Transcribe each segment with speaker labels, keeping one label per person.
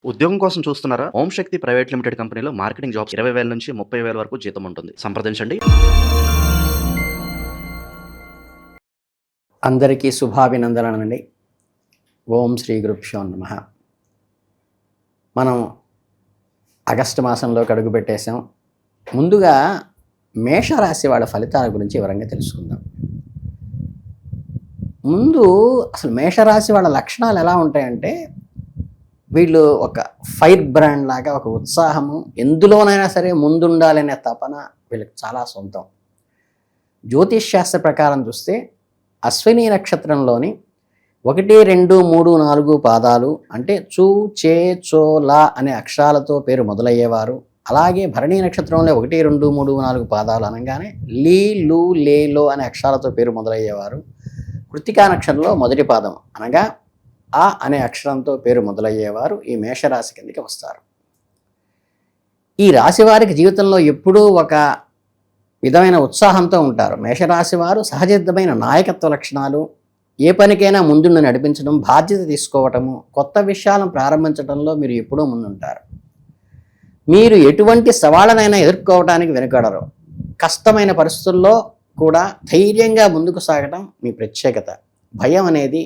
Speaker 1: ఉద్యోగం కోసం చూస్తున్నారా? ఓం శక్తి ప్రైవేట్ లిమిటెడ్ కంపెనీలో మార్కెటింగ్ జాబ్స్ 20,000 నుంచి 30,000 వరకు జీతం ఉంటుంది. సంప్రదించండి.
Speaker 2: అందరికీ శుభాభినందనలండి. ఓం శ్రీ గురుభ్యో నమః. మనం ఆగస్టు మాసంలోకి అడుగుపెట్టేశాం. ముందుగా మేషరాశి వాళ్ళ ఫలితాల గురించి వివరంగా తెలుసుకుందాం. ముందు అసలు మేషరాశి వాళ్ళ లక్షణాలు ఎలా ఉంటాయంటే, వీళ్ళు ఒక ఫైర్ బ్రాండ్ లాగా, ఒక ఉత్సాహము, ఎందులోనైనా సరే ముందుండాలనే తపన వీళ్ళకి చాలా సొంతం. జ్యోతిష్ శాస్త్ర ప్రకారం చూస్తే అశ్విని నక్షత్రంలోని 1, 2, 3, 4 పాదాలు అంటే చూ, చే, చో, లా అనే అక్షరాలతో పేరు మొదలయ్యేవారు. అలాగే భరణి నక్షత్రంలో 1, 2, 3, 4 పాదాలు అనగానే లీ, లు, లే, లో అనే అక్షరాలతో పేరు మొదలయ్యేవారు. కృత్తికా నక్షత్రంలో మొదటి పాదం అనగా ఆ అనే అక్షరంతో పేరు మొదలయ్యేవారు ఈ మేషరాశి కిందకి వస్తారు. ఈ రాశి వారికి జీవితంలో ఎప్పుడూ ఒక విధమైన ఉత్సాహంతో ఉంటారు. మేషరాశి వారు సహజమైన నాయకత్వ లక్షణాలు, ఏ పనికైనా ముందుండి నడిపించడం, బాధ్యత తీసుకోవటము, కొత్త విషయాలను ప్రారంభించడంలో మీరు ఎప్పుడూ ముందుంటారు. మీరు ఎటువంటి సవాళ్ళనైనా ఎదుర్కోవడానికి వెనుకడరు. కష్టమైన పరిస్థితుల్లో కూడా ధైర్యంగా ముందుకు సాగటం మీ ప్రత్యేకత. భయం అనేది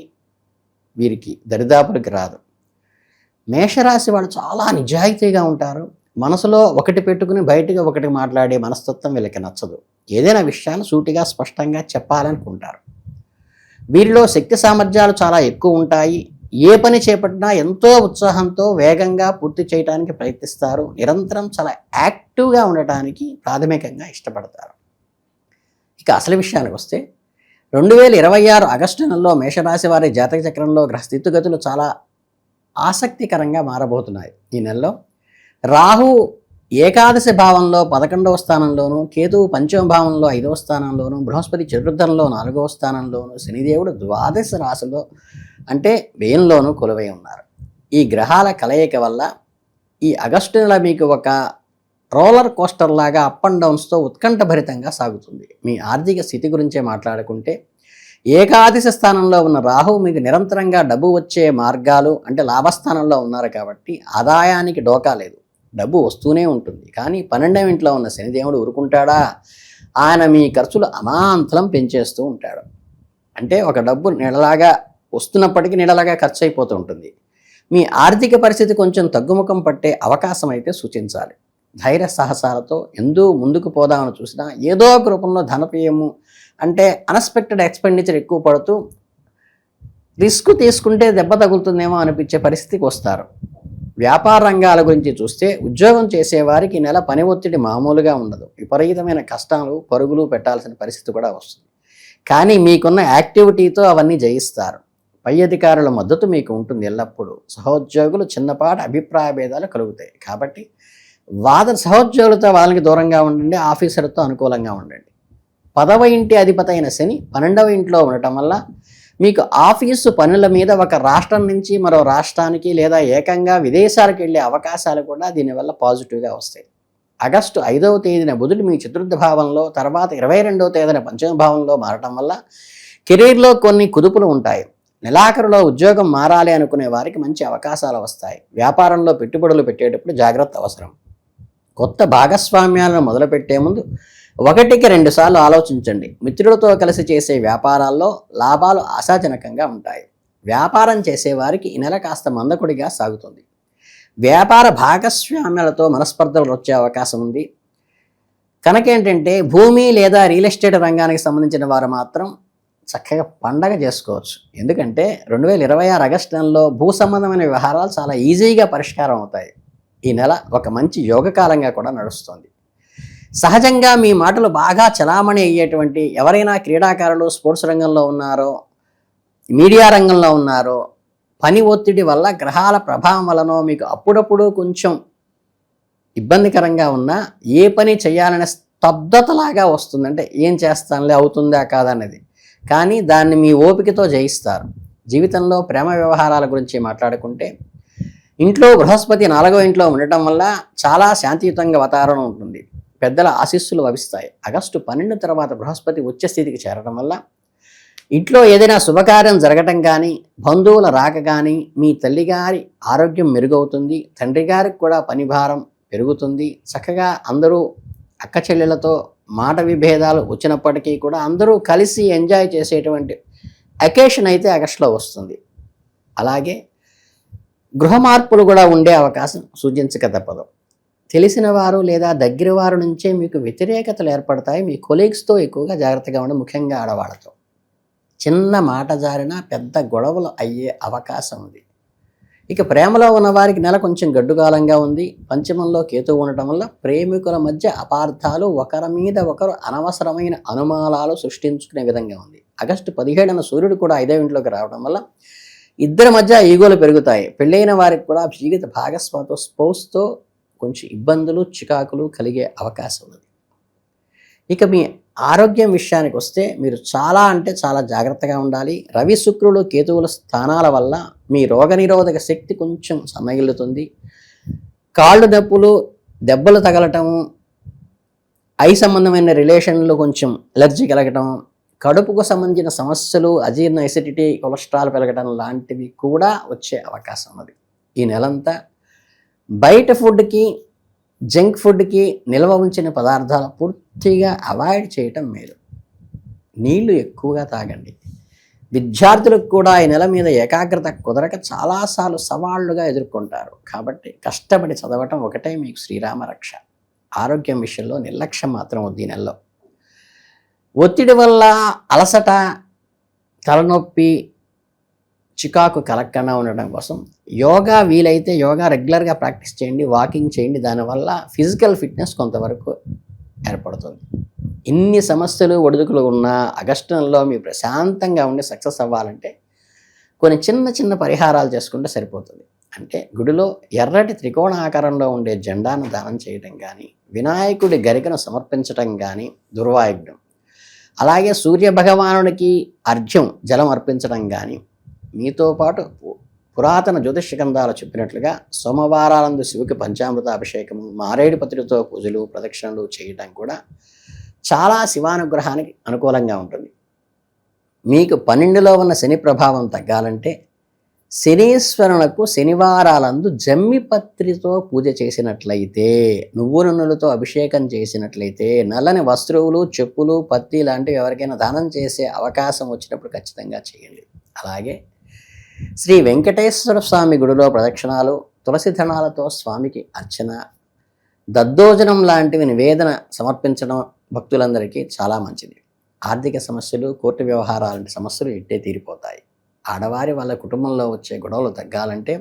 Speaker 2: వీరికి దరిదాపులకి రాదు. మేషరాశి వాళ్ళు చాలా నిజాయితీగా ఉంటారు. మనసులో ఒకటి పెట్టుకుని బయటగా ఒకటి మాట్లాడే మనస్తత్వం వీళ్ళకి నచ్చదు. ఏదైనా విషయాన్ని సూటిగా స్పష్టంగా చెప్పాలనుకుంటారు. వీరిలో శక్తి సామర్థ్యాలు చాలా ఎక్కువ ఉంటాయి. ఏ పని చేపట్టినా ఎంతో ఉత్సాహంతో వేగంగా పూర్తి చేయడానికి ప్రయత్నిస్తారు. నిరంతరం చాలా యాక్టివ్గా ఉండటానికి ప్రాథమికంగా ఇష్టపడతారు. ఇక అసలు విషయానికి వస్తే 2026 ఆగస్టు నెలలో మేషరాశి వారి జాతక చక్రంలో గ్రహ స్థితిగతులు చాలా ఆసక్తికరంగా మారబోతున్నాయి. ఈ నెలలో రాహు ఏకాదశి భావంలో 11వ స్థానంలోను, కేతువు 5వ భావంలో 5వ స్థానంలోను, బృహస్పతి చతుర్థంలో 4వ స్థానంలోను, శనిదేవుడు ద్వాదశ రాశిలో అంటే వ్యయంలోనూ కొలువై ఉన్నారు. ఈ గ్రహాల కలయిక వల్ల ఈ ఆగస్టు నెల మీకు ఒక రోలర్ కోస్టర్ లాగా అప్ అండ్ డౌన్స్తో ఉత్కంఠభరితంగా సాగుతుంది. మీ ఆర్థిక స్థితి గురించే మాట్లాడుకుంటే, ఏకాదశి స్థానంలో ఉన్న రాహువు మీకు నిరంతరంగా డబ్బు వచ్చే మార్గాలు అంటే లాభస్థానంలో ఉన్నారు కాబట్టి ఆదాయానికి డోకా లేదు, డబ్బు వస్తూనే ఉంటుంది. కానీ 12వ ఇంట్లో ఉన్న శనిదేవుడు ఊరుకుంటాడా? ఆయన మీ ఖర్చులు అమాంతరం పెంచేస్తూ ఉంటాడు. అంటే ఒక డబ్బు నెలలాగా వస్తున్నప్పటికీ నెలలాగా ఖర్చు అయిపోతూ ఉంటుంది. మీ ఆర్థిక పరిస్థితి కొంచెం తగ్గుముఖం పట్టే అవకాశం అయితే సూచించాలి. ధైర్య సాహసాలతో ఎందు ముందుకు పోదామని చూసినా ఏదో ఒక రూపంలో ధనవ్యయము అంటే అన్ఎక్స్పెక్టెడ్ ఎక్స్పెండిచర్ ఎక్కువ పడుతూ రిస్క్ తీసుకుంటే దెబ్బ తగులుతుందేమో అనిపించే పరిస్థితికి వస్తారు. వ్యాపార రంగాల గురించి చూస్తే ఉద్యోగం చేసేవారికి నెల పని ఒత్తిడి మామూలుగా ఉండదు. విపరీతమైన కష్టాలు పరుగులు పెట్టాల్సిన పరిస్థితి కూడా వస్తుంది. కానీ మీకున్న యాక్టివిటీతో అవన్నీ జయిస్తారు. పై అధికారుల మద్దతు మీకు ఉంటుంది ఎల్లప్పుడూ. సహోద్యోగులు చిన్నపాటి అభిప్రాయ భేదాలు కలుగుతాయి కాబట్టి సహోద్యోగులతో వాళ్ళకి దూరంగా ఉండండి. ఆఫీసర్తో అనుకూలంగా ఉండండి. 10వ ఇంటి అధిపతి అయిన శని 12వ ఇంట్లో ఉండటం వల్ల మీకు ఆఫీసు పనుల మీద ఒక రాష్ట్రం నుంచి మరో రాష్ట్రానికి లేదా ఏకంగా విదేశాలకు వెళ్ళే అవకాశాలు కూడా దీనివల్ల పాజిటివ్గా వస్తాయి. ఆగస్టు 5వ తేదీన బుధుడు మీ చతుర్థ భావంలో, తర్వాత 22వ తేదీన 5వ భావంలో మారటం వల్ల కెరీర్లో కొన్ని కుదుపులు ఉంటాయి. నెలాఖరులో ఉద్యోగం మారాలి అనుకునే వారికి మంచి అవకాశాలు వస్తాయి. వ్యాపారంలో పెట్టుబడులు పెట్టేటప్పుడు జాగ్రత్త అవసరం. కొత్త భాగస్వామ్యాలను మొదలుపెట్టే ముందు 1కి 2 సార్లు ఆలోచించండి. మిత్రులతో కలిసి చేసే వ్యాపారాల్లో లాభాలు ఆశాజనకంగా ఉంటాయి. వ్యాపారం చేసేవారికి ఈ నెల కాస్త మందకొడిగా సాగుతుంది. వ్యాపార భాగస్వామ్యాలతో మనస్పర్ధలు వచ్చే అవకాశం ఉంది. కనుకేంటంటే భూమి లేదా రియల్ ఎస్టేట్ రంగానికి సంబంధించిన వారు మాత్రం చక్కగా పండగ చేసుకోవచ్చు. ఎందుకంటే 2026 ఆగస్టు నెలలో భూ సంబంధమైన వ్యవహారాలు చాలా ఈజీగా పరిష్కారం అవుతాయి. ఈ నెల ఒక మంచి యోగకాలంగా కూడా నడుస్తుంది. సహజంగా మీ మాటలు బాగా చలామణి అయ్యేటువంటి ఎవరైనా క్రీడాకారులు, స్పోర్ట్స్ రంగంలో ఉన్నారో, మీడియా రంగంలో ఉన్నారో, పని ఒత్తిడి వల్ల గ్రహాల ప్రభావం వలనో మీకు అప్పుడప్పుడు కొంచెం ఇబ్బందికరంగా ఉన్నా ఏ పని చేయాలనే స్తబ్దతలాగా వస్తుందంటే ఏం చేస్తానులే అవుతుందా కాదనేది. కానీ దాన్ని మీ ఓపికతో జయిస్తారు. జీవితంలో ప్రేమ వ్యవహారాల గురించి మాట్లాడుకుంటే, ఇంట్లో బృహస్పతి 4వ ఇంట్లో ఉండటం వల్ల చాలా శాంతియుతంగా వాతావరణం ఉంటుంది. పెద్దల ఆశీస్సులు లభిస్తాయి. ఆగస్టు 12 తర్వాత బృహస్పతి ఉచ్చ స్థితికి చేరడం వల్ల ఇంట్లో ఏదైనా శుభకార్యం జరగటం కానీ, బంధువుల రాక కానీ, మీ తల్లిగారి ఆరోగ్యం మెరుగవుతుంది, తండ్రి గారికి కూడా పని భారం పెరుగుతుంది. చక్కగా అందరూ అక్క చెల్లెలతో మాట విభేదాలు వచ్చినప్పటికీ కూడా అందరూ కలిసి ఎంజాయ్ చేసేటువంటి అకేషన్ అయితే ఆగస్టులో వస్తుంది. అలాగే గృహ మార్పులు కూడా ఉండే అవకాశం సూచించక తప్పదు. తెలిసిన వారు లేదా దగ్గర వారి నుంచే మీకు వ్యతిరేకతలు ఏర్పడతాయి. మీ కొలీగ్స్తో ఎక్కువగా జాగ్రత్తగా ఉండి, ముఖ్యంగా ఆడవాళ్ళతో. చిన్న మాట జారినా పెద్ద గొడవలు అయ్యే అవకాశం ఉంది. ఇక ప్రేమలో ఉన్న వారికి నెల కొంచెం గడ్డుకాలంగా ఉంది. పంచమంలో కేతు ఉండటం వల్ల ప్రేమికుల మధ్య అపార్థాలు, ఒకరి మీద ఒకరు అనవసరమైన అనుమానాలు సృష్టించుకునే విధంగా ఉంది. ఆగస్టు 17న సూర్యుడు కూడా 5వ ఇంట్లోకి రావడం వల్ల ఇద్దరి మధ్య ఈగోలు పెరుగుతాయి. పెళ్ళైన వారికి కూడా జీవిత భాగస్వామితో, స్పౌస్తో కొంచెం ఇబ్బందులు, చికాకులు కలిగే అవకాశం ఉంది. ఇక మీ ఆరోగ్యం విషయానికి వస్తే మీరు చాలా అంటే చాలా జాగ్రత్తగా ఉండాలి. రవి, శుక్రుడు, కేతువుల స్థానాల వల్ల మీ రోగనిరోధక శక్తి కొంచెం సన్నగిల్లుతుంది. కాళ్ళు నొప్పులు, దెబ్బలు తగలటము, ఐ సంబంధమైన రిలేషన్లు కొంచెం ఎలర్జీ కలగటం, కడుపుకు సంబంధించిన సమస్యలు, అజీర్ణ, ఎసిడిటీ, కొలెస్ట్రాల్ పెరగడం లాంటివి కూడా వచ్చే అవకాశం ఉన్నది. ఈ నెలంతా బయట ఫుడ్కి, జంక్ ఫుడ్కి, నిల్వ ఉంచిన పదార్థాలు పూర్తిగా అవాయిడ్ చేయటం మేలు. నీళ్లు ఎక్కువగా తాగండి. విద్యార్థులకు కూడా ఈ నెల మీద ఏకాగ్రత కుదరక చాలాసార్లు సవాళ్లుగా ఎదుర్కొంటారు. కాబట్టి కష్టపడి చదవటం ఒకటే మీకు శ్రీరామ రక్ష. ఆరోగ్యం విషయంలో నిర్లక్ష్యం మాత్రం వద్దు. ఈ నెలలో ఒత్తిడి వల్ల అలసట, తలనొప్పి, చికాకు కలగకుండా ఉండడం కోసం యోగా, వీలైతే యోగా రెగ్యులర్గా ప్రాక్టీస్ చేయండి, వాకింగ్ చేయండి. దానివల్ల ఫిజికల్ ఫిట్నెస్ కొంతవరకు ఏర్పడుతుంది. ఇన్ని సమస్యలు, ఒడిదుడుకులు ఉన్న ఆగస్టు నెలలో మీరు ప్రశాంతంగా ఉండి సక్సెస్ అవ్వాలంటే కొన్ని చిన్న చిన్న పరిహారాలు చేసుకుంటే సరిపోతుంది. అంటే గుడిలో ఎర్రటి త్రికోణ ఆకారంలో ఉండే జెండాను దానం చేయడం కానీ, వినాయకుడి గరికను సమర్పించడం కానీ దుర్వాయుగ్నం. అలాగే సూర్య భగవానుడికి అర్ఘ్యం, జలం అర్పించడం కానీ, మీతో పాటు పురాతన జ్యోతిష గ్రంథాలు చెప్పినట్లుగా సోమవారాలందు శివుకి పంచామృత అభిషేకము, మారేడు పత్రితో పూజలు, ప్రదక్షిణలు చేయడం కూడా చాలా శివానుగ్రహానికి అనుకూలంగా ఉంటుంది. మీకు 12లో ఉన్న శని ప్రభావం తగ్గాలంటే శనీశ్వరులకు శనివారాలందు జమ్మిపత్రితో పూజ చేసినట్లయితే, నువ్వుల నూనెలతో అభిషేకం చేసినట్లయితే, నల్లని వస్తువులు, చెప్పులు, పత్తి లాంటివి ఎవరికైనా దానం చేసే అవకాశం వచ్చినప్పుడు ఖచ్చితంగా చేయండి. అలాగే శ్రీ వెంకటేశ్వర స్వామి గుడిలో ప్రదక్షిణాలు, తులసి దళాలతో స్వామికి అర్చన, దద్దోజనం లాంటివి నివేదన సమర్పించడం భక్తులందరికీ చాలా మంచిది. ఆర్థిక సమస్యలు, కోర్టు వ్యవహారాలంటి సమస్యలు ఇట్టే తీరిపోతాయి. ఆడవారి వాళ్ళ కుటుంబంలో వచ్చే గొడవలు తగ్గాలంటే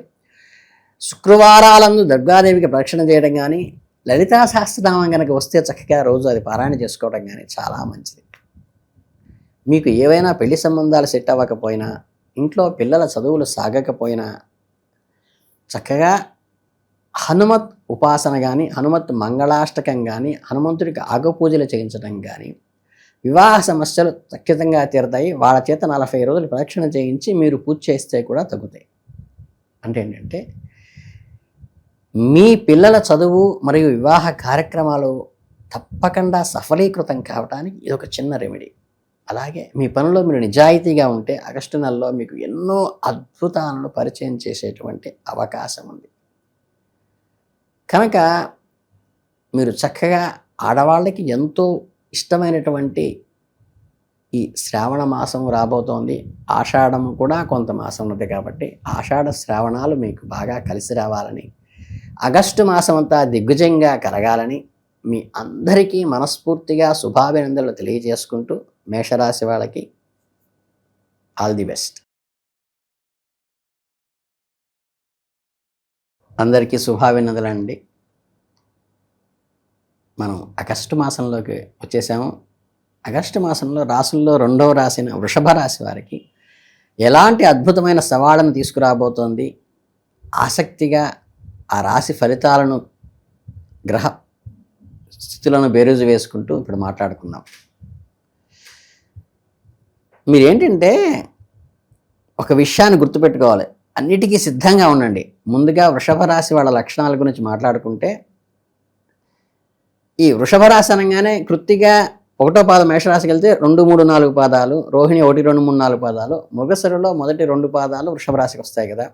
Speaker 2: శుక్రవారాలందు దుర్గాదేవికి ప్రదక్షిణ చేయడం కానీ, లలితా సహస్రనామం కనుక వస్తే చక్కగా రోజు అది పారాయణ చేసుకోవడం కానీ చాలా మంచిది. మీకు ఏవైనా పెళ్లి సంబంధాలు సెట్ అవ్వకపోయినా, ఇంట్లో పిల్లల చదువులు సాగకపోయినా చక్కగా హనుమత్ ఉపాసన కానీ, హనుమత్ మంగళాష్టకం కానీ, హనుమంతుడికి ఆగపూజలు చేయించడం కానీ, వివాహ సమస్యలు ఖచ్చితంగా తీరుతాయి. వాళ్ళ చేత 40 రోజులు ప్రదక్షిణ చేయించి మీరు పూజ చేస్తే కూడా తగ్గుతాయి. అంటే ఏంటంటే మీ పిల్లల చదువు మరియు వివాహ కార్యక్రమాలు తప్పకుండా సఫలీకృతం కావడానికి ఇది ఒక చిన్న రెమెడీ. అలాగే మీ పనిలో మీరు నిజాయితీగా ఉంటే ఆగస్టు నెలలో మీకు ఎన్నో అద్భుతాలను పరిచయం చేసేటువంటి అవకాశం ఉంది. కనుక మీరు చక్కగా ఆడవాళ్ళకి ఎంతో ఇష్టమైనటువంటి ఈ శ్రావణ మాసం రాబోతోంది. ఆషాఢం కూడా కొంత మాసం ఉన్నది కాబట్టి ఆషాఢ శ్రావణాలు మీకు బాగా కలిసి రావాలని, ఆగస్టు మాసం అంతా దిగ్విజయంగా కలగాలని మీ అందరికీ మనస్ఫూర్తిగా శుభాభినందనలు తెలియజేసుకుంటూ, మేషరాశి వాళ్ళకి ఆల్ ది బెస్ట్. అందరికీ శుభాభినందనండి. మనం ఆగస్టు మాసంలోకి వచ్చేసాము. ఆగస్టు మాసంలో రాసుల్లో 2వ రాశిన వృషభ రాశి వారికి ఎలాంటి అద్భుతమైన సవాళ్ళను తీసుకురాబోతోంది, ఆసక్తిగా ఆ రాశి ఫలితాలను, గ్రహ స్థితులను బేరీజు వేసుకుంటూ ఇప్పుడు మాట్లాడుకుందాం. మీరేంటంటే ఒక విషయాన్ని గుర్తుపెట్టుకోవాలి, అన్నిటికీ సిద్ధంగా ఉండండి. ముందుగా వృషభ రాశి వాళ్ళ లక్షణాల గురించి మాట్లాడుకుంటే, ఈ వృషభ రాశి అనగానే కృత్తిక, ఒకటో పాదం మేషరాశికి వెళ్తే 2, 3, 4 పాదాలు, రోహిణి 1, 2, 3, 4 పాదాలు, మృగశిరలో మొదటి 2 పాదాలు వృషభ రాశికి వస్తాయి కదా.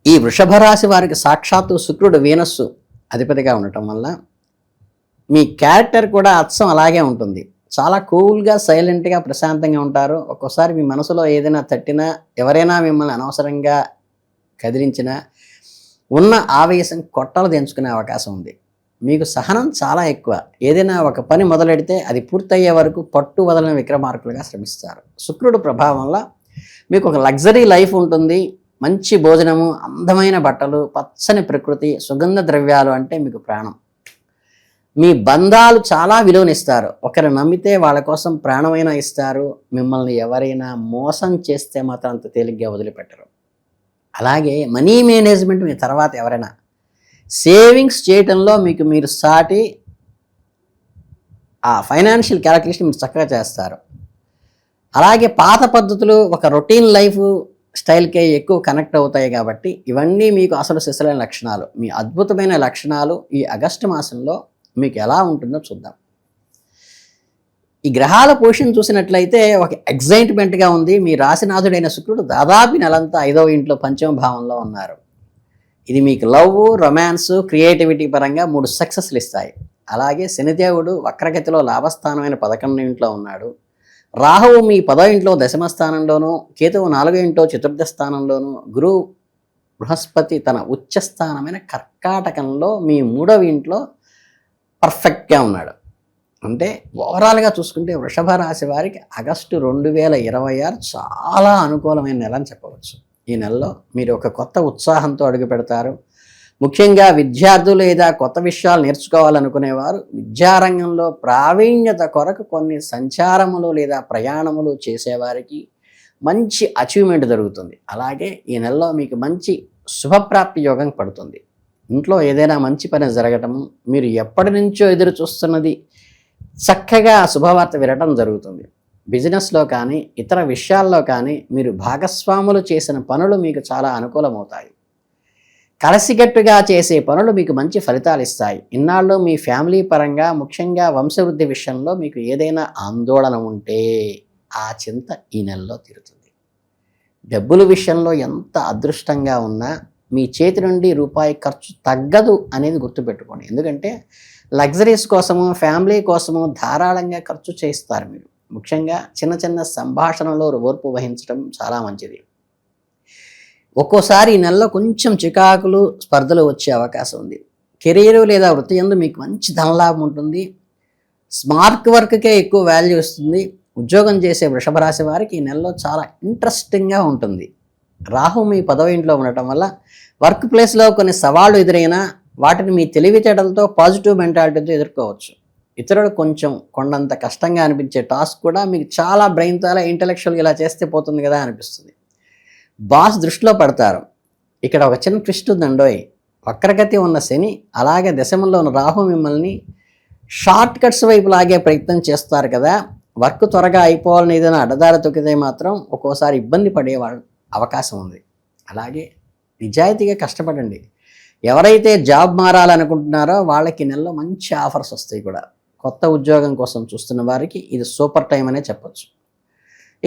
Speaker 2: ఈ వృషభ రాశి వారికి సాక్షాత్తు శుక్రుడు వీనస్సు అధిపతిగా ఉండటం వల్ల మీ క్యారెక్టర్ కూడా అచ్చం అలాగే ఉంటుంది. చాలా కూల్గా, సైలెంట్గా, ప్రశాంతంగా ఉంటారు. ఒక్కోసారి మీ మనసులో ఏదైనా తట్టినా, ఎవరైనా మిమ్మల్ని అనవసరంగా కదిలించినా ఉన్న ఆవేశం కొట్టలు తెంచుకునే అవకాశం ఉంది. మీకు సహనం చాలా ఎక్కువ. ఏదైనా ఒక పని మొదలెడితే అది పూర్తయ్యే వరకు పట్టు వదలని విక్రమార్కులుగా శ్రమిస్తారు. శుక్రుడు ప్రభావం వల్ల మీకు ఒక లగ్జరీ లైఫ్ ఉంటుంది. మంచి భోజనము, అందమైన బట్టలు, పచ్చని ప్రకృతి, సుగంధ ద్రవ్యాలు అంటే మీకు ప్రాణం. మీ బంధాలు చాలా విలువనిస్తారు. ఒకరు నమ్మితే వాళ్ళ కోసం ప్రాణమైనా ఇస్తారు. మిమ్మల్ని ఎవరైనా మోసం చేస్తే మాత్రం అంత తేలిగ్గా వదిలిపెట్టరు. అలాగే మనీ మేనేజ్మెంట్ మీ తర్వాత ఎవరైనా సేవింగ్స్ చేయటంలో మీకు మీరు సాటి, ఆ ఫైనాన్షియల్ క్యాలిక్యులేషన్ మీరు చక్కగా చేస్తారు. అలాగే పాత పద్ధతులు ఒక రొటీన్ లైఫ్ స్టైల్కే ఎక్కువ కనెక్ట్ అవుతాయి కాబట్టి ఇవన్నీ మీకు అసలు సిసలైన లక్షణాలు. మీ అద్భుతమైన లక్షణాలు ఈ ఆగస్టు మాసంలో మీకు ఎలా ఉంటుందో చూద్దాం. ఈ గ్రహాల పొజిషన్ చూసినట్లయితే ఒక ఎగ్జైట్మెంట్గా ఉంది. మీ రాశినాథుడైన శుక్రుడు దాదాపు నెలంతా 5వ ఇంట్లో పంచమ భావంలో ఉన్నారు. ఇది మీకు లవ్, రొమాన్స్, క్రియేటివిటీ పరంగా 3 సక్సెస్లు ఇస్తాయి. అలాగే శనిదేవుడు వక్రగతిలో లాభస్థానమైన 11వ ఇంట్లో ఉన్నాడు. రాహువు మీ 10వ ఇంట్లో దశమ స్థానంలోనూ, కేతువు 4వ ఇంట్లో చతుర్థ స్థానంలోనూ, గురువు బృహస్పతి తన ఉచ్చస్థానమైన కర్కాటకంలో మీ 3వ ఇంట్లో పర్ఫెక్ట్గా ఉన్నాడు. అంటే ఓవరాల్గా చూసుకుంటే వృషభ రాశి వారికి ఆగస్టు 2026 చాలా అనుకూలమైన నెల అని చెప్పవచ్చు. ఈ నెలలో మీరు ఒక కొత్త ఉత్సాహంతో అడుగు పెడతారు. ముఖ్యంగా విద్యార్థులు లేదా కొత్త విషయాలు నేర్చుకోవాలనుకునేవారు విద్యారంగంలో ప్రావీణ్యత కొరకు కొన్ని సంచారములు లేదా ప్రయాణములు చేసేవారికి మంచి అచీవ్మెంట్ జరుగుతుంది. అలాగే ఈ నెలలో మీకు మంచి శుభప్రాప్తి యోగం పడుతుంది. ఇంట్లో ఏదైనా మంచి పని జరగటము, మీరు ఎప్పటి నుంచో ఎదురు చూస్తున్నది చక్కగా శుభవార్త వినటం జరుగుతుంది. బిజినెస్లో కానీ ఇతర విషయాల్లో కానీ మీరు భాగస్వాములు చేసిన పనులు మీకు చాలా అనుకూలమవుతాయి. కలిసికట్టుగా చేసే పనులు మీకు మంచి ఫలితాలు ఇస్తాయి. ఇన్నాళ్ళు మీ ఫ్యామిలీ పరంగా, ముఖ్యంగా వంశవృద్ధి విషయంలో మీకు ఏదైనా ఆందోళన ఉంటే ఆ చింత ఈ నెలలో తీరుతుంది. డబ్బుల విషయంలో ఎంత అదృష్టంగా ఉన్నా మీ చేతి నుండి రూపాయి ఖర్చు తగ్గదు అనేది గుర్తుపెట్టుకోండి. ఎందుకంటే లగ్జరీస్ కోసము, ఫ్యామిలీ కోసము ధారాళంగా ఖర్చు చేస్తారు మీరు. ముఖ్యంగా చిన్న చిన్న సంభాషణలో ఓర్పు వహించడం చాలా మంచిది. ఒక్కోసారి ఈ నెలలో కొంచెం చికాకులు, స్పర్ధలు వచ్చే అవకాశం ఉంది. కెరీర్ లేదా వృత్తి యందు మీకు మంచి ధనలాభం ఉంటుంది. స్మార్ట్ వర్క్కే ఎక్కువ వాల్యూ ఇస్తుంది. ఉద్యోగం చేసే వృషభ రాశి వారికి ఈ నెలలో చాలా ఇంట్రెస్టింగ్గా ఉంటుంది. రాహు మీ 10వ ఇంట్లో ఉండటం వల్ల వర్క్ ప్లేస్లో కొన్ని సవాళ్లు ఎదురైనా వాటిని మీ తెలివితేటలతో, పాజిటివ్ మెంటాలిటీతో ఎదుర్కోవచ్చు. ఇతరులు కొంచెం కొండంత కష్టంగా అనిపించే టాస్క్ కూడా మీకు చాలా బ్రెయిన్తో, అలా ఇంటలెక్చువల్గా ఇలా చేస్తే పోతుంది కదా అనిపిస్తుంది. బాస్ దృష్టిలో పడతారు. ఇక్కడ ఒక చిన్న ట్విస్ట్ ఉందండోయ్. వక్రగతి ఉన్న శని, అలాగే దశమంలో ఉన్న రాహు మిమ్మల్ని షార్ట్ కట్స్ వైపు లాగే ప్రయత్నం చేస్తారు కదా. వర్క్ త్వరగా అయిపోవాలని ఏదైనా అడ్డదారి తొక్కితే మాత్రం ఒక్కోసారి ఇబ్బంది పడే అవకాశం ఉంది. అలాగే నిజాయితీగా కష్టపడండి. ఎవరైతే జాబ్ మారాలనుకుంటున్నారో వాళ్ళకి నెలలో మంచి ఆఫర్స్ వస్తాయి కూడా. కొత్త ఉద్యోగం కోసం చూస్తున్న వారికి ఇది సూపర్ టైం అనే చెప్పొచ్చు.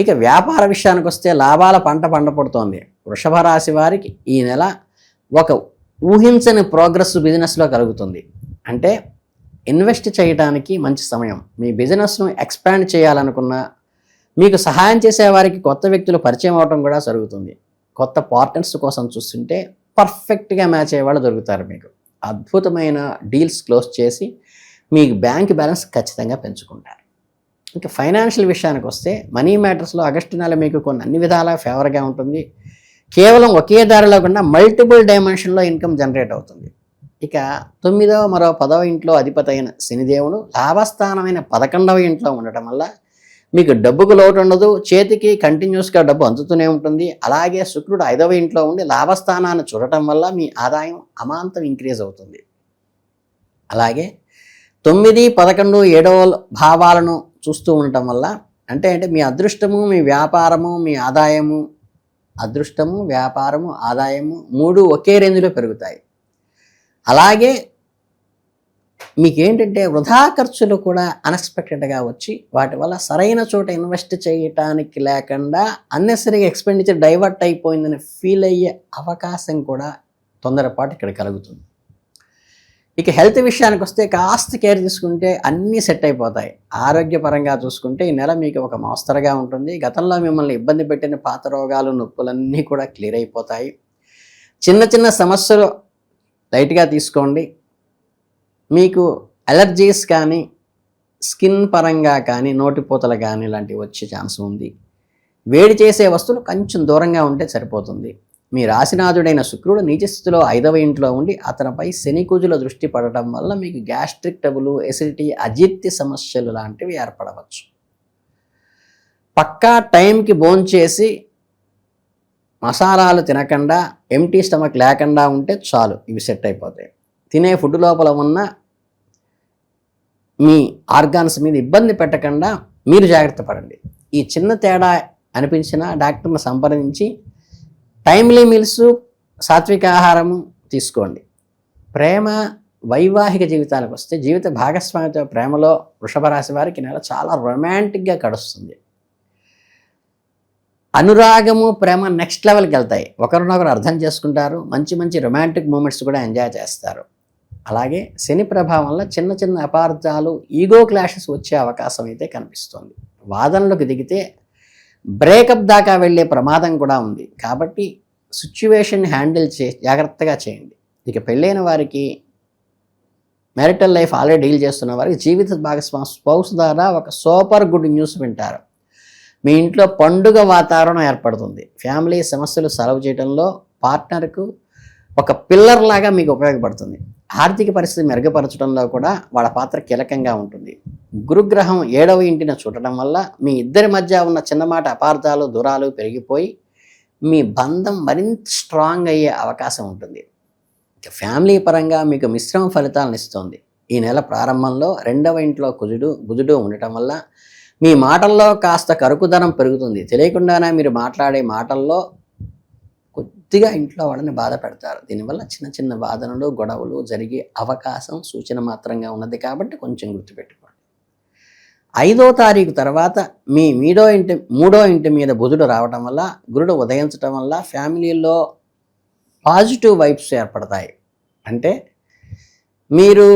Speaker 2: ఇక వ్యాపార విషయానికి వస్తే లాభాల పంట పండపడుతోంది. వృషభ రాశి వారికి ఈ నెల ఒక ఊహించని ప్రోగ్రెస్ బిజినెస్లో కలుగుతుంది. అంటే ఇన్వెస్ట్ చేయడానికి మంచి సమయం. మీ బిజినెస్ను ఎక్స్పాండ్ చేయాలనుకున్నా, మీకు సహాయం చేసే వారికి కొత్త వ్యక్తులు పరిచయం అవడం కూడా జరుగుతుంది. కొత్త పార్ట్నర్స్ కోసం చూస్తుంటే పర్ఫెక్ట్గా మ్యాచ్ అయ్యేవాళ్ళు దొరుకుతారు. మీకు అద్భుతమైన డీల్స్ క్లోజ్ చేసి మీకు బ్యాంక్ బ్యాలెన్స్ ఖచ్చితంగా పెంచుకుంటారు. ఇంకా ఫైనాన్షియల్ విషయానికి వస్తే మనీ మ్యాటర్స్లో ఆగస్టు నెల మీకు కొన్ని అన్ని విధాలా ఫేవర్గా ఉంటుంది. కేవలం ఒకే దారిలో కాకుండా మల్టిపుల్ డైమెన్షన్లో ఇన్కమ్ జనరేట్ అవుతుంది. ఇక 9వ మరో 10వ ఇంట్లో అధిపతి అయిన శనిదేవుడు లాభస్థానమైన 11వ ఇంట్లో ఉండటం వల్ల మీకు డబ్బుకు లోటు ఉండదు. చేతికి కంటిన్యూస్గా డబ్బు అందుతూనే ఉంటుంది. అలాగే శుక్రుడు 5వ ఇంట్లో ఉండి లాభస్థానాన్ని చూడటం వల్ల మీ ఆదాయం అమాంతం ఇంక్రీజ్ అవుతుంది. అలాగే 9, 11, 7వ భావాలను చూస్తూ ఉండటం వల్ల అంటే మీ అదృష్టము, మీ వ్యాపారము, మీ ఆదాయము, అదృష్టము, వ్యాపారము, ఆదాయము 3 ఒకే రేంజ్లో పెరుగుతాయి. అలాగే మీకేంటంటే వృధా ఖర్చులు కూడా అన్ఎక్స్పెక్టెడ్గా వచ్చి వాటి వల్ల సరైన చోట ఇన్వెస్ట్ చేయటానికి లేకుండా అన్నెసరీగా ఎక్స్పెండిచర్ డైవర్ట్ అయిపోయిందని ఫీల్ అయ్యే అవకాశం కూడా తొందరపాటు ఇక్కడ కలుగుతుంది. ఇక హెల్త్ విషయానికి వస్తే కాస్త కేర్ తీసుకుంటే అన్నీ సెట్ అయిపోతాయి. ఆరోగ్యపరంగా చూసుకుంటే ఈ నెల మీకు ఒక మోస్తరుగా ఉంటుంది. గతంలో మిమ్మల్ని ఇబ్బంది పెట్టిన పాత రోగాలు నొప్పులన్నీ కూడా క్లియర్ అయిపోతాయి. చిన్న చిన్న సమస్యలు లైట్గా తీసుకోండి. మీకు అలర్జీస్ కానీ స్కిన్ పరంగా కానీ నోటిపూతలు కానీ ఇలాంటివి వచ్చే ఛాన్స్ ఉంది. వేడి చేసే వస్తువులు కొంచెం దూరంగా ఉంటే సరిపోతుంది. మీ రాశినాథుడైన శుక్రుడు నీచస్థితిలో 5వ ఇంట్లో ఉండి అతనిపై శని కుజుల దృష్టి పడటం వల్ల మీకు గ్యాస్ట్రిక్ ట్రబుల్, ఎసిడిటీ, అజీర్తి సమస్యలు లాంటివి ఏర్పడవచ్చు. పక్కా టైంకి భోంచేసి మసాలాలు తినకుండా ఎంటీ స్టమక్ లేకుండా ఉంటే చాలు, ఇవి సెట్ అయిపోతాయి. తినే ఫుడ్ లోపల ఉన్న మీ ఆర్గాన్స్ మీద ఇబ్బంది పెట్టకుండా మీరు జాగ్రత్త పడండి. ఈ చిన్న తేడా అనిపించిన డాక్టర్ని సంప్రదించి టైమ్లీ మీల్స్, సాత్విక ఆహారము తీసుకోండి. ప్రేమ, వైవాహిక జీవితాలకు వస్తే జీవిత భాగస్వామితో ప్రేమలో వృషభ రాశి వారికి నెల చాలా రొమాంటిక్గా గడుస్తుంది. అనురాగము, ప్రేమ నెక్స్ట్ లెవెల్కి వెళ్తాయి. ఒకరినొకరు అర్థం చేసుకుంటారు. మంచి మంచి రొమాంటిక్ మూమెంట్స్ కూడా ఎంజాయ్ చేస్తారు. అలాగే శని ప్రభావం వల్ల చిన్న చిన్న అపార్థాలు, ఈగో క్లాషెస్ వచ్చే అవకాశం అయితే కనిపిస్తుంది. వాదనలకు దిగితే బ్రేకప్ దాకా వెళ్ళే ప్రమాదం కూడా ఉంది. కాబట్టి సిచ్యువేషన్ హ్యాండిల్ జాగ్రత్తగా చేయండి. ఇక పెళ్ళైన వారికి, మ్యారిటల్ లైఫ్ ఆల్రెడీ డీల్ చేస్తున్న వారికి జీవిత భాగస్వామి స్పౌస్ ద్వారా ఒక సూపర్ గుడ్ న్యూస్ వింటారు. మీ ఇంట్లో పండుగ వాతావరణం ఏర్పడుతుంది. ఫ్యామిలీ సమస్యలు సాల్వ్ చేయడంలో పార్ట్నర్కు ఒక పిల్లర్ లాగా మీకు ఉపయోగపడుతుంది. ఆర్థిక పరిస్థితి మెరుగుపరచడంలో కూడా వాళ్ళ పాత్ర కీలకంగా ఉంటుంది. గురుగ్రహం 7వ ఇంటిని చూడటం వల్ల మీ ఇద్దరి మధ్య ఉన్న చిన్నమాట అపార్థాలు, దూరాలు పెరిగిపోయి మీ బంధం మరింత స్ట్రాంగ్ అయ్యే అవకాశం ఉంటుంది. ఇక ఫ్యామిలీ పరంగా మీకు మిశ్రమ ఫలితాలను ఇస్తుంది. ఈ నెల ప్రారంభంలో 2వ ఇంట్లో బుధుడు ఉండటం వల్ల మీ మాటల్లో కాస్త కరుకుదనం పెరుగుతుంది. తెలియకుండానే మీరు మాట్లాడే మాటల్లో కొద్దిగా ఇంట్లో వాళ్ళని బాధ పెడతారు. దీనివల్ల చిన్న చిన్న వాదనలు, గొడవలు జరిగే అవకాశం సూచన మాత్రంగా ఉన్నది. కాబట్టి కొంచెం గుర్తుపెట్టుకోండి. 5వ తారీఖు తర్వాత మీ 3వ ఇంటి మీద బుధుడు రావటం వల్ల, గురుడు ఉదయించటం వల్ల ఫ్యామిలీలో పాజిటివ్ వైబ్స్ ఏర్పడతాయి. అంటే మీరు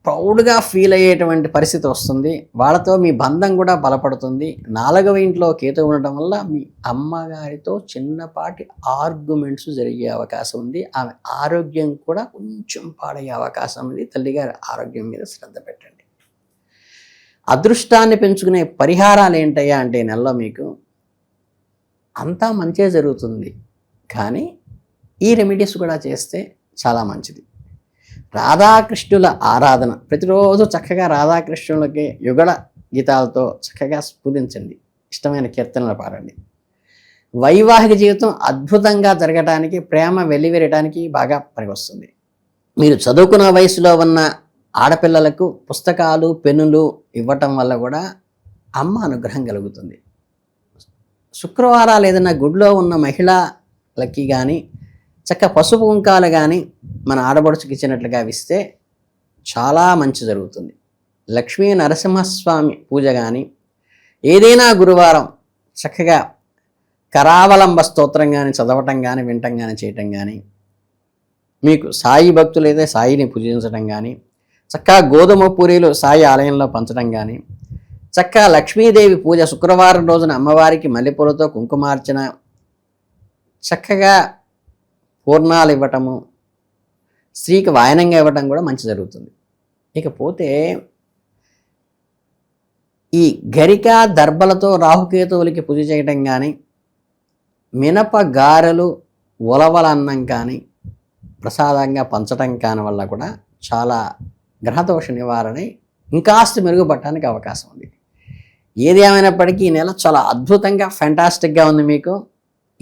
Speaker 2: ప్రౌడ్గా ఫీల్ అయ్యేటువంటి పరిస్థితి వస్తుంది. వాళ్ళతో మీ బంధం కూడా బలపడుతుంది. 4వ ఇంట్లో కేతు ఉండటం వల్ల మీ అమ్మగారితో చిన్నపాటి ఆర్గ్యుమెంట్స్ జరిగే అవకాశం ఉంది. ఆమె ఆరోగ్యం కూడా కొంచెం పాడయ్యే అవకాశం ఉంది. తల్లిగారి ఆరోగ్యం మీద శ్రద్ధ పెట్టండి. అదృష్టాన్ని పెంచుకునే పరిహారాలు ఏంటయ్యా అంటే నెలలో మీకు అంతా మంచిగా జరుగుతుంది. కానీ ఈ రెమెడీస్ కూడా చేస్తే చాలా మంచిది. రాధాకృష్ణుల ఆరాధన ప్రతిరోజు చక్కగా రాధాకృష్ణులకి యుగళ గీతాలతో చక్కగా స్ఫురించండి. ఇష్టమైన కీర్తనలు పాడండి. వైవాహిక జీవితం అద్భుతంగా జరగటానికి, ప్రేమ వెల్లివిరటానికి బాగా పనికొస్తుంది. మీరు చదువుకున్న వయసులో ఉన్న ఆడపిల్లలకు పుస్తకాలు, పెన్నులు ఇవ్వటం వల్ల కూడా అమ్మ అనుగ్రహం కలుగుతుంది. శుక్రవారాలు ఏదైనా గుడిలో ఉన్న మహిళలకి కానీ చక్క పసుపు కుంకాలు కానీ మన ఆడబడుచుకి ఇచ్చినట్లుగా ఇస్తే చాలా మంచి జరుగుతుంది. లక్ష్మీ నరసింహస్వామి పూజ కానీ, ఏదైనా గురువారం చక్కగా కరావలంబ స్తోత్రం కానీ చదవటం కానీ, వినటం కానీ, చేయటం కానీ, మీకు సాయి భక్తులు అయితే సాయిని పూజించడం కానీ, చక్కగా గోధుమ పూరీలు సాయి ఆలయంలో పంచడం కానీ, చక్కగా లక్ష్మీదేవి పూజ శుక్రవారం రోజున అమ్మవారికి మల్లెపూలతో కుంకుమార్చన, చక్కగా పూర్ణాలు ఇవ్వటము, స్త్రీకి వాయనంగా ఇవ్వటం కూడా మంచి జరుగుతుంది. ఇకపోతే ఈ గరిక దర్భలతో రాహుకేతువులకి పూజ చేయటం కానీ, మినప గారెలు, ఉలవల అన్నం కానీ ప్రసాదంగా పంచటం కాని వల్ల కూడా చాలా గ్రహదోష నివారణ ఇంకాస్త మెరుగుపడటానికి అవకాశం ఉంది. ఏది ఏమైనప్పటికీ ఈ నెల చాలా అద్భుతంగా ఫ్యాంటాస్టిక్గా ఉంది. మీకు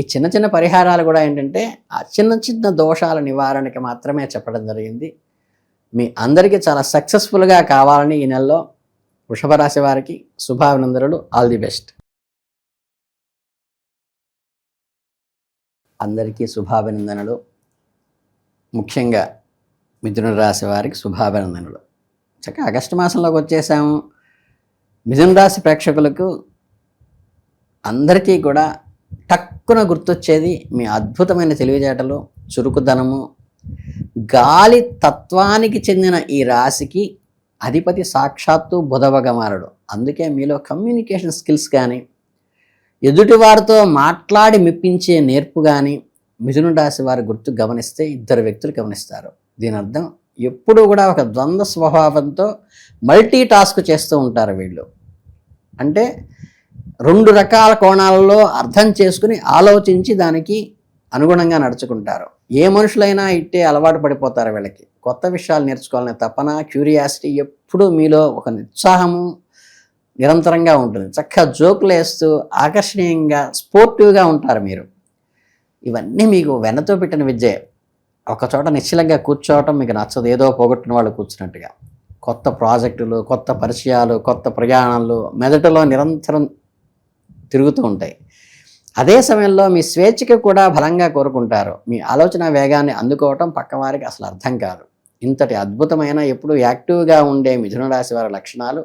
Speaker 2: ఈ చిన్న చిన్న పరిహారాలు కూడా ఏంటంటే ఆ చిన్న చిన్న దోషాల నివారణకి మాత్రమే చెప్పడం జరిగింది. మీ అందరికీ చాలా సక్సెస్ఫుల్గా కావాలని ఈ నెలలో వృషభ రాశి వారికి శుభాభినందనలు. All the best. అందరికీ శుభాభినందనలు. ముఖ్యంగా మిథున రాశి వారికి శుభాభినందనలు. చక్కగా ఆగస్టు మాసంలోకి వచ్చేసాము. మిథున రాశి ప్రేక్షకులకు అందరికీ కూడా టక్కున గుర్తొచ్చేది మీ అద్భుతమైన తెలివితేటలు, చురుకుదనము. గాలి తత్వానికి చెందిన ఈ రాశికి అధిపతి సాక్షాత్తు బుధ భగవానుడు. అందుకే మీలో కమ్యూనికేషన్ స్కిల్స్ కానీ, ఎదుటివారితో మాట్లాడి మెప్పించే నేర్పు కానీ మిథున రాశి వారి గుర్తు గమనిస్తే ఇద్దరు వ్యక్తులు గమనిస్తారు. దీని అర్థం ఎప్పుడూ కూడా ఒక ద్వంద్వ స్వభావంతో మల్టీ టాస్క్ చేస్తూ ఉంటారు వీళ్ళు. అంటే 2 రకాల కోణాలలో అర్థం చేసుకుని ఆలోచించి దానికి అనుగుణంగా నడుచుకుంటారు. ఏ మనుషులైనా ఇట్టే అలవాటు పడిపోతారు వీళ్ళకి. కొత్త విషయాలు నేర్చుకోవాలనే తపన, క్యూరియాసిటీ ఎప్పుడూ మీలో ఒక ఉత్సాహము నిరంతరంగా ఉంటుంది. చక్కగా జోకులు వేస్తూ ఆకర్షణీయంగా స్పోర్టివ్గా ఉంటారు మీరు. ఇవన్నీ మీకు వెన్నతో పెట్టిన విద్యే. ఒక చోట నిశ్చలంగా కూర్చోవటం మీకు నచ్చదు, ఏదో పోగొట్టిన వాళ్ళు కూర్చున్నట్టుగా. కొత్త ప్రాజెక్టులు, కొత్త పరిచయాలు, కొత్త ప్రయాణాలు మెదడులో నిరంతరం తిరుగుతూ ఉంటాయి. అదే సమయంలో మీ స్వేచ్ఛకి కూడా బలంగా కోరుకుంటారు. మీ ఆలోచన వేగాన్ని అందుకోవటం పక్కవారికి అసలు అర్థం కాదు. ఇంతటి అద్భుతమైన ఎప్పుడు యాక్టివ్గా ఉండే మిథున రాశి వారి లక్షణాలు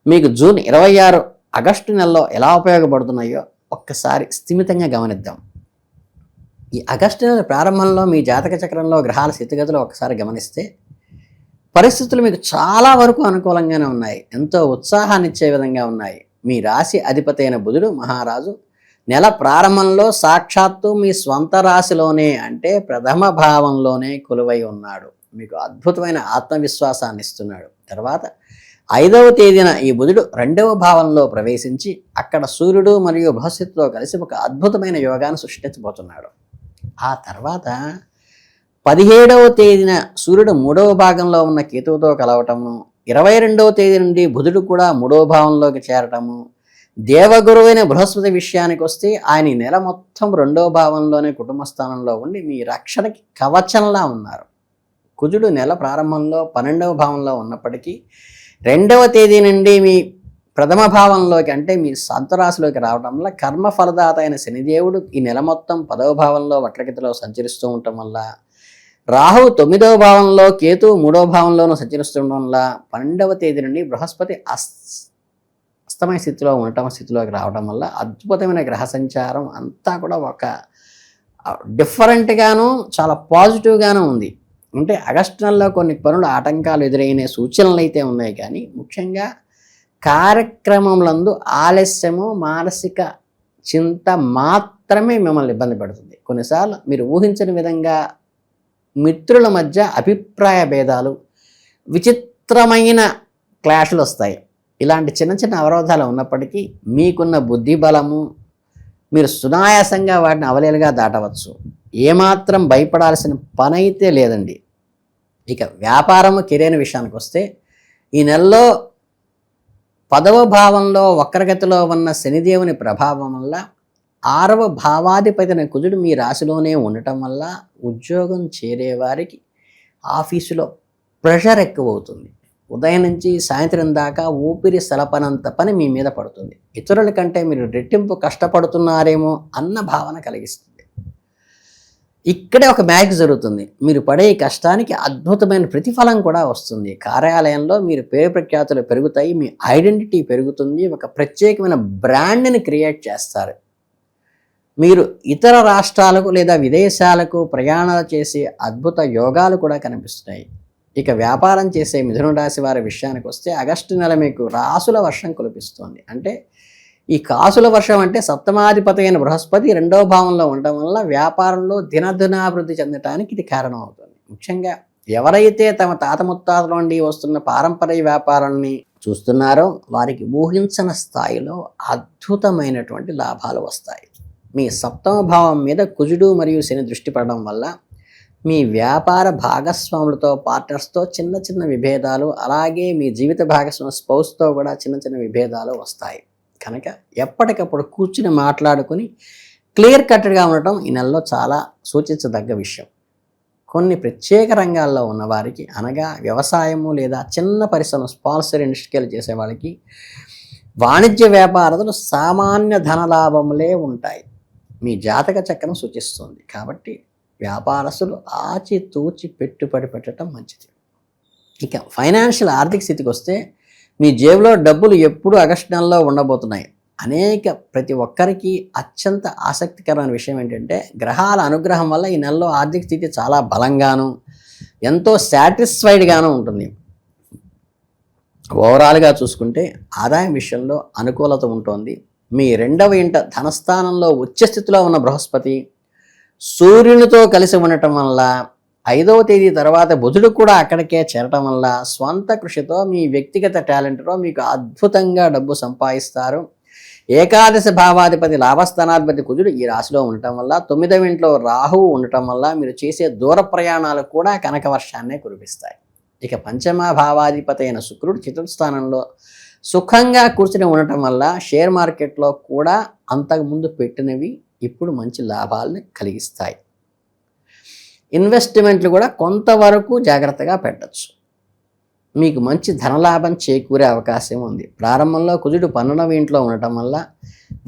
Speaker 2: మీకు జూన్ 26 ఆగస్టు నెలలో ఎలా ఉపయోగపడుతున్నాయో ఒక్కసారి స్థిమితంగా గమనిద్దాం. ఈ ఆగస్టు నెల ప్రారంభంలో మీ జాతక చక్రంలో గ్రహాల స్థితిగతులు ఒకసారి గమనిస్తే పరిస్థితులు మీకు చాలా వరకు అనుకూలంగానే ఉన్నాయి. ఎంతో ఉత్సాహాన్ని ఇచ్చే విధంగా ఉన్నాయి. మీ రాశి అధిపతి అయిన బుధుడు మహారాజు నెల ప్రారంభంలో సాక్షాత్తు మీ స్వంత రాశిలోనే, అంటే ప్రథమ భావంలోనే కొలువై ఉన్నాడు. మీకు అద్భుతమైన ఆత్మవిశ్వాసాన్ని ఇస్తున్నాడు. తర్వాత 5వ తేదీన ఈ బుధుడు 2వ భావంలో ప్రవేశించి అక్కడ సూర్యుడు మరియు బృహస్పతితో కలిసి ఒక అద్భుతమైన యోగాన్ని సృష్టించబోతున్నాడు. ఆ తర్వాత 17వ తేదీన సూర్యుడు 3వ భాగంలో ఉన్న కేతువుతో కలవటము, 22వ తేదీ నుండి బుధుడు కూడా 3వ భావంలోకి చేరటము, దేవగురువైన బృహస్పతి విషయానికి వస్తే ఆయన ఈ నెల మొత్తం 2వ భావంలోనే కుటుంబ స్థానంలో ఉండి మీ రక్షణకి కవచంలా ఉన్నారు. కుజుడు నెల ప్రారంభంలో 12వ భావంలో ఉన్నప్పటికీ 2వ తేదీ నుండి మీ ప్రథమ భావంలోకి, అంటే మీ సంతరాశిలోకి రావడం వల్ల కర్మ ఫలదాత అయిన శనిదేవుడు ఈ నెల మొత్తం 10వ భావంలో వక్రగతిలో సంచరిస్తూ ఉండటం వల్ల, రాహు 9వ భావంలో, కేతు 3వ భావంలోనూ సంచరిస్తుండడం వల్ల 12వ తేదీ నుండి బృహస్పతి అస్తమయ స్థితిలో ఉండటం స్థితిలోకి రావడం వల్ల అద్భుతమైన గ్రహ సంచారం అంతా కూడా ఒక డిఫరెంట్గాను చాలా పాజిటివ్గాను ఉంది. అంటే ఆగస్టు నెలలో కొన్ని పనులు ఆటంకాలు ఎదురైన సూచనలు అయితే ఉన్నాయి, కానీ ముఖ్యంగా కార్యక్రమములందు ఆలస్యము, మానసిక చింత మాత్రమే మిమ్మల్ని ఇబ్బంది పడుతుంది. కొన్నిసార్లు మీరు ఊహించని విధంగా మిత్రుల మధ్య అభిప్రాయ భేదాలు, విచిత్రమైన క్లాషులు వస్తాయి. ఇలాంటి చిన్న చిన్న అవరోధాలు ఉన్నప్పటికీ మీకున్న బుద్ధి బలము, మీరు సునాయాసంగా వాటిని అవలేలుగా దాటవచ్చు. ఏమాత్రం భయపడాల్సిన పని అయితే లేదండి. ఇక వ్యాపారము, కెరీర్ విషయానికి వస్తే ఈ నెలలో 10వ భావంలో వక్రగతిలో ఉన్న శనిదేవుని ప్రభావం వల్ల 6వ భావాధిపతిని కుజుడు మీ రాశిలోనే ఉండటం వల్ల ఉద్యోగం చేరేవారికి ఆఫీసులో ప్రెషర్ ఎక్కువ అవుతుంది. ఉదయం నుంచి సాయంత్రం దాకా ఊపిరి సలపనంత పని మీ మీద పడుతుంది. ఇతరుల కంటే మీరు రెట్టింపు కష్టపడుతున్నారేమో అన్న భావన కలిగిస్తుంది. ఇక్కడే ఒక మ్యాజిక్ జరుగుతుంది. మీరు పడే కష్టానికి అద్భుతమైన ప్రతిఫలం కూడా వస్తుంది. కార్యాలయంలో మీరు పేరు ప్రఖ్యాతులు పెరుగుతాయి, మీ ఐడెంటిటీ పెరుగుతుంది, ఒక ప్రత్యేకమైన బ్రాండ్ని క్రియేట్ చేస్తారు. మీరు ఇతర రాష్ట్రాలకు లేదా విదేశాలకు ప్రయాణాలు చేసే అద్భుత యోగాలు కూడా కనిపిస్తున్నాయి. ఇక వ్యాపారం చేసే మిథున రాశి వారి విషయానికి వస్తే ఆగస్టు నెల మీకు రాసుల వర్షం కురిపిస్తోంది. అంటే ఈ కాసుల వర్షం అంటే సప్తమాధిపతి అయిన బృహస్పతి 2వ భావంలో ఉండటం వల్ల వ్యాపారంలో దినదినాభివృద్ధి చెందటానికి ఇది కారణం అవుతుంది. ముఖ్యంగా ఎవరైతే తమ తాత ముత్తాతల నుండి వస్తున్న పారంపర్య వ్యాపారాన్ని చూస్తున్నారో వారికి ఊహించని స్థాయిలో అద్భుతమైనటువంటి లాభాలు వస్తాయి. మీ 7వ భావం మీద కుజుడు మరియు శని దృష్టి పడడం వల్ల మీ వ్యాపార భాగస్వాములతో, పార్ట్నర్స్తో చిన్న చిన్న విభేదాలు, అలాగే మీ జీవిత భాగస్వామి స్పౌస్తో కూడా చిన్న చిన్న విభేదాలు వస్తాయి. కనుక ఎప్పటికప్పుడు కూర్చుని మాట్లాడుకుని క్లియర్ కట్గా ఉండటం ఈ నెలలో చాలా సూచించదగ్గ విషయం. కొన్ని ప్రత్యేక రంగాల్లో ఉన్నవారికి, అనగా వ్యవసాయము లేదా చిన్న పరిశ్రమ, స్పాన్సర్ ఇండస్ట్రీలు చేసే వాళ్ళకి, వాణిజ్య వ్యాపారస్తులు సామాన్య ధనలాభములే ఉంటాయి. మీ జాతక చక్రం సూచిస్తుంది. కాబట్టి వ్యాపారస్తులు ఆచితూచి పెట్టుబడి పెట్టడం మంచిది. ఇక ఫైనాన్షియల్ ఆర్థిక స్థితికి వస్తే మీ జేబులో డబ్బులు ఎప్పుడు ఆగస్టు నెలలో ఉండబోతున్నాయి. ప్రతి ఒక్కరికి అత్యంత ఆసక్తికరమైన విషయం ఏంటంటే గ్రహాల అనుగ్రహం వల్ల ఈ నెలలో ఆర్థిక స్థితి చాలా బలంగాను ఎంతో సాటిస్ఫైడ్గాను ఉంటుంది. ఓవరాల్గా చూసుకుంటే ఆదాయం విషయంలో అనుకూలత ఉంటుంది. మీ 2వ ఇంట ధనస్థానంలో ఉచ్చ స్థితిలో ఉన్న బృహస్పతి సూర్యునితో కలిసి ఉండటం వల్ల 5వ తేదీ తర్వాత బుధుడు కూడా అక్కడికే చేరటం వల్ల స్వంత కృషితో మీ వ్యక్తిగత టాలెంట్తో మీకు అద్భుతంగా డబ్బు సంపాదిస్తారు. ఏకాదశ భావాధిపతి లాభస్థానాధిపతి కుజుడు ఈ రాశిలో ఉండటం వల్ల 9వ ఇంట్లో రాహువు ఉండటం వల్ల మీరు చేసే దూర ప్రయాణాలు కూడా కనక వర్షాన్నే కురిపిస్తాయి. ఇక పంచమ భావాధిపతి అయిన శుక్రుడు చతుర్థ స్థానంలో సుఖంగా కూర్చుని ఉండటం వల్ల షేర్ మార్కెట్లో కూడా అంతకుముందు పెట్టినవి ఇప్పుడు మంచి లాభాలను కలిగిస్తాయి. ఇన్వెస్ట్మెంట్లు కూడా కొంతవరకు జాగ్రత్తగా పెట్టచ్చు. మీకు మంచి ధనలాభం చేకూరే అవకాశం ఉంది. ప్రారంభంలో కుజుడు 12వ ఇంట్లో ఉండటం వల్ల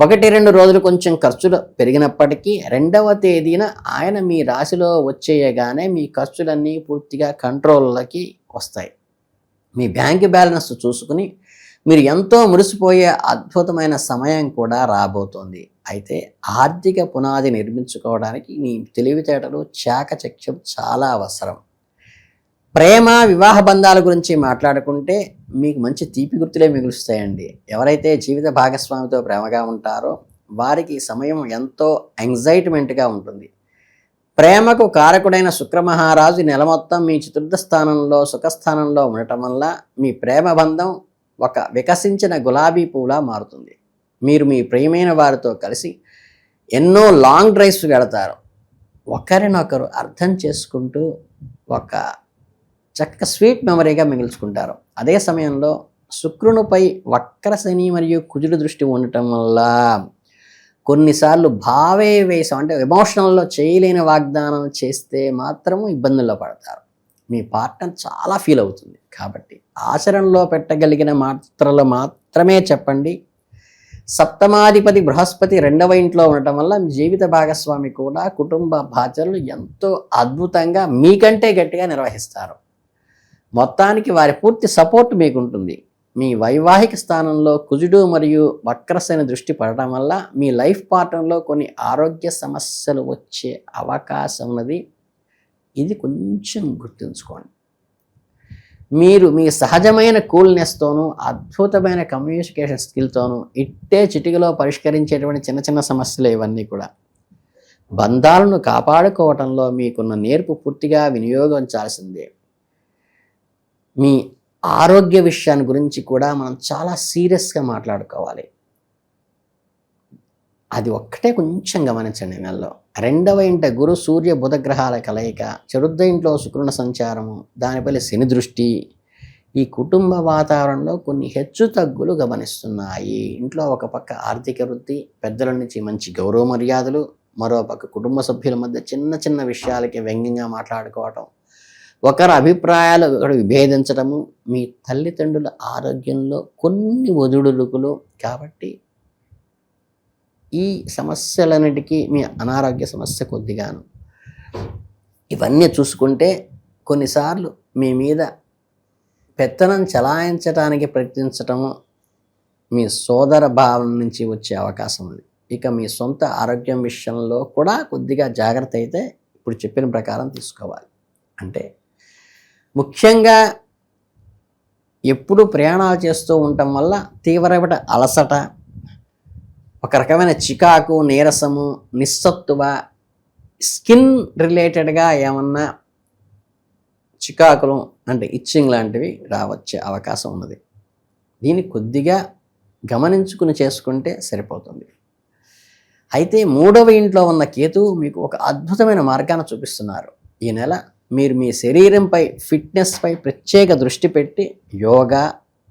Speaker 2: 1-2 రోజులు కొంచెం ఖర్చులు పెరిగినప్పటికీ 2వ తేదీన ఆయన మీ రాశిలో వచ్చేయగానే మీ ఖర్చులన్నీ పూర్తిగా కంట్రోల్లోకి వస్తాయి. మీ బ్యాంక్ బ్యాలెన్స్ చూసుకుని మీరు ఎంతో మురిసిపోయే అద్భుతమైన సమయం కూడా రాబోతోంది. అయితే ఆర్థిక పునాది నిర్మించుకోవడానికి మీ తెలివితేటలు చాకచక్యం చాలా అవసరం. ప్రేమ వివాహ బంధాల గురించి మాట్లాడుకుంటే మీకు మంచి తీపి గుర్తులే మిగులుస్తాయండి. ఎవరైతే జీవిత భాగస్వామితో ప్రేమగా ఉంటారో వారికి సమయం ఎంతో ఎంగ్జైట్మెంట్గా ఉంటుంది. ప్రేమకు కారకుడైన శుక్రమహారాజు నెల మొత్తం మీ చతుర్థ స్థానంలో సుఖస్థానంలో ఉండటం వల్ల మీ ప్రేమ బంధం ఒక వికసించిన గులాబీ పువ్వులా మారుతుంది. మీరు మీ ప్రియమైన వారితో కలిసి ఎన్నో లాంగ్ డ్రైవ్స్ వెళతారు. ఒకరినొకరు అర్థం చేసుకుంటూ ఒక చక్కగా స్వీట్ మెమరీగా మిగుల్చుకుంటారు. అదే సమయంలో శుక్రునిపై వక్ర శని మరియు కుజుడు దృష్టి ఉండటం వల్ల కొన్నిసార్లు భావేవేశం అంటే ఎమోషనల్లో చేయలేని వాగ్దానం చేస్తే మాత్రము ఇబ్బందుల్లో పడతారు. మీ పార్ట్నర్ చాలా ఫీల్ అవుతుంది. కాబట్టి ఆచరణలో పెట్టగలిగిన మాత్రలు మాత్రమే చెప్పండి. సప్తమాధిపతి బృహస్పతి 2వ ఇంట్లో ఉండటం వల్ల మీ జీవిత భాగస్వామి కూడా కుటుంబ బాధ్యతలు ఎంతో అద్భుతంగా మీకంటే గట్టిగా నిర్వహిస్తారు. మొత్తానికి వారి పూర్తి సపోర్ట్ మీకు ఉంటుంది. మీ వైవాహిక స్థానంలో కుజుడు మరియు వక్రశని దృష్టి పడటం వల్ల మీ లైఫ్ పార్ట్నర్లో కొన్ని ఆరోగ్య సమస్యలు వచ్చే అవకాశం ఉన్నది. ఇది కొంచెం గుర్తుంచుకోండి. మీరు మీ సహజమైన కూల్నెస్తోనూ అద్భుతమైన కమ్యూనికేషన్ స్కిల్తోనూ ఇట్టే చిటికలో పరిష్కరించేటువంటి చిన్న చిన్న సమస్యలు ఇవన్నీ కూడా. బంధాలను కాపాడుకోవటంలో మీకున్న నేర్పు పూర్తిగా వినియోగించాల్సిందే. మీ ఆరోగ్య విషయాన్ని గురించి కూడా మనం చాలా సీరియస్గా మాట్లాడుకోవాలి. అది ఒక్కటే కొంచెం గమనించండి. నెలలో 2వ ఇంట గురు సూర్య బుధ గ్రహాల కలయిక, చతుర్థ ఇంట్లో శుక్రుని సంచారము, దానిపై శని దృష్టి ఈ కుటుంబ వాతావరణంలో కొన్ని హెచ్చు తగ్గులు గమనిస్తున్నాయి. ఇంట్లో ఒక పక్క ఆర్థిక వృద్ధి, పెద్దల నుంచి మంచి గౌరవ మర్యాదలు, మరో పక్క కుటుంబ సభ్యుల మధ్య చిన్న చిన్న విషయాలకి వ్యంగ్యంగా మాట్లాడుకోవటం, ఒకరి అభిప్రాయాలు విభేదించడము, మీ తల్లిదండ్రుల ఆరోగ్యంలో కొన్ని ఒదుడులుకులు. కాబట్టి ఈ సమస్యలన్నిటికీ మీ అనారోగ్య సమస్య కొద్దిగాను ఇవన్నీ చూసుకుంటే కొన్నిసార్లు మీ మీద పెత్తనం చలాయించడానికి ప్రయత్నించటము మీ సోదర భావం నుంచి వచ్చే అవకాశం ఉంది. ఇక మీ సొంత ఆరోగ్యం విషయంలో కూడా కొద్దిగా జాగ్రత్త అయితే ఇప్పుడు చెప్పిన ప్రకారం తీసుకోవాలి. అంటే ముఖ్యంగా ఎప్పుడు ప్రయాణాలు చేస్తూ ఉండటం వల్ల తీవ్రమైన అలసట, ఒక రకమైన చికాకు, నీరసము, నిస్సత్తువ, స్కిన్ రిలేటెడ్గా ఏమన్నా చికాకులు అంటే ఇచ్చింగ్ లాంటివి రావచ్చే అవకాశం ఉన్నది. దీన్ని కొద్దిగా గమనించుకుని చేసుకుంటే సరిపోతుంది. అయితే 3వ ఇంట్లో ఉన్న కేతువు మీకు ఒక అద్భుతమైన మార్గాన్ని చూపిస్తున్నారు. ఈ నెల మీరు మీ శరీరంపై ఫిట్నెస్పై ప్రత్యేక దృష్టి పెట్టి యోగా,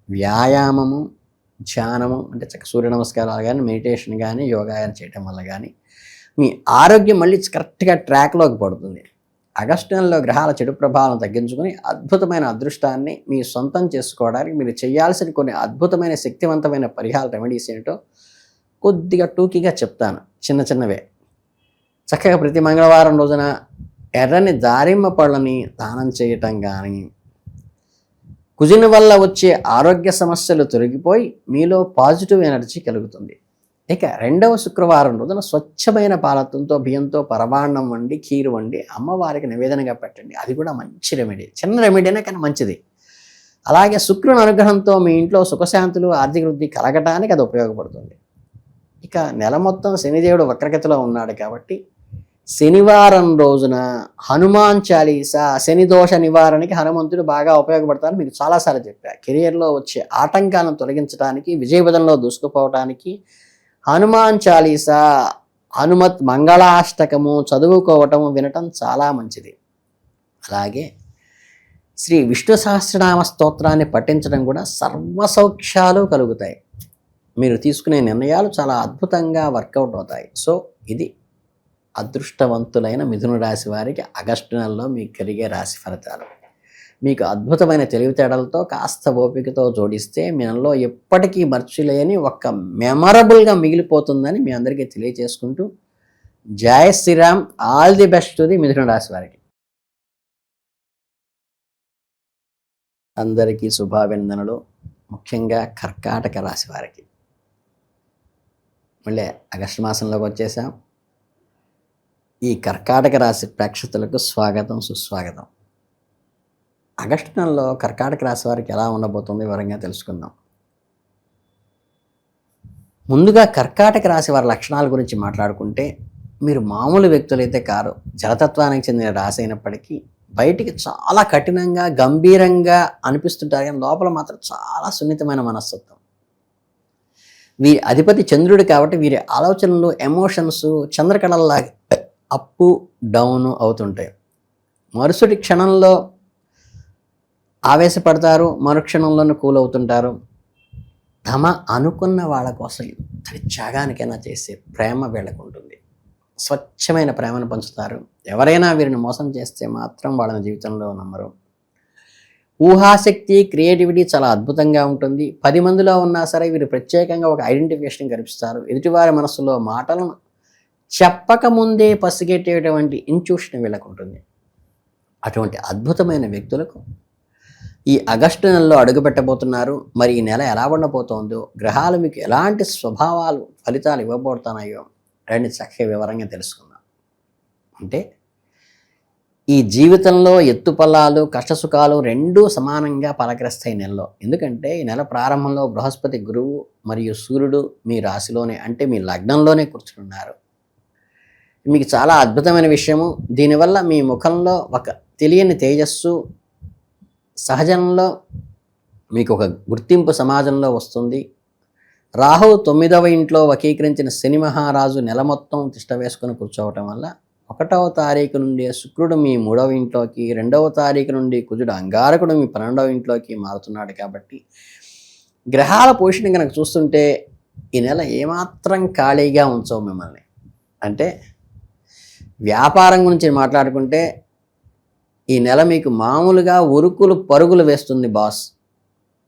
Speaker 2: వ్యాయామము, ధ్యానము అంటే సూర్య నమస్కారాలు కానీ, మెడిటేషన్ కానీ, యోగా చేయటం వల్ల కానీ మీ ఆరోగ్యం మళ్ళీ కరెక్ట్గా ట్రాక్లోకి పడుతుంది. ఆగస్టు నెలలో గ్రహాల చెడు ప్రభావం తగ్గించుకొని అద్భుతమైన అదృష్టాన్ని మీ సొంతం చేసుకోవడానికి మీరు చేయాల్సిన కొన్ని అద్భుతమైన శక్తివంతమైన పరిహార రెమెడీస్ ఏంటో కొద్దిగా టూకీగా చెప్తాను. చిన్న చిన్నవే. చక్కగా ప్రతి మంగళవారం రోజున ఎర్రని దారిమ్మ పళ్ళని దానం చేయటం కానీ, కుజుని వల్ల వచ్చే ఆరోగ్య సమస్యలు తొలగిపోయి మీలో పాజిటివ్ ఎనర్జీ కలుగుతుంది. ఇక రెండవ శుక్రవారం రోజున స్వచ్ఛమైన పాలతో బియ్యంతో పరమాన్నం వండి ఖీరు వండి అమ్మవారికి నివేదనగా పెట్టండి. అది కూడా మంచి రెమెడీ, చిన్న రెమెడీనే కానీ మంచిది. అలాగే శుక్రుని అనుగ్రహంతో మీ ఇంట్లో సుఖశాంతులు ఆర్థిక వృద్ధి కలగటానికి అది ఉపయోగపడుతుంది. ఇక నెల మొత్తం శనిదేవుడు వక్రగతిలో ఉన్నాడు కాబట్టి శనివారం రోజున హనుమాన్ చాలీసా, శని దోష నివారణకి హనుమంతుడు బాగా ఉపయోగపడతారు. మీకు చాలాసార్లు చెప్పా, కెరియర్లో వచ్చే ఆటంకాలను తొలగించడానికి, విజయపదంలో దూసుకుపోవటానికి హనుమాన్ చాలీసా, హనుమత్ మంగళాష్టకము చదువుకోవటము వినటం చాలా మంచిది. అలాగే శ్రీ విష్ణు సహస్రనామ స్తోత్రాన్ని పఠించడం కూడా సర్వసౌఖ్యాలు కలుగుతాయి. మీరు తీసుకునే నిర్ణయాలు చాలా అద్భుతంగా వర్కౌట్ అవుతాయి. సో ఇది అదృష్టవంతులైన మిథున రాశి వారికి ఆగస్టు నెలలో మీకు కలిగే రాశి ఫలితాలు. మీకు అద్భుతమైన తెలివితేటలతో కాస్త ఓపికతో జోడిస్తే మీ నెలలో ఎప్పటికీ మర్చిలేని ఒక మెమరబుల్గా మిగిలిపోతుందని మీ అందరికీ తెలియజేసుకుంటూ జై Shriram. All the best the మిథున రాశి వారికి. అందరికీ శుభాభినందనలు. ముఖ్యంగా కర్కాటక రాశి వారికి మళ్ళీ ఆగస్టు మాసంలోకి వచ్చేసాం. ఈ కర్కాటక రాశి ప్రేక్షకులకు స్వాగతం, సుస్వాగతం. ఆగస్టు నెలలో కర్కాటక రాశి వారికి ఎలా ఉండబోతుంది వివరంగా తెలుసుకుందాం. ముందుగా కర్కాటక రాశి వారి లక్షణాల గురించి మాట్లాడుకుంటే, మీరు మామూలు వ్యక్తులైతే కారు, జలతత్వానికి చెందిన రాశి అయినప్పటికీ బయటికి చాలా కఠినంగా గంభీరంగా అనిపిస్తుంటారు, కానీ లోపల మాత్రం చాలా సున్నితమైన మనస్తత్వం. వీరి అధిపతి చంద్రుడు కాబట్టి వీరి ఆలోచనలు, ఎమోషన్స్ చంద్రకళల్లాగా అప్పు డౌన్ అవుతుంటాయి. మరుసటి క్షణంలో ఆవేశపడతారు, మరుక్షణంలోనే కూల్ అవుతుంటారు. తమ అనుకున్న వాళ్ళ కోసం ఎంతటి త్యాగానికైనా చేసే ప్రేమ వీళ్ళకు ఉంటుంది. స్వచ్ఛమైన ప్రేమను పంచుతారు. ఎవరైనా వీరిని మోసం చేస్తే మాత్రం వాళ్ళని జీవితంలో నమ్మరు. ఊహాశక్తి, క్రియేటివిటీ చాలా అద్భుతంగా ఉంటుంది. 10 మందిలో ఉన్నా సరే వీరు ప్రత్యేకంగా ఒక ఐడెంటిఫికేషన్ కల్పిస్తారు. ఎదుటివారి మనసులో మాటలను చెప్పకముందే పసిగట్టేటువంటి ఇంట్యూషన్ వీళ్ళకు ఉంటుంది. అటువంటి అద్భుతమైన వ్యక్తులకు ఈ ఆగస్టు నెలలో అడుగుపెట్టబోతున్నారు. మరి ఈ నెల ఎలా ఉండబోతోందో, గ్రహాలు మీకు ఎలాంటి స్వభావాలు, ఫలితాలు ఇవ్వబోతున్నాయో రండి చక్కగా వివరంగా తెలుసుకుందాం. అంటే ఈ జీవితంలో ఎత్తుపల్లాలు, కష్టసుఖాలు రెండూ సమానంగా పలకరిస్తాయి నెలలో. ఎందుకంటే ఈ నెల ప్రారంభంలో బృహస్పతి, గురువు మరియు సూర్యుడు మీ రాశిలోనే, అంటే మీ లగ్నంలోనే కూర్చున్నారు. మీకు చాలా అద్భుతమైన విషయము. దీనివల్ల మీ ముఖంలో ఒక తెలియని తేజస్సు, సహజంలో మీకు ఒక గుర్తింపు సమాజంలో వస్తుంది. రాహు 9వ ఇంట్లో వకీకరించిన శని మహారాజు నెల మొత్తం తిష్ట వేసుకొని కూర్చోవటం వల్ల 1వ తారీఖు నుండి శుక్రుడు మీ 3వ ఇంట్లోకి, 2వ తారీఖు నుండి కుజుడు అంగారకుడు మీ 12వ ఇంట్లోకి మారుతున్నాడు. కాబట్టి గ్రహాల పోషణ కనుక చూస్తుంటే ఈ నెల ఏమాత్రం ఖాళీగా ఉంచవు మిమ్మల్ని. అంటే వ్యాపారం గురించి మాట్లాడుకుంటే ఈ నెల మీకు మామూలుగా ఉరుకులు పరుగులు వేస్తుంది బాస్.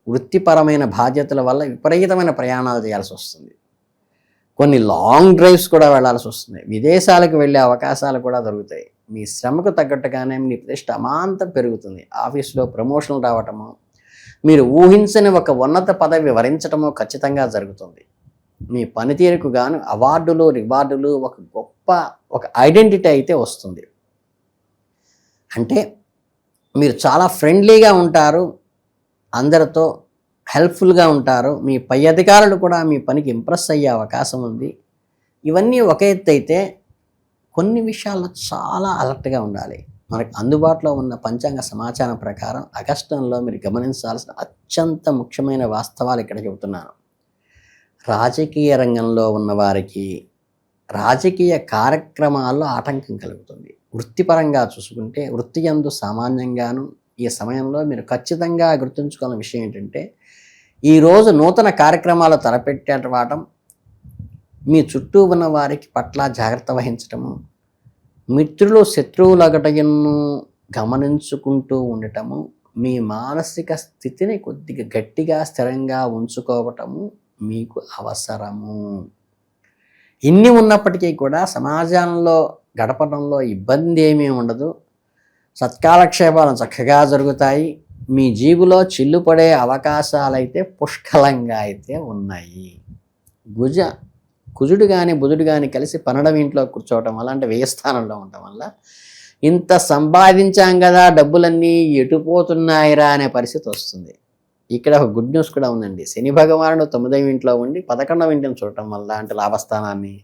Speaker 2: వృత్తిపరమైన బాధ్యతల వల్ల విపరీతమైన ప్రయాణాలు చేయాల్సి వస్తుంది. కొన్ని లాంగ్ డ్రైవ్స్ కూడా వెళ్లాల్సి వస్తుంది. విదేశాలకు వెళ్ళే అవకాశాలు కూడా దొరుకుతాయి. మీ శ్రమకు తగ్గట్టుగానే మీ ప్రతిష్ట అమాంతం పెరుగుతుంది. ఆఫీసులో ప్రమోషన్లు రావటము, మీరు ఊహించని ఒక ఉన్నత పదవి వరించటము ఖచ్చితంగా జరుగుతుంది. మీ పనితీరుకు గాను అవార్డులు, రివార్డులు, ఒక గొప్ప ఒక ఐడెంటిటీ అయితే వస్తుంది. అంటే మీరు చాలా ఫ్రెండ్లీగా ఉంటారు, అందరితో హెల్ప్ఫుల్గా ఉంటారు. మీ పై అధికారులు కూడా మీ పనికి ఇంప్రెస్ అయ్యే అవకాశం ఉంది. ఇవన్నీ ఒక ఎత్తు అయితే కొన్ని విషయాల్లో చాలా అలర్ట్గా ఉండాలి. మనకు అందుబాటులో ఉన్న పంచాంగ సమాచారం ప్రకారం ఆగస్టు నెలలో మీరు గమనించాల్సిన అత్యంత ముఖ్యమైన వాస్తవాలు ఇక్కడ చెబుతున్నాను. రాజకీయ రంగంలో ఉన్నవారికి రాజకీయ కార్యక్రమాల్లో ఆటంకం కలుగుతుంది. వృత్తిపరంగా చూసుకుంటే వృత్తి యందు సామాన్యంగాను ఈ సమయంలో మీరు ఖచ్చితంగా గుర్తుంచుకోవాల్సిన విషయం ఏంటంటే, ఈరోజు నూతన కార్యక్రమాలు తలపెట్టడం, మీ చుట్టూ ఉన్న వారికి పట్ల జాగ్రత్త వహించటము, మిత్రులు శత్రువులగటను గమనించుకుంటూ ఉండటము, మీ మానసిక స్థితిని కొద్దిగా గట్టిగా స్థిరంగా ఉంచుకోవటము మీకు అవసరము. ఇన్ని ఉన్నప్పటికీ కూడా సమాజంలో గడపడంలో ఇబ్బంది ఏమీ ఉండదు. సత్కాలక్షేపాలు చక్కగా జరుగుతాయి. మీ జీబులో చిల్లు పడే అవకాశాలైతే పుష్కలంగా అయితే ఉన్నాయి. కుజుడు కానీ బుధుడు కానీ కలిసి 12వ ఇంట్లో కూర్చోవటం వల్ల, అంటే వ్యయ స్థానంలో ఉండటం వల్ల, ఇంత సంపాదించాం కదా డబ్బులన్నీ ఎటుపోతున్నాయిరా అనే పరిస్థితి వస్తుంది. ఇక్కడ ఒక గుడ్ న్యూస్ కూడా ఉందండి. శని భగవానుడు 9వ ఇంట్లో ఉండి 11వ ఇంటిని చూడటం వల్ల, అంటే లాభస్థానాన్ని,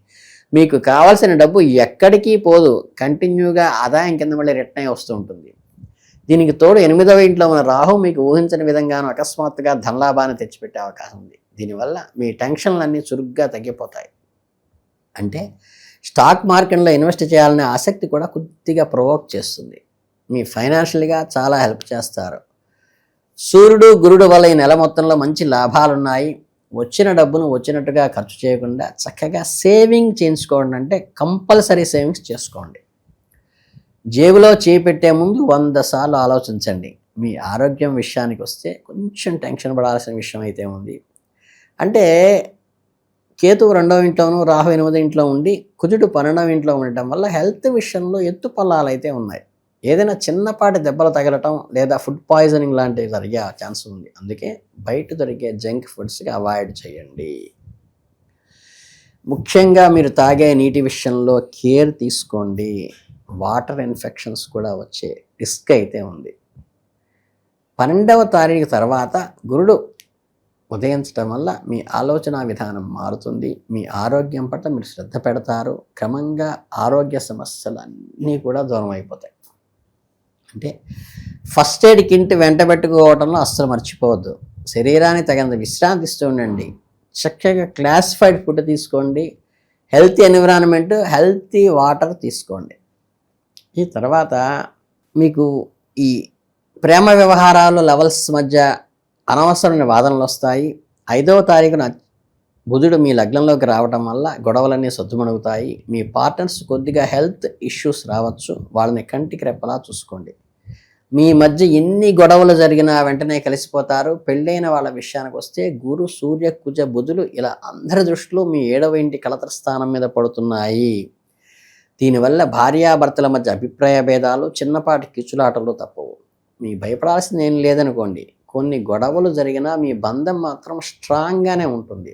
Speaker 2: మీకు కావాల్సిన డబ్బు ఎక్కడికి పోదు, కంటిన్యూగా ఆదాయం కింద మళ్ళీ రిటర్న్ అయి వస్తూ ఉంటుంది. దీనికి తోడు 8వ ఇంట్లో ఉన్న రాహు మీకు ఊహించని విధంగాను అకస్మాత్తుగా ధనలాభాన్ని తెచ్చిపెట్టే అవకాశం ఉంది. దీనివల్ల మీ టెన్షన్లన్నీ చురుగ్గా తగ్గిపోతాయి. అంటే స్టాక్ మార్కెట్లో ఇన్వెస్ట్ చేయాలనే ఆసక్తి కూడా కొద్దిగా ప్రొవోక్ చేస్తుంది. మీ ఫైనాన్షియల్గా చాలా హెల్ప్ చేస్తారు. సూర్యుడు గురుడు వల్ల ఈ నెల మొత్తంలో మంచి లాభాలున్నాయి. వచ్చిన డబ్బును వచ్చినట్టుగా ఖర్చు చేయకుండా చక్కగా సేవింగ్ చేయించుకోండి. అంటే కంపల్సరీ సేవింగ్స్ చేసుకోండి. జేబులో చేపెట్టే ముందు 100 సార్లు ఆలోచించండి. మీ ఆరోగ్యం విషయానికి వస్తే కొంచెం టెన్షన్ పడాల్సిన విషయం అయితే ఉంది. అంటే కేతువు 2వ ఇంట్లోనూ, రాహు 8వ ఇంట్లో ఉండి, కుజుడు 12వ ఇంట్లో ఉండటం వల్ల హెల్త్ విషయంలో ఎత్తుపల్లాలు అయితే ఉన్నాయి. ఏదైనా చిన్నపాటి దెబ్బలు తగలటం లేదా ఫుడ్ పాయిజనింగ్ లాంటివి జరిగే ఛాన్స్ ఉంది. అందుకే బయట దొరికే జంక్ ఫుడ్స్కి అవాయిడ్ చేయండి. ముఖ్యంగా మీరు తాగే నీటి విషయంలో కేర్ తీసుకోండి. వాటర్ ఇన్ఫెక్షన్స్ కూడా వచ్చే రిస్క్ అయితే ఉంది. 12వ తారీఖు తర్వాత గురుడు ఉదయించడం వల్ల మీ ఆలోచన విధానం మారుతుంది. మీ ఆరోగ్యం పట్ల మీరు శ్రద్ధ పెడతారు. క్రమంగా ఆరోగ్య సమస్యలు అన్నీ కూడా దూరం అయిపోతాయి. అంటే ఫస్ట్ ఎయిడ్ కిట్ వెంట పెట్టుకోవడంలో అస్సలు మర్చిపోవద్దు. శరీరాన్ని తగినంత విశ్రాంతి ఇస్తూ ఉండండి. చక్కగా క్లాసిఫైడ్ ఫుడ్ తీసుకోండి. హెల్తీ ఎన్విరాన్మెంట్, హెల్తీ వాటర్ తీసుకోండి. ఈ తర్వాత మీకు ఈ ప్రేమ వ్యవహారాలు లెవెల్స్ మధ్య అనవసరమైన వాదనలు వస్తాయి. 5వ తారీఖున బుధుడు మీ లగ్నంలోకి రావడం వల్ల గొడవలన్నీ సద్దుమణుగుతాయి. మీ పార్ట్నర్స్ కొద్దిగా హెల్త్ ఇష్యూస్ రావచ్చు. వాళ్ళని కంటికి రెప్పలా చూసుకోండి. మీ మధ్య ఎన్ని గొడవలు జరిగినా వెంటనే కలిసిపోతారు. పెళ్ళైన వాళ్ళ విషయానికి వస్తే గురు, సూర్య, కుజ, బుధులు ఇలా అందరి దృష్టిలో మీ 7వ ఇంటి కలత్ర స్థానం మీద పడుతున్నాయి. దీనివల్ల భార్యాభర్తల మధ్య అభిప్రాయ భేదాలు, చిన్నపాటి కిచులాటలు తప్పవు. మీ భయపడాల్సింది ఏం లేదనుకోండి. కొన్ని గొడవలు జరిగినా మీ బంధం మాత్రం స్ట్రాంగ్గానే ఉంటుంది.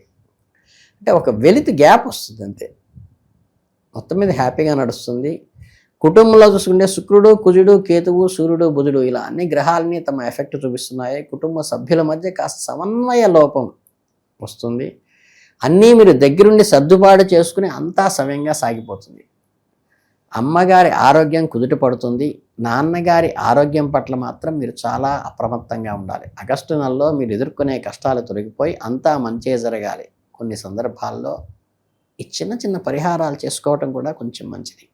Speaker 2: అంటే ఒక వెలితి గ్యాప్ వస్తుంది అంతే. మొత్తం మీద హ్యాపీగా నడుస్తుంది. కుటుంబంలో చూసుకుంటే శుక్రుడు, కుజుడు, కేతువు, సూర్యుడు, బుధుడు ఇలా అన్ని గ్రహాలని తమ ఎఫెక్ట్ చూపిస్తున్నాయి. కుటుంబ సభ్యుల మధ్య కాస్త సమన్వయ లోపం వస్తుంది. అన్నీ మీరు దగ్గరుండి సర్దుబాటు చేసుకుని అంతా సమయంగా సాగిపోతుంది. అమ్మగారి ఆరోగ్యం కుదుట పడుతుంది. నాన్నగారి ఆరోగ్యం పట్ల మాత్రం మీరు చాలా అప్రమత్తంగా ఉండాలి. ఆగస్టు నెలలో మీరు ఎదుర్కొనే కష్టాలు తొలగిపోయి అంతా మంచే జరగాలి. కొన్ని సందర్భాల్లో ఈ చిన్న చిన్న పరిహారాలు చేసుకోవటం కూడా కొంచెం మంచిది.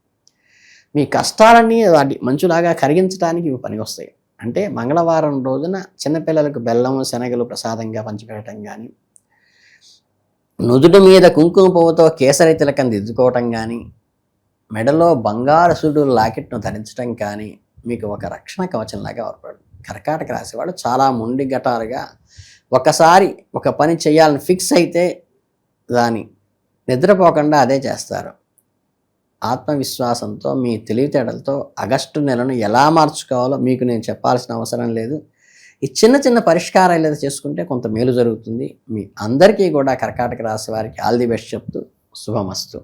Speaker 2: మీ కష్టాలన్నీ వాటి మంచులాగా కరిగించడానికి ఇవి పనికొస్తాయి. అంటే మంగళవారం రోజున చిన్నపిల్లలకు బెల్లము, శనగలు ప్రసాదంగా పంచిపెట్టడం కానీ, నుదుటి మీద కుంకుమ పువ్వుతో కేసరి తిలకం దిద్దుకోవటం కానీ, మెడలో బంగారు సూడు లాకెట్ను ధరించడం కానీ మీకు ఒక రక్షణ కవచంలాగా ఏర్పడు. కర్కాటక రాశి వాళ్ళు చాలా మొండి ఘటాలుగా ఒకసారి ఒక పని చేయాలని ఫిక్స్ అయితే దాన్ని నిద్రపోకుండా అదే చేస్తారు. ఆత్మవిశ్వాసంతో మీ తెలివితేటలతో ఆగస్టు నెలను ఎలా మార్చుకోవాలో మీకు నేను చెప్పాల్సిన అవసరం లేదు. ఈ చిన్న చిన్న పరిష్కారాలు ఏదైతే చేసుకుంటే కొంత మేలు జరుగుతుంది. మీ అందరికీ కూడా కర్కాటక రాశి వారికి ఆల్ ది బెస్ట్ చెప్తూ శుభమస్తు.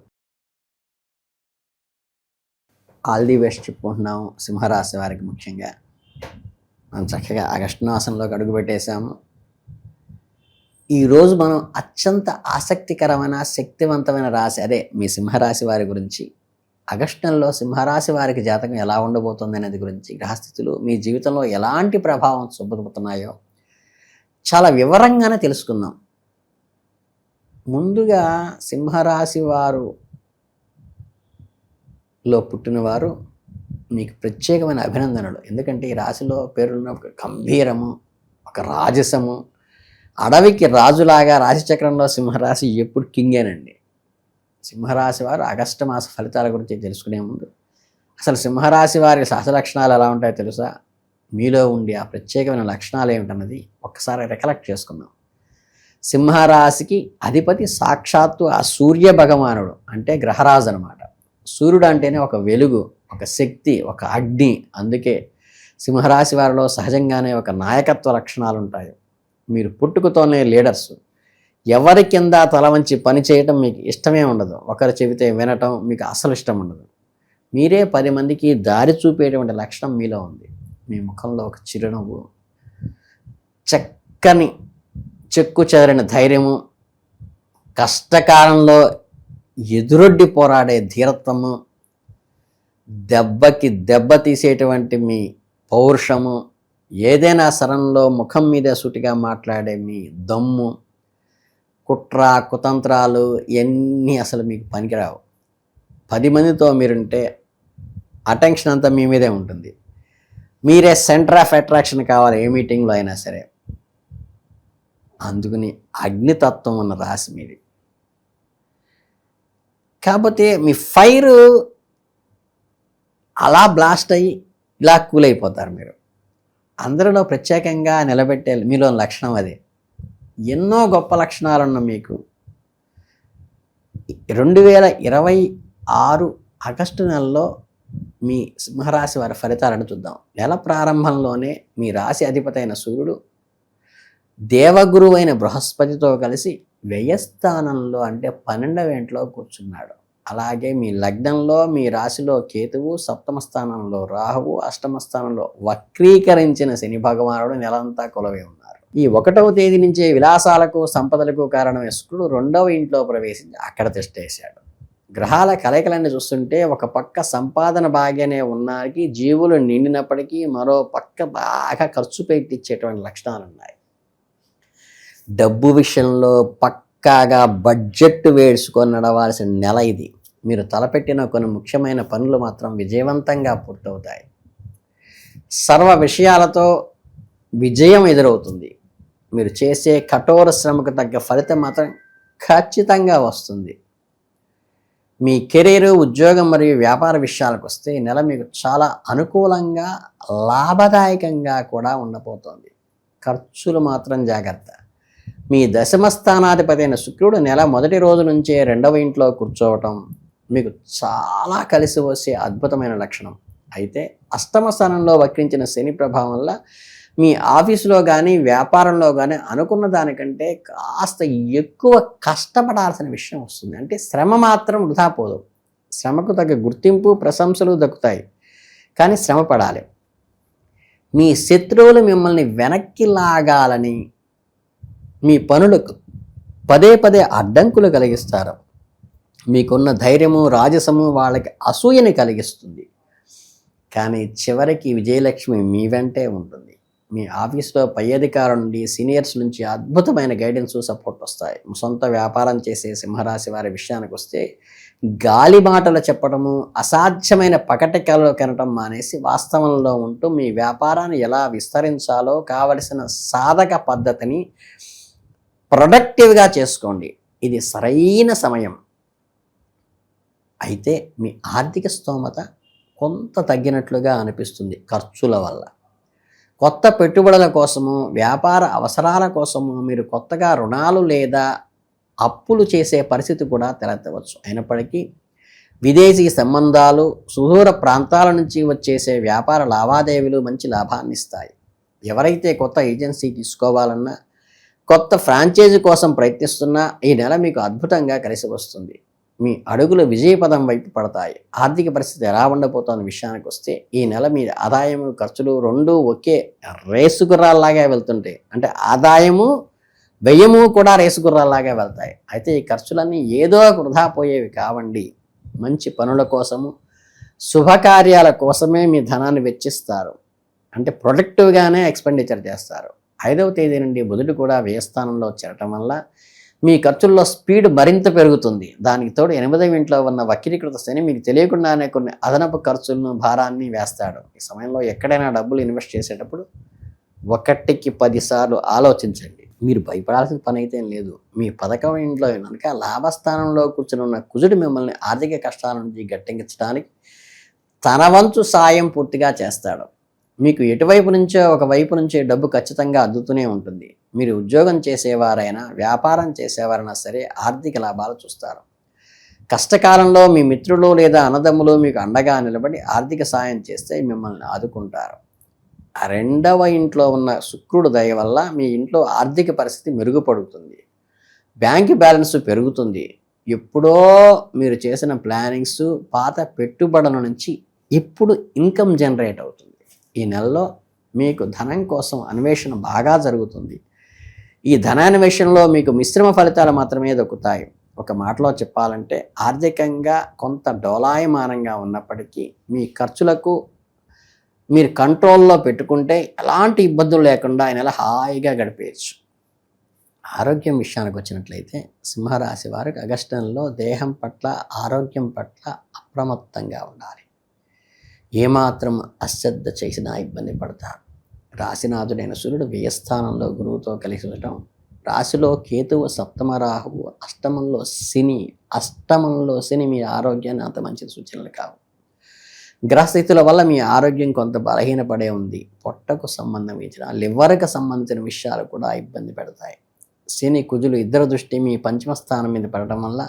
Speaker 2: ఆల్ ది బెస్ట్ చెప్పుకుంటున్నాము సింహరాశి వారికి. ముఖ్యంగా మనం చక్కగా ఆగస్టు మాసంలోకి అడుగుపెట్టేశాము. ఈరోజు మనం అత్యంత ఆసక్తికరమైన శక్తివంతమైన రాశి అదే మీ సింహరాశి వారి గురించి, ఆగస్టు నెలలో సింహరాశి వారికి జాతకం ఎలా ఉండబోతుంది అనేది గురించి, గ్రహస్థితులు మీ జీవితంలో ఎలాంటి ప్రభావం చూపబోతున్నాయో చాలా వివరంగానే తెలుసుకుందాం. ముందుగా సింహరాశి వారులో పుట్టినవారు మీకు ప్రత్యేకమైన అభినందనలు. ఎందుకంటే ఈ రాశిలో పేరున్న ఒక గంభీరము, ఒక రాజసము, అడవికి రాజులాగా రాశిచక్రంలో సింహరాశి ఎప్పుడు కింగేనండి. సింహరాశి వారు ఆగస్టు మాస ఫలితాల గురించి తెలుసుకునే ముందు అసలు సింహరాశి వారి శాస్త్రలక్షణాలు ఎలా ఉంటాయో తెలుసా? మీలో ఉండి ఆ ప్రత్యేకమైన లక్షణాలు ఏమిటన్నది ఒక్కసారి రికలెక్ట్ చేసుకుందాం. సింహరాశికి అధిపతి సాక్షాత్తు ఆ సూర్య భగవానుడు, అంటే గ్రహరాజు అనమాట. సూర్యుడు అంటేనే ఒక వెలుగు, ఒక శక్తి, ఒక అగ్ని. అందుకే సింహరాశి వారిలో సహజంగానే ఒక నాయకత్వ లక్షణాలు ఉంటాయి. మీరు పుట్టుకతోనే లీడర్స్. ఎవరి కింద తల వంచి పని చేయటం మీకు ఇష్టమే ఉండదు. ఒకరు చెబితే వినటం మీకు అసలు ఇష్టం ఉండదు. మీరే 10 మందికి దారి చూపేటువంటి లక్షణం మీలో ఉంది. మీ ముఖంలో ఒక చిరునవ్వు, చక్కని చెక్కు చెదరని ధైర్యము, కష్టకాలంలో ఎదురొడ్డి పోరాడే ధీరత్వము, దెబ్బకి దెబ్బ తీసేటువంటి మీ పౌరుషము, ఏదైనా సరంలో ముఖం మీద సూటిగా మాట్లాడే మీ దమ్ము, కుట్ర కుతంత్రాలు ఇవన్నీ అసలు మీకు పనికిరావు. 10 మందితో మీరుంటే అటెన్షన్ అంతా మీ మీదే ఉంటుంది. మీరే సెంటర్ ఆఫ్ అట్రాక్షన్ కావాలి ఏ మీటింగ్లో అయినా సరే. అందుకని అగ్నితత్వం ఉన్న రాశి మీది. కాకపోతే మీ ఫైర్ అలా బ్లాస్ట్ అయ్యి ఇలా కూల్ అయిపోతారు మీరు. అందరిలో ప్రత్యేకంగా నిలబెట్టే మీలో లక్షణం అదే. ఎన్నో గొప్ప లక్షణాలున్న మీకు 2026 ఆగస్టు నెలలో మీ సింహరాశి వారి ఫలితాలను చూద్దాం. నెల ప్రారంభంలోనే మీ రాశి అధిపతి అయిన సూర్యుడు దేవగురువు అయిన బృహస్పతితో కలిసి వ్యయస్థానంలో అంటే 12వ ఇంట్లో కూర్చున్నాడు. అలాగే మీ లగ్నంలో మీ రాశిలో కేతువు, సప్తమ స్థానంలో రాహువు, అష్టమ స్థానంలో వక్రీకరించిన శని భగవానుడు నెలంతా కొలవే ఉన్నారు. ఈ 1వ తేదీ నుంచే విలాసాలకు సంపదలకు కారణమైన శుక్రుడు 2వ ఇంట్లో ప్రవేశించి అక్కడ తిష్టేశాడు. గ్రహాల కలయికలన్నీ చూస్తుంటే ఒక పక్క సంపాదన బాగానే ఉన్నానికి జీవులు నిండినప్పటికీ మరో పక్క బాగా ఖర్చు పెట్టించేటువంటి లక్షణాలు ఉన్నాయి. డబ్బు విషయంలో పక్కాగా బడ్జెట్ వేసుకొని నడవాల్సిన నెల ఇది. మీరు తలపెట్టిన కొన్ని ముఖ్యమైన పనులు మాత్రం విజయవంతంగా పూర్తవుతాయి. సర్వ విషయాలతో విజయం ఎదురవుతుంది. మీరు చేసే కఠోర శ్రమకు తగ్గ ఫలితం మాత్రం ఖచ్చితంగా వస్తుంది. మీ కెరీర్, ఉద్యోగం మరియు వ్యాపార విషయాలకు వస్తే ఈ నెల మీకు చాలా అనుకూలంగా లాభదాయకంగా కూడా ఉండబోతోంది. ఖర్చులు మాత్రం జాగ్రత్త. మీ దశమ స్థానాధిపతి అయిన శుక్రుడు నెల మొదటి రోజు నుంచే 2వ ఇంట్లో కూర్చోవటం మీకు చాలా కలిసి వచ్చే అద్భుతమైన లక్షణం. అయితే అష్టమ స్థానంలో వక్రించిన శని ప్రభావం వల్ల మీ ఆఫీసులో కానీ వ్యాపారంలో కానీ అనుకున్న దానికంటే కాస్త ఎక్కువ కష్టపడాల్సిన విషయం వస్తుంది. అంటే శ్రమ మాత్రం వృధా పోదు. శ్రమకు తగ్గ గుర్తింపు, ప్రశంసలు దక్కుతాయి. కానీ శ్రమ పడాలి. మీ శత్రువులు మిమ్మల్ని వెనక్కి లాగాలని మీ పనులకు పదే పదే అడ్డంకులు కలిగిస్తారు. మీకున్న ధైర్యము, రాజసము వాళ్ళకి అసూయని కలిగిస్తుంది. కానీ చివరికి విజయలక్ష్మి మీ వెంటే ఉంటుంది. మీ ఆఫీస్లో పై అధికారుల నుండి, సీనియర్స్ నుంచి అద్భుతమైన గైడెన్స్, సపోర్ట్ వస్తాయి. సొంత వ్యాపారం చేసే సింహరాశి వారి విషయానికి వస్తే గాలి మాటలు చెప్పడము, అసాధ్యమైన పకటికలు కనటం మానేసి వాస్తవంలో ఉంటూ మీ వ్యాపారాన్ని ఎలా విస్తరించాలో కావలసిన సాధక పద్ధతిని ప్రొడక్టివ్గా చేసుకోండి. ఇది సరైన సమయం. అయితే మీ ఆర్థిక స్తోమత కొంత తగ్గినట్లుగా అనిపిస్తుంది ఖర్చుల వల్ల. కొత్త పెట్టుబడుల కోసము, వ్యాపార అవసరాల కోసము మీరు కొత్తగా రుణాలు లేదా అప్పులు చేసే పరిస్థితి కూడా తలెత్తవచ్చు. అయినప్పటికీ విదేశీ సంబంధాలు, సుదూర ప్రాంతాల నుంచి వచ్చేసే వ్యాపార లావాదేవీలు మంచి లాభాన్ని ఇస్తాయి. ఎవరైతే కొత్త ఏజెన్సీ తీసుకోవాలన్నా, కొత్త ఫ్రాంచైజీ కోసం ప్రయత్నిస్తున్నా ఈ నెల మీకు అద్భుతంగా కలిసి వస్తుంది. మీ అడుగులు విజయపదం వైపు పడతాయి. ఆర్థిక పరిస్థితి ఎలా ఉండబోతున్న విషయానికి వస్తే ఈ నెల మీ ఆదాయము, ఖర్చులు రెండూ ఒకే రేసు గుర్రాల్లాగా వెళ్తుంటాయి. అంటే ఆదాయము, వ్యయము కూడా రేసు గుర్రాల్లాగా వెళ్తాయి. అయితే ఈ ఖర్చులన్నీ ఏదో వృధా పోయేవి కావండి. మంచి పనుల కోసము, శుభకార్యాల కోసమే మీ ధనాన్ని వెచ్చిస్తారు. అంటే ప్రొడక్టివ్గానే ఎక్స్పెండిచర్ చేస్తారు. 5వ తేదీ నుండి బుధుడు కూడా వ్యయస్థానంలో చేరటం వల్ల మీ ఖర్చుల్లో స్పీడ్ మరింత పెరుగుతుంది. దానికి తోడు 8వ ఇంట్లో ఉన్న వక్రీకృత శని మీకు తెలియకుండానే కొన్ని అదనపు ఖర్చులను, భారాన్ని వేస్తాడు. ఈ సమయంలో ఎక్కడైనా డబ్బులు ఇన్వెస్ట్ చేసేటప్పుడు 1కి 10 సార్లు ఆలోచించండి. మీరు భయపడాల్సిన పని అయితే లేదు. మీ 11వ ఇంట్లో కనుక లాభస్థానంలో కూర్చుని ఉన్న కుజుడు మిమ్మల్ని ఆర్థిక కష్టాల నుంచి గట్టెక్కించడానికి తన వంతు సాయం పూర్తిగా చేస్తాడు. మీకు ఎటువైపు నుంచో ఒక వైపు నుంచే డబ్బు ఖచ్చితంగా అందుతూనే ఉంటుంది. మీరు ఉద్యోగం చేసేవారైనా, వ్యాపారం చేసేవారైనా సరే ఆర్థిక లాభాలు చూస్తారు. కష్టకాలంలో మీ మిత్రులు లేదా అన్నదమ్ములు మీకు అండగా నిలబడి ఆర్థిక సాయం చేస్తే మిమ్మల్ని ఆదుకుంటారు. ఆ రెండవ ఇంట్లో ఉన్న శుక్రుడు దయ వల్ల మీ ఇంట్లో ఆర్థిక పరిస్థితి మెరుగుపడుతుంది, బ్యాంక్ బ్యాలెన్స్ పెరుగుతుంది. ఎప్పుడో మీరు చేసిన ప్లానింగ్స్, పాత పెట్టుబడుల నుంచి ఇప్పుడు ఇన్కమ్ జనరేట్ అవుతుంది. ఈ నెలలో మీకు ధనం కోసం అన్వేషణ బాగా జరుగుతుంది. ఈ ధనాన్వేషణలో మీకు మిశ్రమ ఫలితాలు మాత్రమే దక్కుతాయి. ఒక మాటలో చెప్పాలంటే ఆర్థికంగా కొంత డోలాయమానంగా ఉన్నప్పటికీ మీ ఖర్చులకు మీరు కంట్రోల్లో పెట్టుకుంటే ఎలాంటి ఇబ్బందులు లేకుండా ఈ నెల హాయిగా గడిపేయచ్చు. ఆరోగ్యం విషయానికి వచ్చినట్లయితే సింహరాశి వారికి ఆగస్టు నెలలో దేహం పట్ల, ఆరోగ్యం పట్ల అప్రమత్తంగా ఉండాలి. ఏమాత్రం అశ్రద్ధ చేసినా ఇబ్బంది పడతారు. రాశినాథుడైన సూర్యుడు వ్యయస్థానంలో గురువుతో కలిసి ఉండటం, రాశిలో కేతువు, సప్తమ రాహువు, అష్టమంలో శని మీ ఆరోగ్యాన్ని అంత మంచి సూచనలు కావు. గ్రహస్థితుల వల్ల మీ ఆరోగ్యం కొంత బలహీనపడే ఉంది. పొట్టకు సంబంధించిన లివర్కి సంబంధించిన విషయాలు కూడా ఇబ్బంది పెడతాయి. శని, కుజులు ఇద్దరు దృష్టి మీ పంచమ స్థానం మీద పడటం వల్ల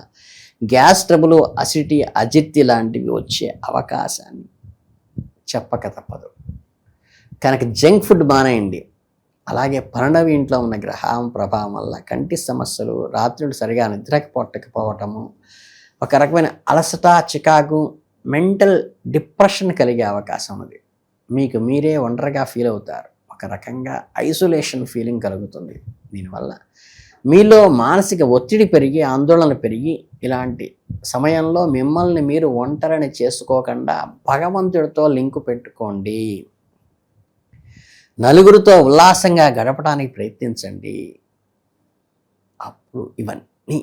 Speaker 2: గ్యాస్ ట్రబుల్, అసిడిటీ, అజిత్తి లాంటివి వచ్చే అవకాశాన్ని చెప్పక తప్పదు. కనుక జంక్ ఫుడ్ మానేయండి. అలాగే 12వ ఇంట్లో ఉన్న గ్రహం ప్రభావం వల్ల కంటి సమస్యలు, రాత్రులు సరిగా నిద్రకి పట్టకపోవటము, ఒక రకమైన అలసట, చికాకు, మెంటల్ డిప్రెషన్ కలిగే అవకాశం ఉంది. మీకు మీరే ఒంటరిగా ఫీల్ అవుతారు. ఒక రకంగా ఐసోలేషన్ ఫీలింగ్ కలుగుతుంది. దీనివల్ల మీలో మానసిక ఒత్తిడి పెరిగి, ఆందోళన పెరిగి, ఇలాంటి సమయంలో మిమ్మల్ని మీరు ఒంటరిని చేసుకోకుండా భగవంతుడితో లింకు పెట్టుకోండి. నలుగురితో ఉల్లాసంగా గడపడానికి ప్రయత్నించండి. అప్పుడు ఇవన్నీ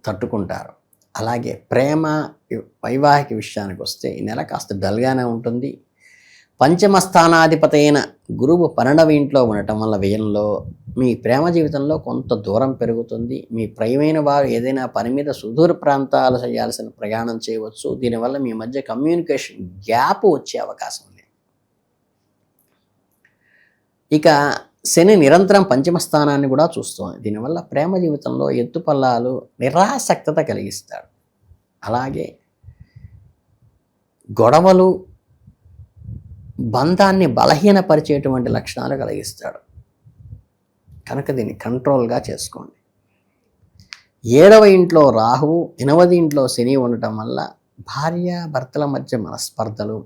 Speaker 2: తట్టుకుంటారు. అలాగే ప్రేమ, వైవాహిక విషయానికి వస్తే ఈ నెల కాస్త డల్గానే ఉంటుంది. పంచమ స్థానాధిపతి అయిన గురువు 12వ ఇంట్లో ఉండటం వల్ల వ్యయంలో మీ ప్రేమ జీవితంలో కొంత దూరం పెరుగుతుంది. మీ ప్రియమైన వారు ఏదైనా పని మీద సుదూర ప్రాంతాలు చేయాల్సిన ప్రయాణం చేయవచ్చు. దీనివల్ల మీ మధ్య కమ్యూనికేషన్ గ్యాప్ వచ్చే అవకాశం ఉంది. ఇక శని నిరంతరం పంచమ స్థానాన్ని కూడా చూస్తుంది. దీనివల్ల ప్రేమ జీవితంలో ఎత్తుపల్లాలు, నిరాసక్తత కలిగిస్తాడు. అలాగే గొడవలు బంధాన్ని బలహీనపరిచేటువంటి లక్షణాలు కలిగిస్తాడు. కనుక దీన్ని కంట్రోల్గా చేసుకోండి. 7వ ఇంట్లో రాహువు, 8వ ఇంట్లో శని ఉండటం వల్ల భార్య భర్తల మధ్య మనస్పర్ధలు,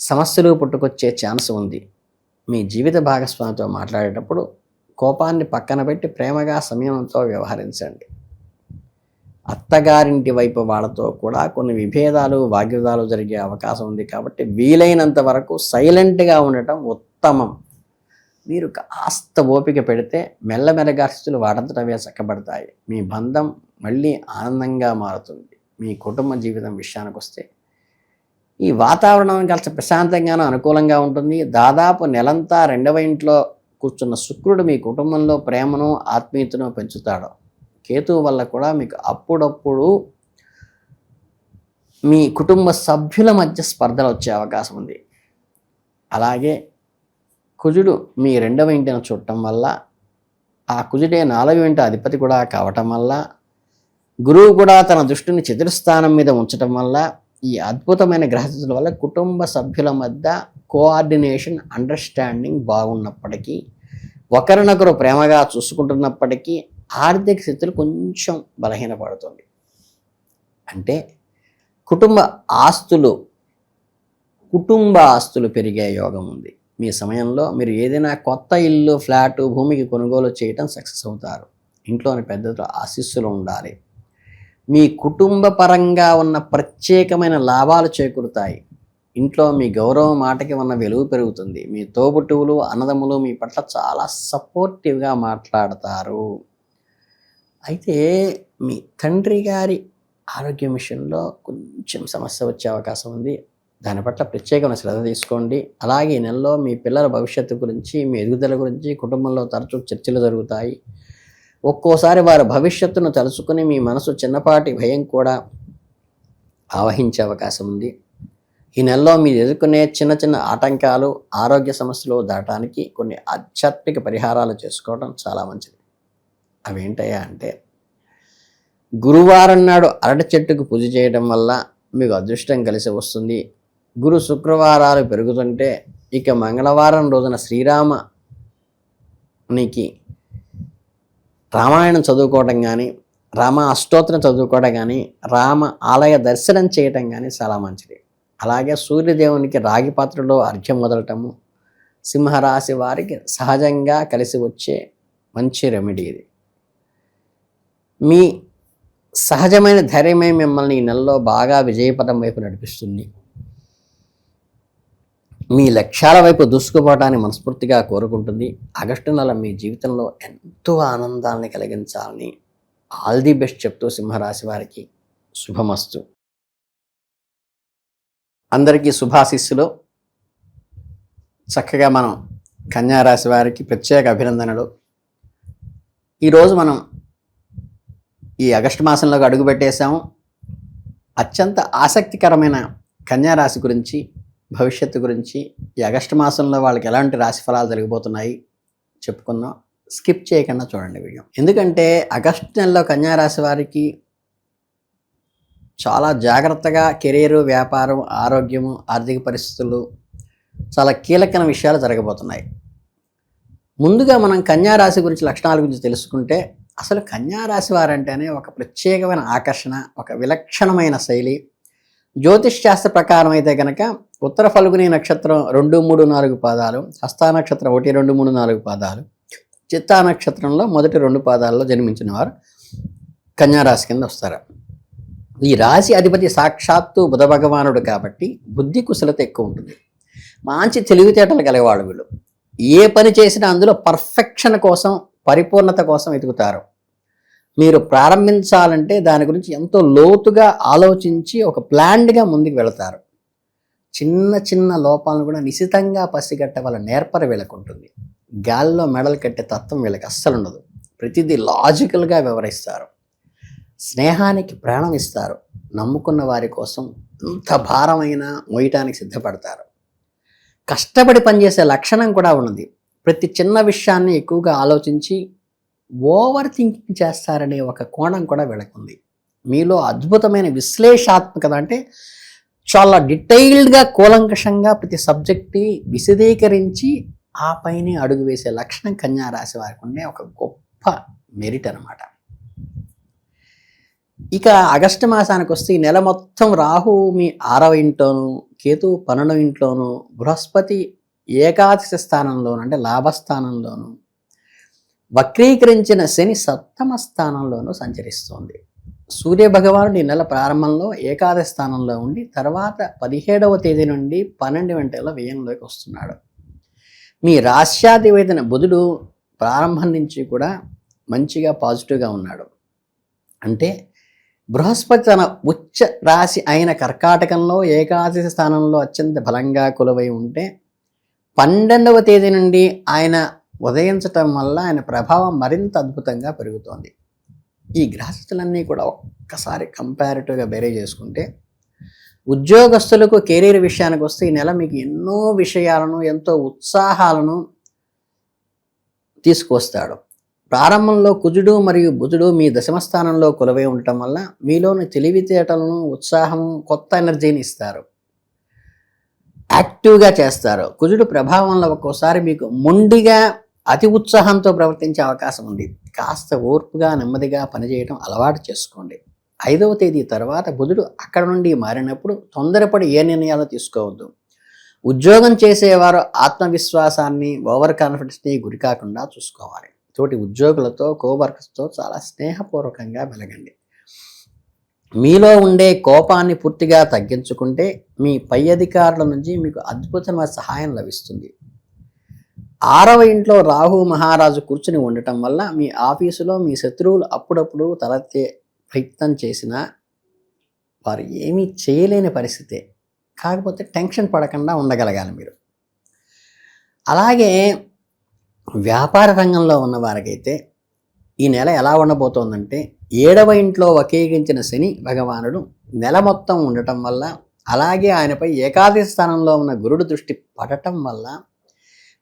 Speaker 2: సమస్యలు పుట్టుకొచ్చే ఛాన్స్ ఉంది. మీ జీవిత భాగస్వామితో మాట్లాడేటప్పుడు కోపాన్ని పక్కన పెట్టి ప్రేమగా సంయమనంతో వ్యవహరించండి. అత్తగారింటి వైపు వాళ్ళతో కూడా కొన్ని విభేదాలు, వాగ్వివాదాలు జరిగే అవకాశం ఉంది. కాబట్టి వీలైనంత వరకు సైలెంట్గా ఉండటం ఉత్తమం. మీరు కాస్త ఓపిక పెడితే మెల్లమెల్లగా స్థితులు వాడంతటవే చక్కబడతాయి. మీ బంధం మళ్ళీ ఆనందంగా మారుతుంది. మీ కుటుంబ జీవితం విషయానికి వస్తే ఈ వాతావరణం కాస్త ప్రశాంతంగానూ అనుకూలంగా ఉంటుంది. దాదాపు నెలంతా 2వ ఇంట్లో కూర్చున్న శుక్రుడు మీ కుటుంబంలో ప్రేమను, ఆత్మీయతను పెంచుతాడు. కేతువు వల్ల కూడా మీకు అప్పుడప్పుడు మీ కుటుంబ సభ్యుల మధ్య స్పర్ధలు వచ్చే అవకాశం ఉంది. అలాగే కుజుడు మీ 2వ ఇంటిని చూడటం వల్ల, ఆ కుజుడే 4వ ఇంటి అధిపతి కూడా కావటం వల్ల, గురువు కూడా తన దృష్టిని చతుర్థానం మీద ఉంచటం వల్ల, ఈ అద్భుతమైన గ్రహస్థితుల వల్ల కుటుంబ సభ్యుల మధ్య కోఆర్డినేషన్, అండర్స్టాండింగ్ బాగున్నప్పటికీ, ఒకరినొకరు ప్రేమగా చూసుకుంటున్నప్పటికీ ఆర్థిక స్థితులు కొంచెం బలహీనపడుతుంది. అంటే కుటుంబ ఆస్తులు పెరిగే యోగం ఉంది. మీ సమయంలో మీరు ఏదైనా కొత్త ఇల్లు, ఫ్లాటు, భూమికి కొనుగోలు చేయటం సక్సెస్ అవుతారు. ఇంట్లోని పెద్దలతో ఆశీస్సులు ఉండాలి. మీ కుటుంబ పరంగా ఉన్న ప్రత్యేకమైన లాభాలు చేకూరుతాయి. ఇంట్లో మీ గౌరవం, మాటకి ఉన్న విలువ పెరుగుతుంది. మీ తోబుట్టువులు, అన్నదమ్ములు మీ పట్ల చాలా సపోర్టివ్గా మాట్లాడతారు. అయితే మీ తండ్రి గారి ఆరోగ్యం విషయంలో కొంచెం సమస్య వచ్చే అవకాశం ఉంది. దాని పట్ల ప్రత్యేకమైన శ్రద్ధ తీసుకోండి. అలాగే ఈ నెలలో మీ పిల్లల భవిష్యత్తు గురించి, మీ ఎదుగుదల గురించి కుటుంబంలో తరచూ చర్చలు జరుగుతాయి. ఒక్కోసారి వారి భవిష్యత్తును తలుచుకుని మీ మనసు చిన్నపాటి భయం కూడా ఆవహించే అవకాశం ఉంది. ఈ నెలలో మీరు ఎదుర్కొనే చిన్న చిన్న ఆటంకాలు, ఆరోగ్య సమస్యలు దాటానికి కొన్ని ఆధ్యాత్మిక పరిహారాలు చేసుకోవడం చాలా మంచిది. అవేంటయ్యా అంటే, గురువారం నాడు అరటి చెట్టుకు పూజ చేయడం వల్ల మీకు అదృష్టం కలిసి వస్తుంది. గురు శుక్రవారాలు పెరుగుతుంటే ఇక మంగళవారం రోజున శ్రీరామునికి రామాయణం చదువుకోవడం కానీ, రామ అష్టోత్తరం చదువుకోవడం కానీ, రామ ఆలయ దర్శనం చేయటం కానీ చాలా మంచిది. అలాగే సూర్యదేవునికి రాగి పాత్రలో అర్ఘ్యం వదలటము సింహరాశి వారికి సహజంగా కలిసి వచ్చే మంచి రెమెడీ ఇది. మీ సహజమైన ధైర్యమే మిమ్మల్ని ఈ నెలలో బాగా విజయపథం వైపు నడిపిస్తుంది. మీ లక్ష్యాల వైపు దూసుకుపోవటాన్ని మనస్ఫూర్తిగా కోరుకుంటుంది. ఆగస్టు నెల మీ జీవితంలో ఎంతో ఆనందాన్ని కలిగించాలని ఆల్ ది బెస్ట్ చెప్తూ సింహరాశి వారికి శుభమస్తు. అందరికీ శుభాశీస్సులు. చక్కగా మనం కన్యారాశి వారికి ప్రత్యేక అభినందనలు. ఈరోజు మనం ఈ ఆగస్టు మాసంలోకి అడుగుపెట్టేశాము. అత్యంత ఆసక్తికరమైన కన్యారాశి గురించి, భవిష్యత్తు గురించి, ఈ ఆగస్టు మాసంలో వాళ్ళకి ఎలాంటి రాశి ఫలాలు జరిగిపోతున్నాయి చెప్పుకుందాం. స్కిప్ చేయకుండా చూడండి వీడియో. ఎందుకంటే ఆగస్టు నెలలో కన్యారాశి వారికి చాలా జాగ్రత్తగా కెరీరు, వ్యాపారం, ఆరోగ్యము, ఆర్థిక పరిస్థితులు చాలా కీలకమైన విషయాలు జరగబోతున్నాయి. ముందుగా మనం కన్యారాశి గురించి లక్షణాల గురించి తెలుసుకుంటే, అసలు కన్యారాశి వారంటేనే ఒక ప్రత్యేకమైన ఆకర్షణ, ఒక విలక్షణమైన శైలి. జ్యోతిష్ శాస్త్ర ప్రకారం అయితే కనుక ఉత్తర ఫల్గుని నక్షత్రం 2, 3, 4 పాదాలు, హస్తా నక్షత్రం 1, 2, 3, 4 పాదాలు, చిత్తా నక్షత్రంలో మొదటి 2 పాదాల్లో జన్మించిన వారు కన్యారాశి కింద వస్తారు. ఈ రాశి అధిపతి సాక్షాత్తు బుధ భగవానుడు కాబట్టి బుద్ధి కుశలత ఎక్కువ ఉంటుంది. మంచి తెలివితేటలు కలిగేవాళ్ళు వీళ్ళు. ఏ పని చేసినా అందులో పర్ఫెక్షన్ కోసం, పరిపూర్ణత కోసం వెతుకుతారు. మీరు ప్రారంభించాలంటే దాని గురించి ఎంతో లోతుగా ఆలోచించి ఒక ప్లాన్డ్గా ముందుకు వెళతారు. చిన్న చిన్న లోపాలను కూడా నిశితంగా పసిగట్టే వాళ్ళ నేర్పర వీళ్ళకు ఉంటుంది. గాల్లో మెడలు కట్టే తత్వం వీళ్ళకి అస్సలు ఉండదు. ప్రతిదీ లాజికల్గా వివరిస్తారు. స్నేహానికి ప్రాణం ఇస్తారు. నమ్ముకున్న వారి కోసం ఎంత భారమైనా మోయటానికి సిద్ధపడతారు. కష్టపడి పనిచేసే లక్షణం కూడా ఉన్నది. ప్రతి చిన్న విషయాన్ని ఎక్కువగా ఆలోచించి ఓవర్ థింకింగ్ చేస్తారనే ఒక కోణం కూడా వీళ్ళకుంది. మీలో అద్భుతమైన విశ్లేషాత్మకత, అంటే చాలా డీటెయిల్డ్గా కూలంకషంగా ప్రతి సబ్జెక్ట్ని విశదీకరించి ఆ పైనే అడుగు వేసే లక్షణం కన్యారాశి వారికి ఉండే ఒక గొప్ప మెరిట్ అన్నమాట. ఇక ఆగస్టు మాసానికి వస్తే ఈ నెల మొత్తం రాహు మీ 6వ ఇంట్లోను, కేతు 12వ ఇంట్లోను, బృహస్పతి ఏకాదశి స్థానంలోను అంటే లాభస్థానంలోను, వక్రీకరించిన శని 7వ స్థానంలోనూ సంచరిస్తోంది. సూర్య భగవానుడు ఈ నెల ప్రారంభంలో ఏకాదశి స్థానంలో ఉండి తర్వాత 17వ తేదీ నుండి 12 గంటల వ్యయంలోకి వస్తున్నాడు. మీ రాశ్యాధిపతి బుధుడు ప్రారంభం నుంచి కూడా మంచిగా పాజిటివ్గా ఉన్నాడు. అంటే బృహస్పతి తన ఉచ్చ రాశి అయిన కర్కాటకంలో ఏకాదశి స్థానంలో అత్యంత బలంగా కొలువై ఉంటే 12వ తేదీ నుండి ఆయన ఉదయించటం వల్ల ఆయన ప్రభావం మరింత అద్భుతంగా పెరుగుతోంది. ఈ గ్రహస్థితులన్నీ కూడా ఒక్కసారి కంపారిటివ్గా బేరే చేసుకుంటే, ఉద్యోగస్తులకు కెరీర్ విషయానికి వస్తే ఈ నెల మీకు ఎన్నో విషయాలను, ఎంతో ఉత్సాహాలను తీసుకొస్తాడు. ప్రారంభంలో కుజుడు మరియు బుధుడు మీ దశమ స్థానంలో కొలువై ఉండటం వల్ల మీలోని తెలివితేటలను, ఉత్సాహము, కొత్త ఎనర్జీని ఇస్తారు. యాక్టివ్గా చేస్తారు. కుజుడు ప్రభావంలో ఒక్కోసారి మీకు మొండిగా అతి ఉత్సాహంతో ప్రవర్తించే అవకాశం ఉంది. కాస్త ఓర్పుగా, నెమ్మదిగా పనిచేయడం అలవాటు చేసుకోండి. 5వ తేదీ తర్వాత బుధుడు అక్కడ నుండి మారినప్పుడు తొందరపడి ఏ నిర్ణయాలు తీసుకోవద్దు. ఉద్యోగం చేసేవారు ఆత్మవిశ్వాసాన్ని, ఓవర్ కాన్ఫిడెన్స్ని గురి కాకుండా చూసుకోవాలి. తోటి ఉద్యోగులతో, కోవర్కర్స్తో చాలా స్నేహపూర్వకంగా మెలగండి. మీలో ఉండే కోపాన్ని పూర్తిగా తగ్గించుకుంటే మీ పై అధికారుల నుంచి మీకు అద్భుతమైన సహాయం లభిస్తుంది. 6వ ఇంట్లో రాహు మహారాజు కూర్చుని ఉండటం వల్ల మీ ఆఫీసులో మీ శత్రువులు అప్పుడప్పుడు తలెత్తే ప్రయత్నం చేసినా వారు ఏమీ చేయలేని పరిస్థితే. కాకపోతే టెన్షన్ పడకుండా ఉండగలగాలి మీరు. అలాగే వ్యాపార రంగంలో ఉన్న వారికైతే ఈ నెల ఎలా ఉండబోతోందంటే, 7వ ఇంట్లో వక్రీకరించిన శని భగవానుడు నెల మొత్తం ఉండటం వల్ల, అలాగే ఆయనపై ఏకాదశి స్థానంలో ఉన్న గురుడు దృష్టి పడటం వల్ల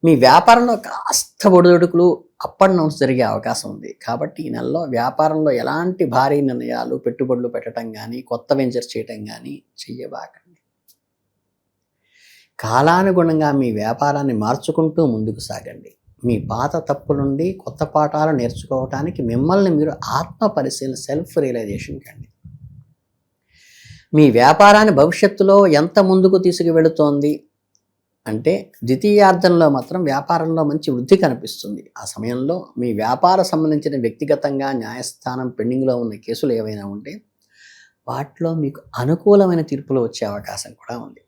Speaker 2: మీ వ్యాపారంలో కాస్త ఒడిదుడుకులు, అప్ అండ్ డౌన్స్ జరిగే అవకాశం ఉంది. కాబట్టి ఈ నెలలో వ్యాపారంలో ఎలాంటి భారీ నిర్ణయాలు, పెట్టుబడులు పెట్టడం కానీ, కొత్త వెంచర్ చేయటం కానీ చెయ్యబాకండి. కాలానుగుణంగా మీ వ్యాపారాన్ని మార్చుకుంటూ ముందుకు సాగండి. మీ పాత తప్పు నుండి కొత్త పాఠాలు నేర్చుకోవటానికి మిమ్మల్ని మీరు ఆత్మ పరిశీలన, సెల్ఫ్ రియలైజేషన్ కండి. మీ వ్యాపారాన్ని భవిష్యత్తులో ఎంత ముందుకు తీసుకువెళుతోంది అంటే ద్వితీయార్థంలో మాత్రం వ్యాపారంలో మంచి వృద్ధి కనిపిస్తుంది. ఆ సమయంలో మీ వ్యాపార సంబంధించిన వ్యక్తిగతంగా న్యాయస్థానం పెండింగ్లో ఉన్న కేసులు ఏవైనా ఉంటే వాటిలో మీకు అనుకూలమైన తీర్పులు వచ్చే అవకాశం కూడా ఉంది.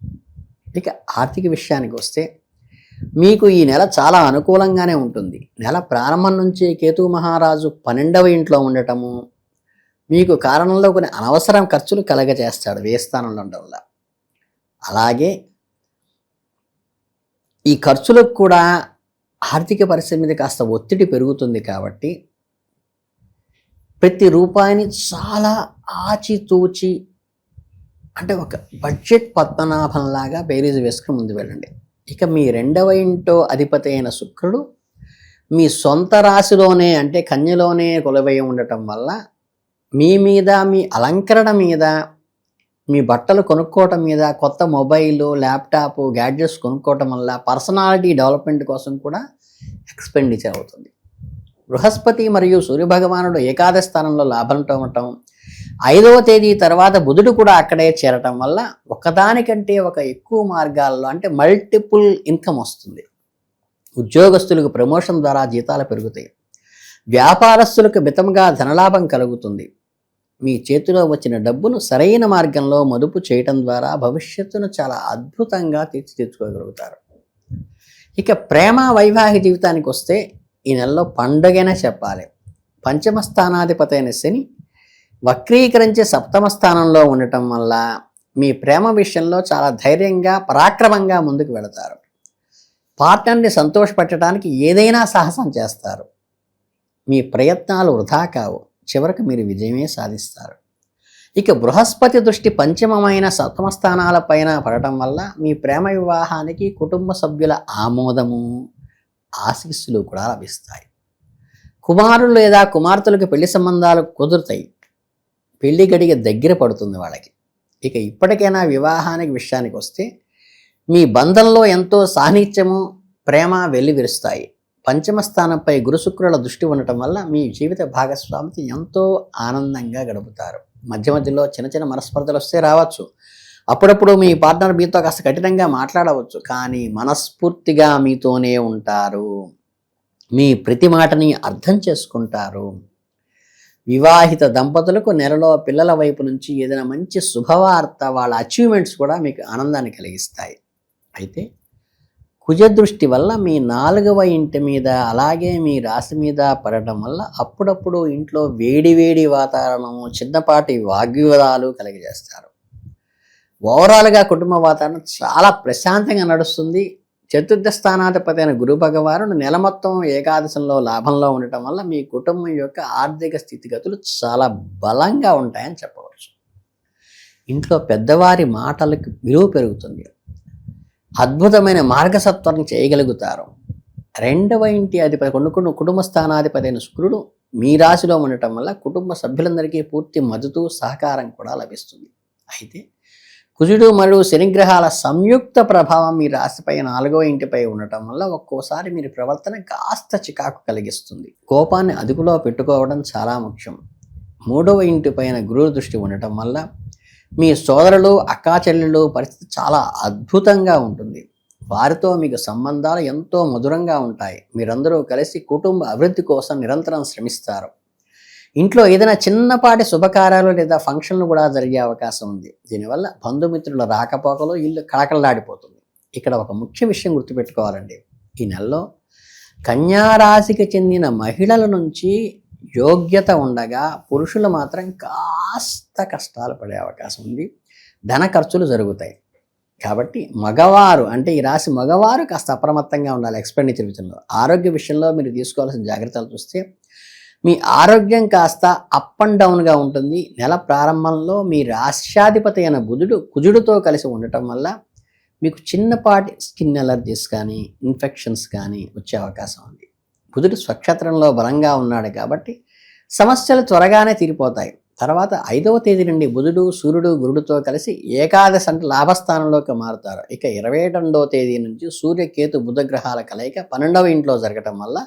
Speaker 2: ఇక ఆర్థిక విషయానికి వస్తే మీకు ఈ నెల చాలా అనుకూలంగానే ఉంటుంది. నెల ప్రారంభం నుంచి కేతు మహారాజు 12వ ఇంట్లో ఉండటము మీకు కారణంలో కొన్ని అనవసరం ఖర్చులు కలగజేస్తాడు వ్యయ స్థానంలో ఉండడం వల్ల. అలాగే ఈ ఖర్చులకు కూడా ఆర్థిక పరిస్థితి మీద కాస్త ఒత్తిడి పెరుగుతుంది. కాబట్టి ప్రతి రూపాయిని చాలా ఆచితూచి అంటే ఒక బడ్జెట్ పద్మనాభంలాగా బేరీజు వేసుకుని ముందు వెళ్ళండి. ఇక మీ 2వ ఇంటో అధిపతి అయిన శుక్రుడు మీ సొంత రాశిలోనే అంటే కన్యలోనే కొలువై ఉండటం వల్ల మీ మీద, మీ అలంకరణ మీద, మీ బట్టలు కొనుక్కోవటం మీద, కొత్త మొబైలు, ల్యాప్టాప్, గ్యాడ్జెట్స్ కొనుక్కోవటం వల్ల పర్సనాలిటీ డెవలప్మెంట్ కోసం కూడా ఎక్స్పెండిచర్ అవుతుంది. బృహస్పతి మరియు సూర్యభగవానుడు ఏకాదశ స్థానంలో లాభంతో ఉండటం, 5వ తేదీ తర్వాత బుధుడు కూడా అక్కడే చేరటం వల్ల ఒకదానికంటే ఒక ఎక్కువ మార్గాల్లో అంటే మల్టిపుల్ ఇన్కమ్ వస్తుంది. ఉద్యోగస్తులకు ప్రమోషన్ ద్వారా జీతాలు పెరుగుతాయి. వ్యాపారస్తులకు మితంగా ధనలాభం కలుగుతుంది. మీ చేతిలో వచ్చిన డబ్బును సరైన మార్గంలో మదుపు చేయటం ద్వారా భవిష్యత్తును చాలా అద్భుతంగా తీర్చిదిద్దుకోగలుగుతారు. ఇక ప్రేమ వైవాహిక జీవితానికి వస్తే ఈ నెలలో పండుగనే చెప్పాలి. పంచమ స్థానాధిపతి అయిన శని వక్రీకరించి 7వ స్థానంలో ఉండటం వల్ల మీ ప్రేమ విషయంలో చాలా ధైర్యంగా, పరాక్రమంగా ముందుకు వెళతారు. పార్ట్నర్ని సంతోషపెట్టడానికి ఏదైనా సాహసం చేస్తారు. మీ ప్రయత్నాలు వృధా కావు. చివరకు మీరు విజయమే సాధిస్తారు. ఇక బృహస్పతి దృష్టి పంచమమైన 7వ స్థానాలపైన పడటం వల్ల మీ ప్రేమ వివాహానికి కుటుంబ సభ్యుల ఆమోదము, ఆశీస్సులు కూడా లభిస్తాయి. కుమారులు లేదా కుమార్తెలకు పెళ్లి సంబంధాలు కుదురుతాయి. పెళ్లి గడిగ దగ్గర పడుతుంది వాళ్ళకి. ఇక ఇప్పటికైనా వివాహానికి విషయానికి వస్తే మీ బంధంలో ఎంతో సాన్నిధ్యము, ప్రేమ వెల్లివిరుస్తాయి. పంచమ స్థానంపై గురు శుక్రుల దృష్టి ఉండటం వల్ల మీ జీవిత భాగస్వామితో ఎంతో ఆనందంగా గడుపుతారు. మధ్య మధ్యలో చిన్న చిన్న మనస్పర్ధలు వస్తే రావచ్చు. అప్పుడప్పుడు మీ పార్ట్నర్ మీతో కాస్త కఠినంగా మాట్లాడవచ్చు, కానీ మనస్ఫూర్తిగా మీతోనే ఉంటారు. మీ ప్రతి మాటని అర్థం చేసుకుంటారు. వివాహిత దంపతులకు నెలలో పిల్లల వైపు నుంచి ఏదైనా మంచి శుభవార్త, వాళ్ళ అచీవ్మెంట్స్ కూడా మీకు ఆనందాన్ని కలిగిస్తాయి. అయితే కుజ దృష్టి వల్ల మీ 4వ ఇంటి మీద అలాగే మీ రాశి మీద పడటం వల్ల అప్పుడప్పుడు ఇంట్లో వేడి వేడి వాతావరణము, చిన్నపాటి వాగ్వివాదాలు కలిగజేస్తారు. ఓవరాల్గా కుటుంబ వాతావరణం చాలా ప్రశాంతంగా నడుస్తుంది. చతుర్థ స్థానాధిపతి అయిన గురు భగవానుడు నెల మొత్తం ఏకాదశంలో లాభంలో ఉండటం వల్ల మీ కుటుంబం యొక్క ఆర్థిక స్థితిగతులు చాలా బలంగా ఉంటాయని చెప్పవచ్చు. ఇంట్లో పెద్దవారి మాటలకు విలువ పెరుగుతుంది. అద్భుతమైన మార్గసత్వం చేయగలుగుతారు. 2వ ఇంటి అధిపతి కుటుంబ స్థానాధిపతి అయిన శుక్రుడు మీ రాశిలో ఉండటం వల్ల కుటుంబ సభ్యులందరికీ పూర్తి మద్దతు, సహకారం కూడా లభిస్తుంది. అయితే కుజుడు మరియు శనిగ్రహాల సంయుక్త ప్రభావం మీ రాశిపై 4వ ఇంటిపై ఉండటం వల్ల ఒక్కోసారి మీరు ప్రవర్తన కాస్త చికాకు కలిగిస్తుంది. కోపాన్ని అదుపులో పెట్టుకోవడం చాలా ముఖ్యం. 3వ ఇంటిపైన గురువు దృష్టి ఉండటం వల్ల మీ సోదరులు, అక్కా చెల్లెళ్ళు పరిస్థితి చాలా అద్భుతంగా ఉంటుంది. వారితో మీకు సంబంధాలు ఎంతో మధురంగా ఉంటాయి. మీరందరూ కలిసి కుటుంబ అభివృద్ధి కోసం నిరంతరం శ్రమిస్తారు. ఇంట్లో ఏదైనా చిన్నపాటి శుభకార్యాలు లేదా ఫంక్షన్లు కూడా జరిగే అవకాశం ఉంది. దీనివల్ల బంధుమిత్రుల రాకపోకలు ఇల్లు కళకళలాడిపోతుంది. ఇక్కడ ఒక ముఖ్య విషయం గుర్తుపెట్టుకోవాలండి. ఈ నెలలో కన్యారాశికి చెందిన మహిళల నుంచి యోగ్యత ఉండగా పురుషులు మాత్రం కాస్త కష్టాలు పడే అవకాశం ఉంది. ధన ఖర్చులు జరుగుతాయి. కాబట్టి మగవారు అంటే ఈ రాశి మగవారు కాస్త అప్రమత్తంగా ఉండాలి ఎక్స్పెండిచర్ విషయంలో. ఆరోగ్య విషయంలో మీరు తీసుకోవాల్సిన జాగ్రత్తలు చూస్తే మీ ఆరోగ్యం కాస్త అప్ అండ్ డౌన్గా ఉంటుంది. నెల ప్రారంభంలో మీ రాశ్యాధిపతి అయిన బుధుడు కుజుడితో కలిసి ఉండటం వల్ల మీకు చిన్నపాటి స్కిన్ ఎలర్జీస్ కానీ, ఇన్ఫెక్షన్స్ కానీ వచ్చే అవకాశం ఉంది. బుధుడు స్వక్షేత్రంలో బలంగా ఉన్నాడు కాబట్టి సమస్యలు త్వరగానే తీరిపోతాయి. తర్వాత 5వ తేదీ నుండి బుధుడు సూర్యుడు గురుడితో కలిసి ఏకాదశి అంటే లాభస్థానంలోకి మారుతారు. ఇక 22వ తేదీ నుంచి సూర్యకేతు బుధగ్రహాల కలయిక 12వ ఇంట్లో జరగటం వల్ల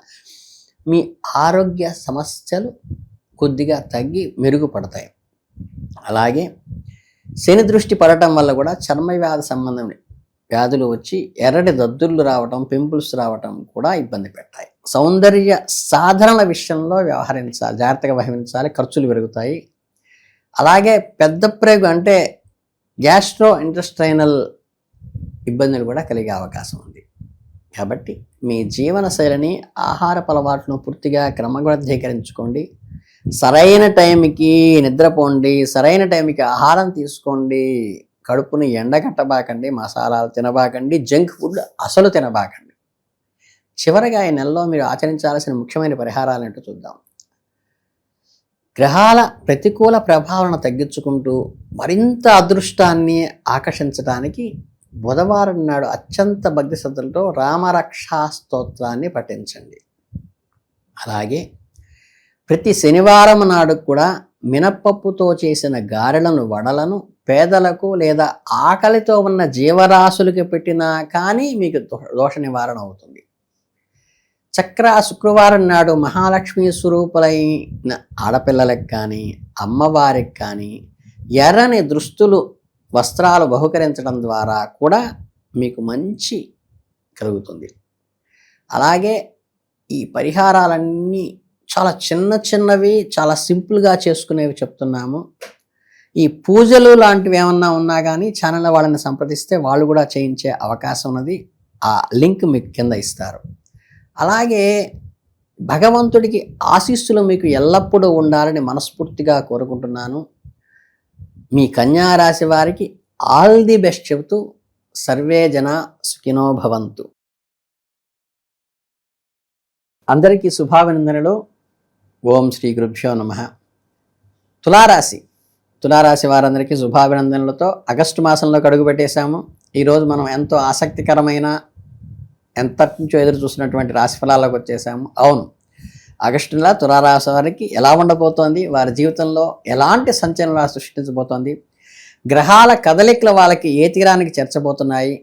Speaker 2: మీ ఆరోగ్య సమస్యలు కొద్దిగా తగ్గి మెరుగుపడతాయి. అలాగే శని దృష్టి పడటం వల్ల కూడా చర్మ వ్యాధి సంబంధం వ్యాధులు వచ్చి ఎర్రటి దద్దుర్లు రావటం, పింపుల్స్ రావటం కూడా ఇబ్బంది పెట్టాయి. సౌందర్య సాధనల విషయంలో జాగ్రత్తగా వహించాలి, ఖర్చులు పెరుగుతాయి. అలాగే పెద్ద ప్రేగు అంటే గ్యాస్ట్రో ఇంటెస్టైనల్ ఇబ్బందులు కూడా కలిగే అవకాశం ఉంది. కాబట్టి మీ జీవన శైలిని, ఆహారపు అలవాట్లను పూర్తిగా క్రమబద్ధీకరించుకోండి. సరైన టైంకి నిద్రపోండి, సరైన టైంకి ఆహారం తీసుకోండి, కడుపుని ఎండగట్టబాకండి, మసాలాలు తినబాకండి, జంక్ ఫుడ్ అసలు తినబాకండి. చివరగా ఈ నెలలో మీరు ఆచరించాల్సిన ముఖ్యమైన పరిహారాలు ఏంటో చూద్దాం. గ్రహాల ప్రతికూల ప్రభావాలను తగ్గించుకుంటూ మరింత అదృష్టాన్ని ఆకర్షించడానికి బుధవారం నాడు అత్యంత భక్తి శ్రద్ధలతో రామరక్షా స్తోత్రాన్ని పఠించండి. అలాగే ప్రతి శనివారం నాడు కూడా మినపప్పుతో చేసిన గారెలను, వడలను పేదలకు లేదా ఆకలితో ఉన్న జీవరాశులకి పెట్టినా కానీ మీకు దోష నివారణ అవుతుంది. శుక్రవారం నాడు మహాలక్ష్మి స్వరూపులైన ఆడపిల్లలకు కానీ, అమ్మవారికి కానీ ఎర్రని దుస్తులు, వస్త్రాలు బహుకరించడం ద్వారా కూడా మీకు మంచి కలుగుతుంది. అలాగే ఈ పరిహారాలన్నీ చాలా చిన్నవి, చాలా సింపుల్గా చేసుకునేవి చెప్తున్నాము. ఈ పూజలు లాంటివి ఏమన్నా ఉన్నా కానీ ఛానల్ వాళ్ళని సంప్రదిస్తే వాళ్ళు కూడా చేయించే అవకాశం ఉన్నది. ఆ లింక్ మీకు కింద ఇస్తారు. అలాగే భగవంతుడికి ఆశీస్సులు మీకు ఎల్లప్పుడూ ఉండాలని మనస్ఫూర్తిగా కోరుకుంటున్నాను. మీ కన్యా రాశి వారికి ఆల్ ది బెస్ట్ చెబుతూ సర్వే జన సుఖినో భవంతు. అందరికీ శుభాభినందనలు. ఓం శ్రీ గురుభ్యో నమః. తులారాశి వారందరికీ శుభాభినందనలతో ఆగస్టు మాసంలోకి అడుగుపెట్టేశాము. ఈరోజు మనం ఎంతో ఆసక్తికరమైన, ఎంతటి నుంచో ఎదురు చూసినటువంటి రాశి ఫలాలకు వచ్చేసాము. అవును, ఆగస్టు నెల తులారాశి వారికి ఎలా ఉండబోతోంది, వారి జీవితంలో ఎలాంటి సంచలనాలు సృష్టించబోతోంది, గ్రహాల కదలికలు వాళ్ళకి ఏ తీరానికి చేర్చబోతున్నాయి,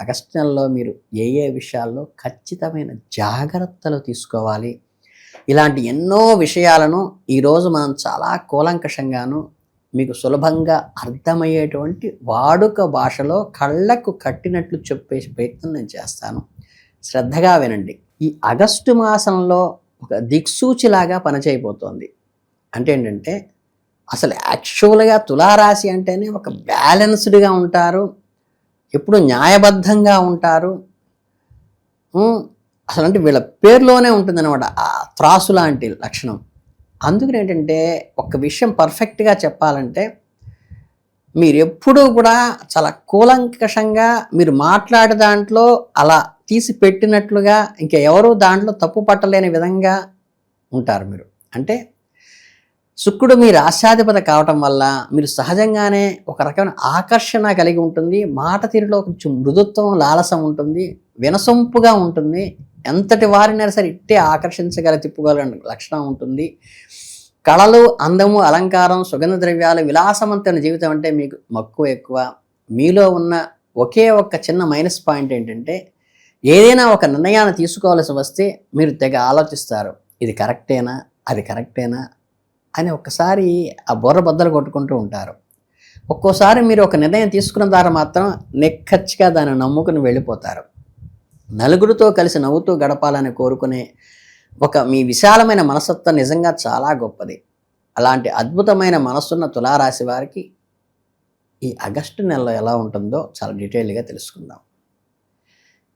Speaker 2: ఆగస్టు నెలలో మీరు ఏ విషయాల్లో ఖచ్చితమైన జాగ్రత్తలు తీసుకోవాలి, ఇలాంటి ఎన్నో విషయాలను ఈరోజు మనం చాలా కూలంకషంగాను మీకు సులభంగా అర్థమయ్యేటువంటి వాడుక భాషలో కళ్ళకు కట్టినట్లు చెప్పే ప్రయత్నం నేను చేస్తాను. శ్రద్ధగా వినండి. ఈ ఆగస్టు మాసంలో ఒక దిక్సూచిలాగా పనిచేయబోతోంది. అంటే ఏంటంటే అసలు యాక్చువల్గా తులారాశి అంటేనే ఒక బ్యాలెన్స్డ్గా ఉంటారు, ఎప్పుడు న్యాయబద్ధంగా ఉంటారు. అసలు అంటే వీళ్ళ పేరులోనే ఉంటుందన్నమాట ఆ త్రాసు లాంటి లక్షణం. అందుకని ఏంటంటే ఒక విషయం పర్ఫెక్ట్గా చెప్పాలంటే మీరు ఎప్పుడూ కూడా చాలా కూలంకషంగా మీరు మాట్లాడే దాంట్లో అలా తీసి పెట్టినట్లుగా ఇంకా ఎవరూ దాంట్లో తప్పు పట్టలేని విధంగా ఉంటారు మీరు. అంటే శుక్రుడు మీ రాశ్యాధిపతి కావటం వల్ల మీరు సహజంగానే ఒక రకమైన ఆకర్షణ కలిగి ఉంటుంది, మాట తీరులో కొంచెం మృదుత్వం, లాలసం ఉంటుంది, వినసొంపుగా ఉంటుంది, ఎంతటి వారినైనా సరే ఇట్టే ఆకర్షించగల తిప్పుగల లక్షణం ఉంటుంది. కళలు, అందము, అలంకారం, సుగంధ ద్రవ్యాలు, విలాసవంతమైన జీవితం అంటే మీకు మక్కువ ఎక్కువ. మీలో ఉన్న ఒకే ఒక్క చిన్న మైనస్ పాయింట్ ఏంటంటే ఏదైనా ఒక నిర్ణయాన్ని తీసుకోవాల్సి వస్తే మీరు తెగ ఆలోచిస్తారు, ఇది కరెక్టేనా, అది కరెక్టేనా అని ఒక్కసారి ఆ బుర్ర బద్దలు కొట్టుకుంటూ ఉంటారు. ఒక్కోసారి మీరు ఒక నిర్ణయం తీసుకున్న ద్వారా మాత్రం నిక్కచ్చిగా దాన్ని నమ్ముకుని వెళ్ళిపోతారు. నలుగురితో కలిసి నవ్వుతూ గడపాలని కోరుకునే ఒక మీ విశాలమైన మనస్తత్వం నిజంగా చాలా గొప్పది. అలాంటి అద్భుతమైన మనస్సున్న తులారాశి వారికి ఈ ఆగస్టు నెలలో ఎలా ఉంటుందో చాలా డీటెయిల్గా తెలుసుకుందాం.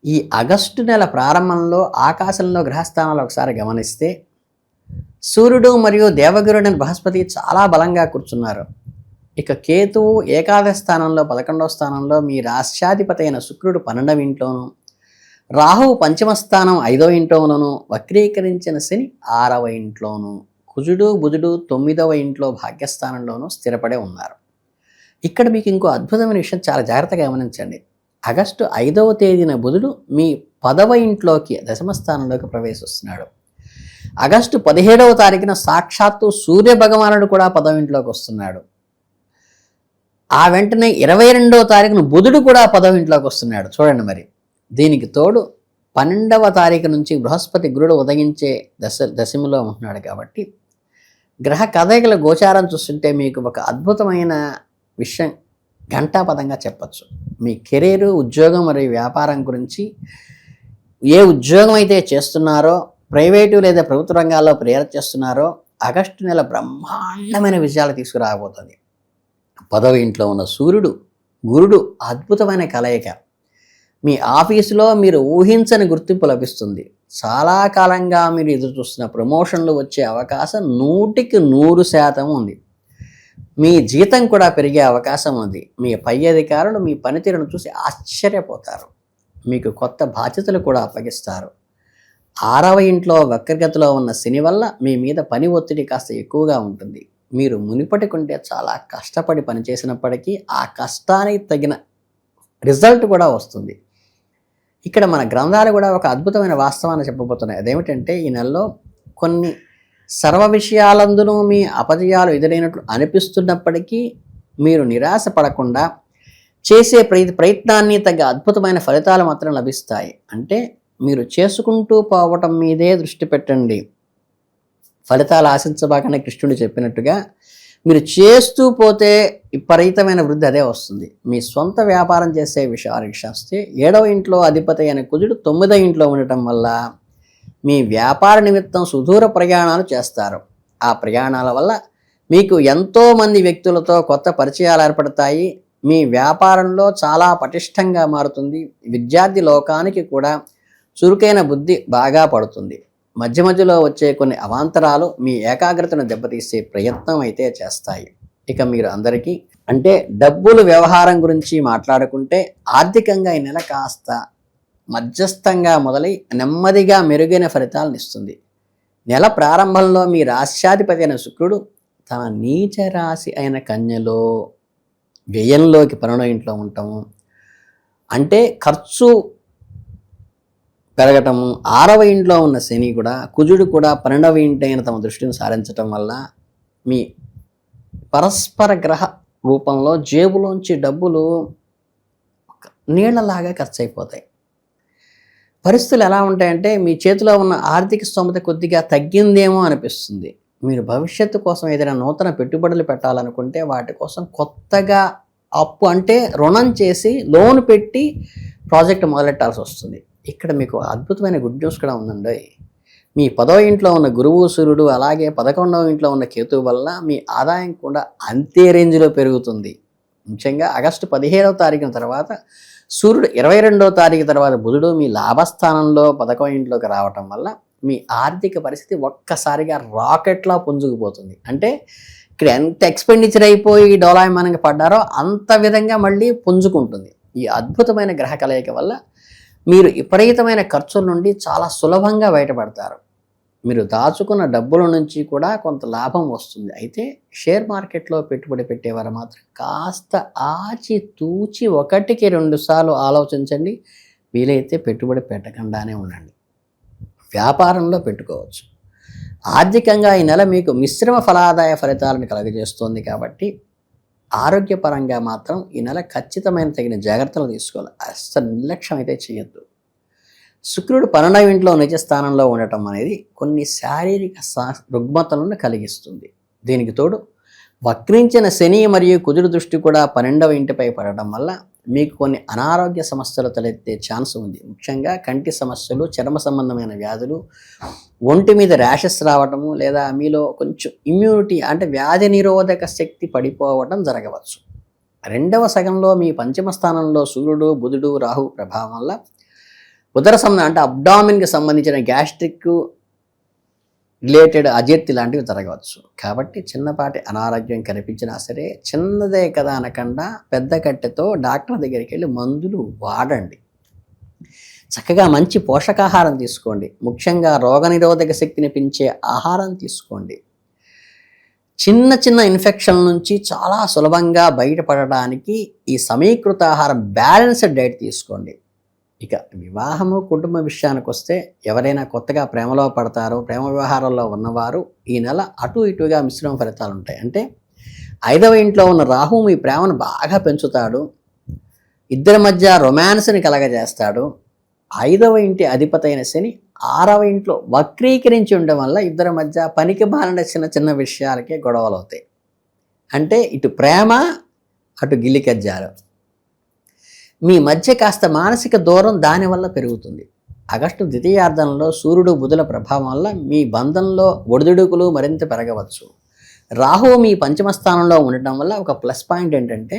Speaker 2: ఈ ఆగస్టు నెల ప్రారంభంలో ఆకాశంలో గ్రహస్థానాలు ఒకసారి గమనిస్తే సూర్యుడు మరియు దేవగురుడైన బృహస్పతి చాలా బలంగా కూర్చున్నారు. ఇక కేతువు ఏకాదశ స్థానంలో 11వ స్థానంలో, మీ రాశ్యాధిపతి అయిన శుక్రుడు 12వ ఇంట్లోనూ, రాహువు పంచమ స్థానం 5వ ఇంట్లోనూ, వక్రీకరించిన శని 6వ ఇంట్లోనూ, కుజుడు బుధుడు 9వ ఇంట్లో భాగ్యస్థానంలోనూ స్థిరపడే ఉన్నారు. ఇక్కడ మీకు ఇంకో అద్భుతమైన విషయం చాలా జాగ్రత్తగా గమనించండి. ఆగస్టు 5వ తేదీన బుధుడు మీ 10వ ఇంట్లోకి దశమ స్థానంలోకి ప్రవేశిస్తున్నాడు. ఆగస్టు 17వ తారీఖున సాక్షాత్తు సూర్య భగవానుడు కూడా 10వ ఇంట్లోకి వస్తున్నాడు. ఆ వెంటనే 22వ తారీఖున బుధుడు కూడా 10వ ఇంట్లోకి వస్తున్నాడు. చూడండి మరి. దీనికి తోడు 12వ తారీఖు నుంచి బృహస్పతి గురుడు ఉదయించే దశమిలో ఉంటున్నాడు. కాబట్టి గ్రహ కదలికల గోచారం చూస్తుంటే మీకు ఒక అద్భుతమైన విషయం ఘంటాపదంగా చెప్పచ్చు. మీ కెరీరు, ఉద్యోగం మరియు వ్యాపారం గురించి, ఏ ఉద్యోగం అయితే చేస్తున్నారో, ప్రైవేటు లేదా ప్రభుత్వ రంగాల్లో ప్రేరణ చేస్తున్నారో, ఆగస్టు నెల బ్రహ్మాండమైన విజయాలు తీసుకురాబోతుంది. 10వ ఇంట్లో ఉన్న సూర్యుడు, గురుడు అద్భుతమైన కలయిక. మీ ఆఫీసులో మీరు ఊహించని గుర్తింపు లభిస్తుంది. చాలా కాలంగా మీరు ఎదురు చూస్తున్న ప్రమోషన్లు వచ్చే అవకాశం 100% ఉంది. మీ జీతం కూడా పెరిగే అవకాశం ఉంది. మీ పై అధికారులు మీ పనితీరును చూసి ఆశ్చర్యపోతారు. మీకు కొత్త బాధ్యతలు కూడా అప్పగిస్తారు. 6వ ఇంట్లో వక్రగతిలో ఉన్న శని వల్ల మీ మీద పని ఒత్తిడి కాస్త ఎక్కువగా ఉంటుంది. మీరు మునిపటి కంటే చాలా కష్టపడి పనిచేసినప్పటికీ ఆ కష్టానికి తగిన రిజల్ట్ కూడా వస్తుంది. ఇక్కడ మన గ్రంథాలు కూడా ఒక అద్భుతమైన వాస్తవాన్ని చెప్పబోతున్నాయి. అదేమిటంటే ఈ నెలలో కొన్ని సర్వ విషయాలందునూ మీ అపజయాలు ఎదురైనట్లు అనిపిస్తున్నప్పటికీ మీరు నిరాశ పడకుండా చేసే ప్రయత్నాన్ని తగ్గ అద్భుతమైన ఫలితాలు మాత్రం లభిస్తాయి. అంటే మీరు చేసుకుంటూ పోవటం మీదే దృష్టి పెట్టండి. ఫలితాలు ఆశించబాకనే కృష్ణుడు చెప్పినట్టుగా మీరు చేస్తూ పోతే విపరీతమైన వృద్ధి అదే వస్తుంది. మీ సొంత వ్యాపారం చేసే విషయానికి వస్తే 7వ ఇంట్లో అధిపతి అయిన కుజుడు 9వ ఇంట్లో ఉండటం వల్ల మీ వ్యాపార నిమిత్తం సుదూర ప్రయాణాలు చేస్తారు. ఆ ప్రయాణాల వల్ల మీకు ఎంతోమంది వ్యక్తులతో కొత్త పరిచయాలు ఏర్పడతాయి. మీ వ్యాపారంలో చాలా పటిష్టంగా మారుతుంది. విద్యార్థి లోకానికి కూడా చురుకైన బుద్ధి బాగా పడుతుంది. మధ్య మధ్యలో వచ్చే కొన్ని అవాంతరాలు మీ ఏకాగ్రతను దెబ్బతీసే ప్రయత్నం అయితే చేస్తాయి. ఇక మీరు అందరికీ అంటే డబ్బులు వ్యవహారం గురించి మాట్లాడుకుంటే ఆర్థికంగా ఈ నెల కాస్త మధ్యస్థంగా మొదలై నెమ్మదిగా మెరుగైన ఫలితాలను ఇస్తుంది. నెల ప్రారంభంలో మీ రాశ్యాధిపతి అయిన శుక్రుడు తన నీచ రాశి అయిన కన్యలో వ్యయంలోకి 12వ ఇంట్లో ఉండటము అంటే ఖర్చు పెరగటము, 6వ ఇంట్లో ఉన్న శని కూడా, కుజుడు కూడా 12వ ఇంటైన తమ దృష్టిని సారించటం వల్ల మీ పరస్పర గ్రహ రూపంలో జేబులోంచి డబ్బులు నీళ్లలాగా ఖర్చు అయిపోతాయి. పరిస్థితులు ఎలా ఉంటాయంటే మీ చేతిలో ఉన్న ఆర్థిక స్తోమత కొద్దిగా తగ్గిందేమో అనిపిస్తుంది. మీరు భవిష్యత్తు కోసం ఏదైనా నూతన పెట్టుబడులు పెట్టాలనుకుంటే వాటి కోసం కొత్తగా అప్పు అంటే రుణం చేసి లోన్ పెట్టి ప్రాజెక్ట్ మొదలెట్టాల్సి వస్తుంది. ఇక్కడ మీకు అద్భుతమైన గుడ్ న్యూస్ కూడా ఉందండి. మీ 10వ ఇంట్లో ఉన్న గురువు, సూర్యుడు అలాగే 11వ ఇంట్లో ఉన్న కేతువు వల్ల మీ ఆదాయం కూడా అంతే రేంజ్లో పెరుగుతుంది. ముఖ్యంగా ఆగస్టు 17వ తారీఖున తర్వాత సూర్యుడు 22వ తారీఖు తర్వాత బుధుడు మీ లాభస్థానంలో 11వ ఇంట్లోకి రావటం వల్ల మీ ఆర్థిక పరిస్థితి ఒక్కసారిగా రాకెట్లా పుంజుకుపోతుంది. అంటే ఇక్కడ ఎంత ఎక్స్పెండిచర్ అయిపోయి డోలాయమానంగా పడ్డారో అంత విధంగా మళ్ళీ పుంజుకుంటుంది. ఈ అద్భుతమైన గ్రహ కలయిక వల్ల మీరు విపరీతమైన ఖర్చుల నుండి చాలా సులభంగా బయటపడతారు. మీరు దాచుకున్న డబ్బుల నుంచి కూడా కొంత లాభం వస్తుంది. అయితే షేర్ మార్కెట్లో పెట్టుబడి పెట్టేవారు మాత్రం కాస్త ఆచి తూచి 1కి 2 సార్లు ఆలోచించండి. వీలైతే పెట్టుబడి పెట్టకుండానే ఉండండి. వ్యాపారంలో పెట్టుకోవచ్చు. ఆర్థికంగా ఈ నెల మీకు మిశ్రమ ఫలాదాయ ఫలితాలను కలుగజేస్తుంది. కాబట్టి ఆరోగ్యపరంగా మాత్రం ఈ నెల ఖచ్చితమైన తగిన జాగ్రత్తలు తీసుకోవాలి. అస్సలు నిర్లక్ష్యం అయితే చేయొద్దు. శుక్రుడు 12వ ఇంట్లో నిజ స్థానంలో ఉండటం అనేది కొన్ని శారీరక రుగ్మతలను కలిగిస్తుంది. దీనికి తోడు వక్రించిన శని మరియు కుజుడు దృష్టి కూడా 12వ ఇంటిపై పడటం వల్ల మీకు కొన్ని అనారోగ్య సమస్యలు తలెత్తే ఛాన్స్ ఉంది. ముఖ్యంగా కంటి సమస్యలు, చర్మ సంబంధమైన వ్యాధులు, ఒంటి మీద ర్యాషెస్ రావటము లేదా మీలో కొంచెం ఇమ్యూనిటీ అంటే వ్యాధి నిరోధక శక్తి పడిపోవటం జరగవచ్చు. 2వ సగంలో మీ 5మ స్థానంలో సూర్యుడు, బుధుడు, రాహు ప్రభావం వల్ల ఉదర సంబంధం అంటే అబ్డామిన్కి సంబంధించిన గ్యాస్ట్రిక్ రిలేటెడ్ అజీర్తి లాంటివి జరగవచ్చు. కాబట్టి చిన్నపాటి అనారోగ్యం కనిపించినా సరే చిన్నదే కదా అనకుండా పెద్ద కట్టెతో డాక్టర్ దగ్గరికి వెళ్ళి మందులు వాడండి. చక్కగా మంచి పోషకాహారం తీసుకోండి. ముఖ్యంగా రోగనిరోధక శక్తిని పెంచే ఆహారం తీసుకోండి. చిన్న చిన్న ఇన్ఫెక్షన్ నుంచి చాలా సులభంగా బయటపడడానికి ఈ సమీకృత ఆహారం బ్యాలెన్స్డ్ డైట్ తీసుకోండి. ఇక వివాహము కుటుంబ విషయానికి వస్తే ఎవరైనా కొత్తగా ప్రేమలో పడతారో ప్రేమ వ్యవహారాల్లో ఉన్నవారు ఈ నెల అటు ఇటుగా మిశ్రమ ఫలితాలు ఉంటాయి. అంటే 5వ ఇంట్లో ఉన్న రాహు మీ ప్రేమను బాగా పెంచుతాడు, ఇద్దరి మధ్య రొమాన్స్ని కలగజేస్తాడు. 5వ ఇంటి అధిపతి అయిన శని 6వ ఇంట్లో వక్రీకరించి ఉండడం వల్ల ఇద్దరి మధ్య పనికి మాలిన చిన్న చిన్న విషయాలకే గొడవలు అవుతాయి. అంటే ఇటు ప్రేమ అటు గిల్లికజ్జాలు, మీ మధ్య కాస్త మానసిక దూరం దానివల్ల పెరుగుతుంది. ఆగస్టు ద్వితీయార్థంలో సూర్యుడు బుధుల ప్రభావం వల్ల మీ బంధంలో ఒడిదుడుకులు మరింత పెరగవచ్చు. రాహువు మీ పంచమ స్థానంలో ఉండటం వల్ల ఒక ప్లస్ పాయింట్ ఏంటంటే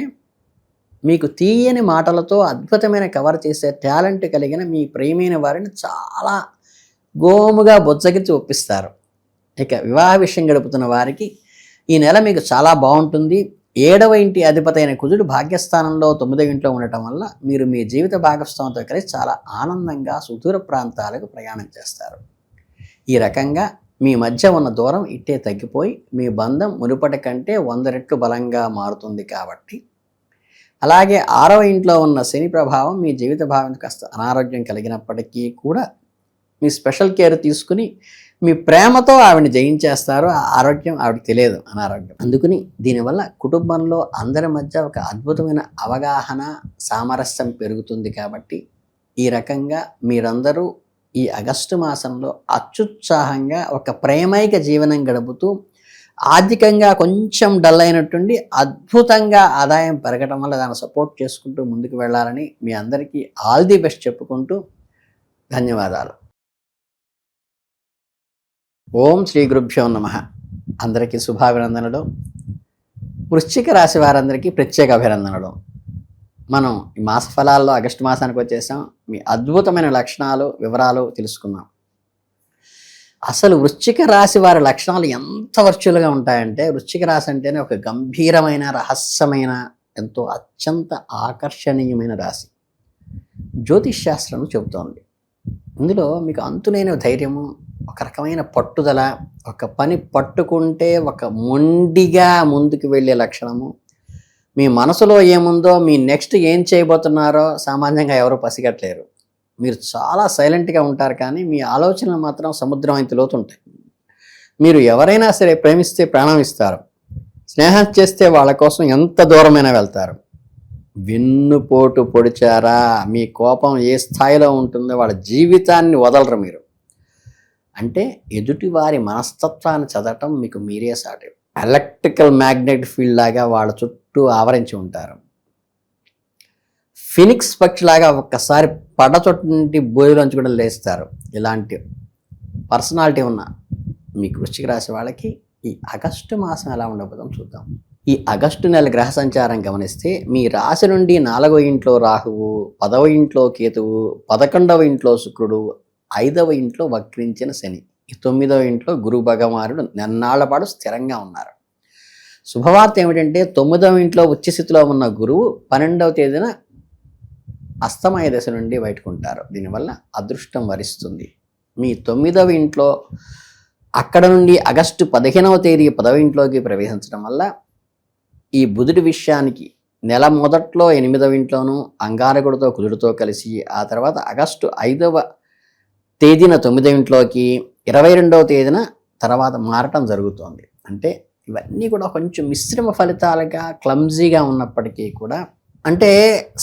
Speaker 2: మీకు తీయని మాటలతో అద్భుతమైన కవర్ చేసే టాలెంట్ కలిగిన మీ ప్రియమైన వారిని చాలా గోముగా బొజ్జగించి ఒప్పిస్తారు. ఇక వివాహ విషయం గడుపుతున్న వారికి ఈ నెల మీకు చాలా బాగుంటుంది. 7వ ఇంటి అధిపతి అయిన కుజుడు భాగ్యస్థానంలో 9వ ఇంట్లో ఉండటం వల్ల మీరు మీ జీవిత భాగస్వామితో కలిసి చాలా ఆనందంగా సుదూర ప్రాంతాలకు ప్రయాణం చేస్తారు. ఈ రకంగా మీ మధ్య ఉన్న దూరం ఇట్టే తగ్గిపోయి మీ బంధం మునుపటి కంటే 100 రెట్లు బలంగా మారుతుంది. కాబట్టి అలాగే 6వ ఇంట్లో ఉన్న శని ప్రభావం మీ జీవిత భావం కాస్త అనారోగ్యం కలిగినప్పటికీ కూడా మీ స్పెషల్ కేర్ తీసుకుని మీ ప్రేమతో ఆవిడని జయించేస్తారు. ఆ ఆరోగ్యం ఆవిడకి తెలియదు, అనారోగ్యం. అందుకని దీనివల్ల కుటుంబంలో అందరి మధ్య ఒక అద్భుతమైన అవగాహన సామరస్యం పెరుగుతుంది. కాబట్టి ఈ రకంగా మీరందరూ ఈ ఆగస్టు మాసంలో అత్యుత్సాహంగా ఒక ప్రేమైక జీవనం గడుపుతూ ఆర్థికంగా కొంచెం డల్ అయినట్టుండి అద్భుతంగా ఆదాయం పెరగడం వల్ల దాన్ని సపోర్ట్ చేసుకుంటూ ముందుకు వెళ్ళాలని మీ అందరికీ ఆల్ ది బెస్ట్ చెప్పుకుంటూ ధన్యవాదాలు. ఓం శ్రీ గురుభ్యో నమః. అందరికీ శుభాభినందనలు. వృశ్చిక రాశి వారందరికీ ప్రత్యేక అభినందనలు. మనం ఈ మాస ఫలాల్లో ఆగస్టు మాసానికి వచ్చేసాం. మీ అద్భుతమైన లక్షణాలు వివరాలు తెలుసుకున్నాం. అసలు వృశ్చిక రాశి వారి లక్షణాలు ఎంత వర్చువల్గా ఉంటాయంటే, వృశ్చిక రాశి అంటేనే ఒక గంభీరమైన రహస్యమైన ఎంతో అత్యంత ఆకర్షణీయమైన రాశి జ్యోతిష్ శాస్త్రం చెబుతోంది. ఇందులో మీకు అంతులేని ధైర్యము, ఒక రకమైన పట్టుదల, ఒక పని పట్టుకుంటే ఒక మొండిగా ముందుకు వెళ్ళే లక్షణము, మీ మనసులో ఏముందో మీ నెక్స్ట్ ఏం చేయబోతున్నారో సామాన్యంగా ఎవరు పసిగట్టలేరు. మీరు చాలా సైలెంట్గా ఉంటారు, కానీ మీ ఆలోచనలు మాత్రం సముద్రం అంత లోతు ఉంటాయి. మీరు ఎవరైనా సరే ప్రేమిస్తే ప్రాణం ఇస్తారు, స్నేహం చేస్తే వాళ్ళ కోసం ఎంత దూరమైనా వెళ్తారు. వెన్నుపోటు పొడిచారా, మీ కోపం ఏ స్థాయిలో ఉంటుందో వాళ్ళ జీవితాన్ని వదలరు మీరు. అంటే ఎదుటివారి మనస్తత్వాన్ని చదవటం మీకు మీరే సాటి. ఎలక్ట్రికల్ మ్యాగ్నెట్ ఫీల్డ్ లాగా వాళ్ళ చుట్టూ ఆవరించి ఉంటారు. ఫినిక్స్ పక్షిలాగా ఒక్కసారి పడ్డ చోటు నుండి బోయిలోంచి కూడా లేస్తారు. ఇలాంటి పర్సనాలిటీ ఉన్న మీకు వృశ్చిక రాశి వాళ్ళకి ఈ ఆగస్టు మాసం ఎలా ఉండబోతుందో చూద్దాం. ఈ ఆగస్టు నెల గ్రహ సంచారం గమనిస్తే మీ రాశి నుండి 4వ ఇంట్లో రాహువు, 10వ ఇంట్లో కేతువు, 11వ ఇంట్లో శుక్రుడు, 5వ ఇంట్లో వక్రించిన శని, 9వ ఇంట్లో గురు భగవానుడు నెన్నాళ్ల పాటు స్థిరంగా ఉన్నారు. శుభవార్త ఏమిటంటే 9వ ఇంట్లో ఉచ్చస్థితిలో ఉన్న గురువు 12వ తేదీన అస్తమయ దశ నుండి బయటకుంటారు. దీనివల్ల అదృష్టం వరిస్తుంది. మీ 9వ ఇంట్లో అక్కడ నుండి ఆగస్టు 15వ తేదీ 10వ ఇంట్లోకి ప్రవేశించడం వల్ల ఈ బుధుడి విషయానికి నెల మొదట్లో 8వ ఇంట్లోనూ అంగారకుడితో కుజుడితో కలిసి, ఆ తర్వాత ఆగస్టు 5వ తేదీన 9వ ఇంట్లోకి, 22వ తేదీన తర్వాత మారటం జరుగుతోంది. అంటే ఇవన్నీ కూడా కొంచెం మిశ్రమ ఫలితాలుగా క్లమ్జీగా ఉన్నప్పటికీ కూడా అంటే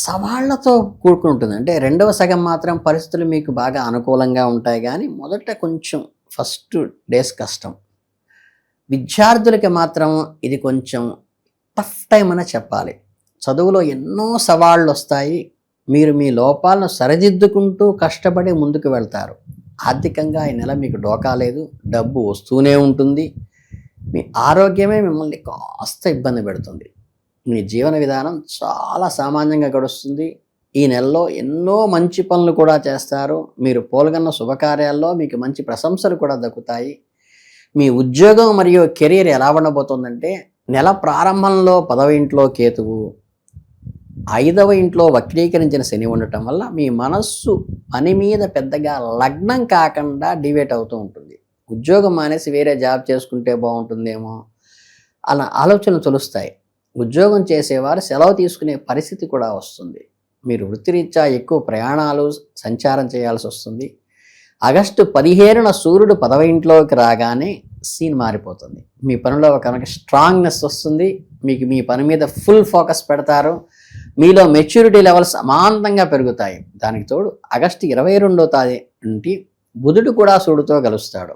Speaker 2: సవాళ్లతో కూడుకుని ఉంటుంది. అంటే రెండవ సగం మాత్రం పరిస్థితులు మీకు బాగా అనుకూలంగా ఉంటాయి, కానీ మొదట కొంచెం ఫస్ట్ డేస్ కష్టం. విద్యార్థులకి మాత్రం ఇది కొంచెం టఫ్ టైం అనే చెప్పాలి. చదువులో ఎన్నో సవాళ్ళు వస్తాయి, మీరు మీ లోపాలను సరిదిద్దుకుంటూ కష్టపడి ముందుకు వెళ్తారు. ఆర్థికంగా ఈ నెల మీకు డోకా లేదు, డబ్బు వస్తూనే ఉంటుంది. మీ ఆరోగ్యమే మిమ్మల్ని కాస్త ఇబ్బంది పెడుతుంది. మీ జీవన విధానం చాలా సామాన్యంగా గడుస్తుంది. ఈ నెలలో ఎన్నో మంచి పనులు కూడా చేస్తారు. మీరు పాల్గొన్న శుభకార్యాల్లో మీకు మంచి ప్రశంసలు కూడా దక్కుతాయి. మీ ఉద్యోగం మరియు కెరీర్ ఎలా ఉండబోతుందంటే, నెల ప్రారంభంలో 10వ ఇంట్లో కేతువు, 5వ ఇంట్లో వక్రీకరించిన శని ఉండటం వల్ల మీ మనస్సు పని మీద పెద్దగా లగ్నం కాకుండా డివేట్ అవుతూ ఉంటుంది. ఉద్యోగం మానేసి వేరే జాబ్ చేసుకుంటే బాగుంటుందేమో అలా ఆలోచనలు తొలుస్తాయి. ఉద్యోగం చేసేవారు సెలవు తీసుకునే పరిస్థితి కూడా వస్తుంది. మీరు వృత్తిరీత్యా ఎక్కువ ప్రయాణాలు సంచారం చేయాల్సి వస్తుంది. ఆగస్టు 15న సూర్యుడు 10వ ఇంట్లోకి రాగానే సీన్ మారిపోతుంది. మీ పనిలో కనుక స్ట్రాంగ్నెస్ వస్తుంది. మీకు మీ పని మీద ఫుల్ ఫోకస్ పెడతారు. మీలో మెచ్యూరిటీ లెవెల్స్ అమాంతంగా పెరుగుతాయి. దానికి తోడు ఆగస్టు 22వ తారీఖు నుండి బుధుడు కూడా సూర్యుడితో కలుస్తాడు.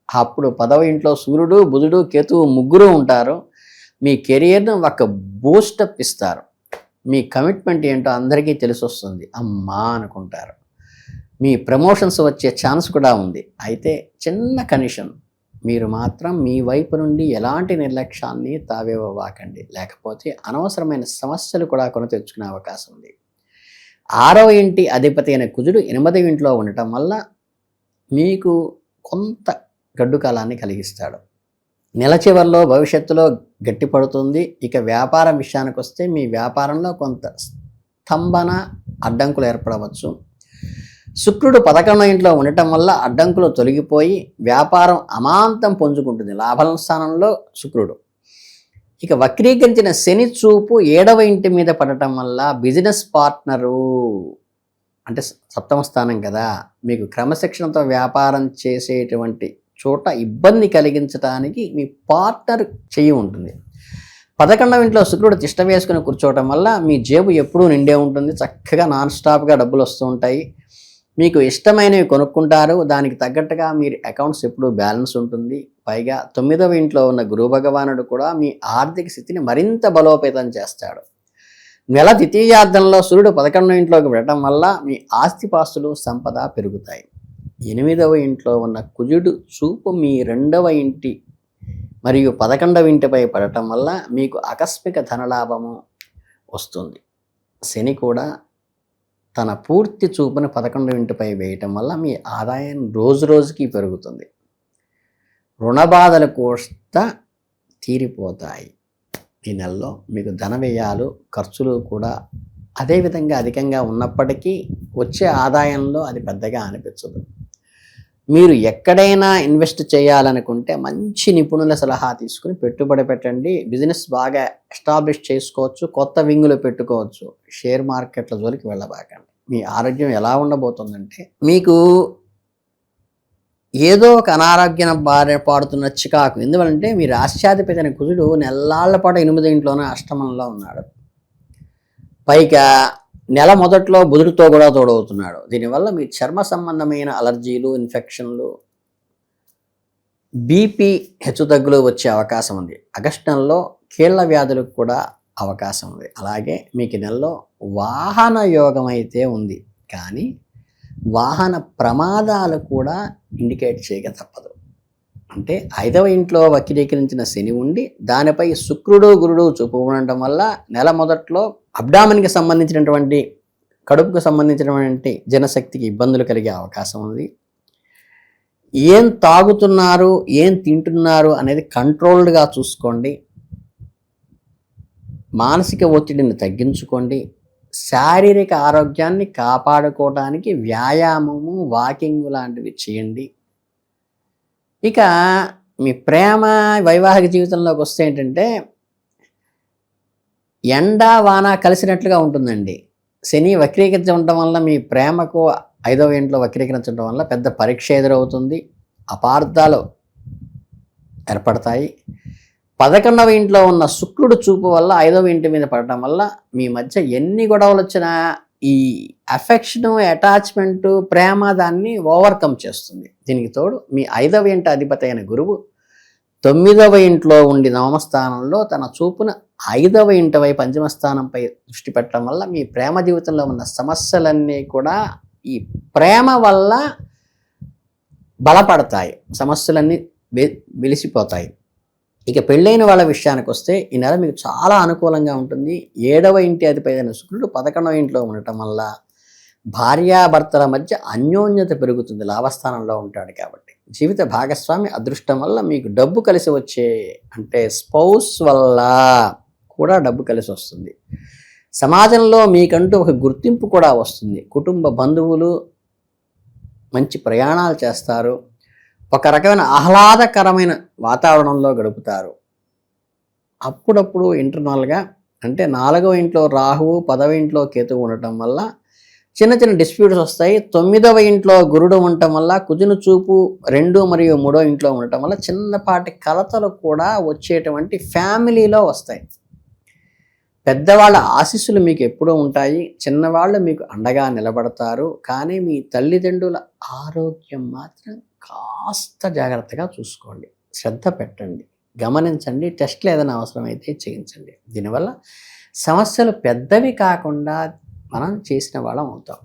Speaker 2: అప్పుడు 10వ ఇంట్లో సూర్యుడు, బుధుడు, కేతువు ముగ్గురు ఉంటారు. మీ కెరియర్ను ఒక బూస్టప్ ఇస్తారు. మీ కమిట్మెంట్ ఏంటో అందరికీ తెలిసి వస్తుంది. అమ్మా అనుకుంటారు. మీ ప్రమోషన్స్ వచ్చే ఛాన్స్ కూడా ఉంది. అయితే చిన్న కండిషన్, మీరు మాత్రం మీ వైపు నుండి ఎలాంటి నిర్లక్ష్యాన్ని తావేవ్వకండి. లేకపోతే అనవసరమైన సమస్యలు కూడా కొని తెచ్చుకునే అవకాశం ఉంది. 6వ ఇంటి అధిపతి అయిన కుజుడు 8వ ఇంట్లో ఉండటం వల్ల మీకు కొంత గడ్డు కాలాన్ని కలిగిస్తాడు. నెల చివరిలో భవిష్యత్తులో గట్టిపడుతుంది. ఇక వ్యాపారం విషయానికి వస్తే మీ వ్యాపారంలో కొంత స్తంభన అడ్డంకులు ఏర్పడవచ్చు. శుక్రుడు 11వ ఇంట్లో ఉండటం వల్ల అడ్డంకులు తొలగిపోయి వ్యాపారం అమాంతం పుంజుకుంటుంది. లాభాల స్థానంలో శుక్రుడు. ఇక వక్రీకరించిన శని చూపు 7వ ఇంటి మీద పడటం వల్ల బిజినెస్ పార్ట్నరు అంటే 7వ స్థానం కదా, మీకు క్రమశిక్షణతో వ్యాపారం చేసేటువంటి చోట ఇబ్బంది కలిగించడానికి మీ పార్ట్నర్ చెయ్యి ఉంటుంది. 11వ ఇంట్లో శుక్రుడు తిష్ట వేసుకుని కూర్చోవటం వల్ల మీ జేబు ఎప్పుడూ నిండే ఉంటుంది. చక్కగా నాన్ స్టాప్గా డబ్బులు వస్తూ ఉంటాయి. మీకు ఇష్టమైనవి కొనుక్కుంటారు. దానికి తగ్గట్టుగా మీరు అకౌంట్స్ ఎప్పుడూ బ్యాలెన్స్ ఉంటుంది. పైగా 9వ ఇంట్లో ఉన్న గురు భగవానుడు కూడా మీ ఆర్థిక స్థితిని మరింత బలోపేతం చేస్తాడు. నెల ద్వితీయార్థంలో సూర్యుడు 11వ ఇంట్లోకి వెళ్ళడం వల్ల మీ ఆస్తిపాస్తులు సంపద పెరుగుతాయి. 8వ ఇంట్లో ఉన్న కుజుడు చూపు మీ 2వ ఇంటి మరియు 11వ ఇంటిపై పడటం వల్ల మీకు ఆకస్మిక ధనలాభము వస్తుంది. శని కూడా తన పూర్తి చూపుని 11వ ఇంటిపై వేయటం వల్ల మీ ఆదాయం రోజు రోజుకి పెరుగుతుంది. రుణ బాధలు కూడా తీరిపోతాయి. ఈ నెలలో మీకు ధన వ్యయాలు, ఖర్చులు కూడా అదేవిధంగా అధికంగా ఉన్నప్పటికీ వచ్చే ఆదాయంలో అది పెద్దగా అనిపించదు. మీరు ఎక్కడైనా ఇన్వెస్ట్ చేయాలనుకుంటే మంచి నిపుణుల సలహా తీసుకుని పెట్టుబడి పెట్టండి. బిజినెస్ బాగా ఎస్టాబ్లిష్ చేసుకోవచ్చు. కొత్త వింగులు పెట్టుకోవచ్చు. షేర్ మార్కెట్ల జోలికి వెళ్ళబాకండి. మీ ఆరోగ్యం ఎలా ఉండబోతుందంటే, మీకు ఏదో ఒక అనారోగ్యం బారిన పాడుతున్న చికాకు. ఎందువలంటే మీ రాష్ట్రాధిపతి అయిన కుజుడు నెల్లాళ్ల పాటు 8వ ఇంట్లోనే అష్టమంలో ఉన్నాడు. పైగా నెల మొదట్లో బుధుడితో కూడా తోడవుతున్నాడు. దీనివల్ల మీ చర్మ సంబంధమైన అలర్జీలు, ఇన్ఫెక్షన్లు, బీపీ హెచ్చుతగ్గులు వచ్చే అవకాశం ఉంది. ఆగస్టు నెలలో కీళ్ల వ్యాధులకు కూడా అవకాశం ఉంది. అలాగే మీకు నెలలో వాహన యోగం అయితే ఉంది, కానీ వాహన ప్రమాదాలు కూడా ఇండికేట్ చేయక తప్పదు. అంటే 5వ ఇంట్లో వక్రీకరించిన శని ఉండి దానిపై శుక్రుడు, గురుడు చూపు ఉండటం వల్ల నెల మొదట్లో అబ్డామిన్కి సంబంధించినటువంటి, కడుపుకు సంబంధించినటువంటి జనశక్తికి ఇబ్బందులు కలిగే అవకాశం ఉంది. ఏం తాగుతున్నారు, ఏం తింటున్నారు అనేది కంట్రోల్డ్గా చూసుకోండి. మానసిక ఒత్తిడిని తగ్గించుకోండి. శారీరక ఆరోగ్యాన్ని కాపాడుకోవడానికి వ్యాయామము, వాకింగ్ లాంటివి చేయండి. ఇక మీ ప్రేమ, వైవాహిక జీవితంలోకి వస్తే ఏంటంటే, ఎండ వాన కలిసినట్లుగా ఉంటుందండి. శని వక్రీకరించడం వల్ల మీ ప్రేమకు 5వ ఇంట్లో వక్రీకరించడం వల్ల పెద్ద పరీక్ష ఎదురవుతుంది. అపార్థాలు ఏర్పడతాయి. 11వ ఇంట్లో ఉన్న శుక్రుడు చూపు వల్ల 5వ ఇంటి మీద పడటం వల్ల మీ మధ్య ఎన్ని గొడవలు వచ్చినా ఈ అఫెక్షను, అటాచ్మెంటు, ప్రేమ దాన్ని ఓవర్కమ్ చేస్తుంది. దీనికి తోడు మీ 5వ ఇంటి అధిపతి అయిన గురువు 9వ ఇంట్లో ఉండి నవమస్థానంలో తన చూపును 5వ ఇంటి వైపు పంచమ స్థానంపై దృష్టి పెట్టడం వల్ల మీ ప్రేమ జీవితంలో ఉన్న సమస్యలన్నీ కూడా ఈ ప్రేమ వల్ల బలపడతాయి. సమస్యలన్నీ వెలిసిపోతాయి. ఇక పెళ్ళైన వాళ్ళ విషయానికి వస్తే ఈ నెల మీకు చాలా అనుకూలంగా ఉంటుంది. 7వ ఇంటి అధిపతి అయిన శుక్రుడు 11వ ఇంట్లో ఉండటం వల్ల భార్యాభర్తల మధ్య అన్యోన్యత పెరుగుతుంది. లాభస్థానంలో ఉంటాడు కాబట్టి. జీవిత భాగస్వామి అదృష్టం వల్ల మీకు డబ్బు కలిసి వచ్చే, అంటే స్పౌస్ వల్ల కూడా డబ్బు కలిసి వస్తుంది. సమాజంలో మీకంటూ ఒక గుర్తింపు కూడా వస్తుంది. కుటుంబ బంధువులు మంచి ప్రయాణాలు చేస్తారు. ఒక రకమైన ఆహ్లాదకరమైన వాతావరణంలో గడుపుతారు. అప్పుడప్పుడు ఇంటర్నల్గా అంటే 4వ ఇంట్లో రాహువు 10వ ఇంట్లో కేతువు ఉండటం వల్ల చిన్న చిన్న డిస్ప్యూట్స్ వస్తాయి. 9వ ఇంట్లో గురుడు ఉండటం వల్ల కుజుని చూపు 2 మరియు 3వ ఇంట్లో ఉండటం వల్ల చిన్నపాటి కలతలు కూడా వచ్చేటువంటి ఫ్యామిలీలో వస్తాయి. పెద్దవాళ్ళ ఆశీస్సులు మీకు ఎప్పుడూ ఉంటాయి. చిన్నవాళ్ళు మీకు అండగా నిలబడతారు. కానీ మీ తల్లిదండ్రుల ఆరోగ్యం మాత్రం కాస్త జాగ్రత్తగా చూసుకోండి, శ్రద్ధ పెట్టండి, గమనించండి. టెస్ట్లు ఏదైనా అవసరమైతే చేయించండి. దీనివల్ల సమస్యలు పెద్దవి కాకుండా మనం చేసిన వాళ్ళం అవుతాం.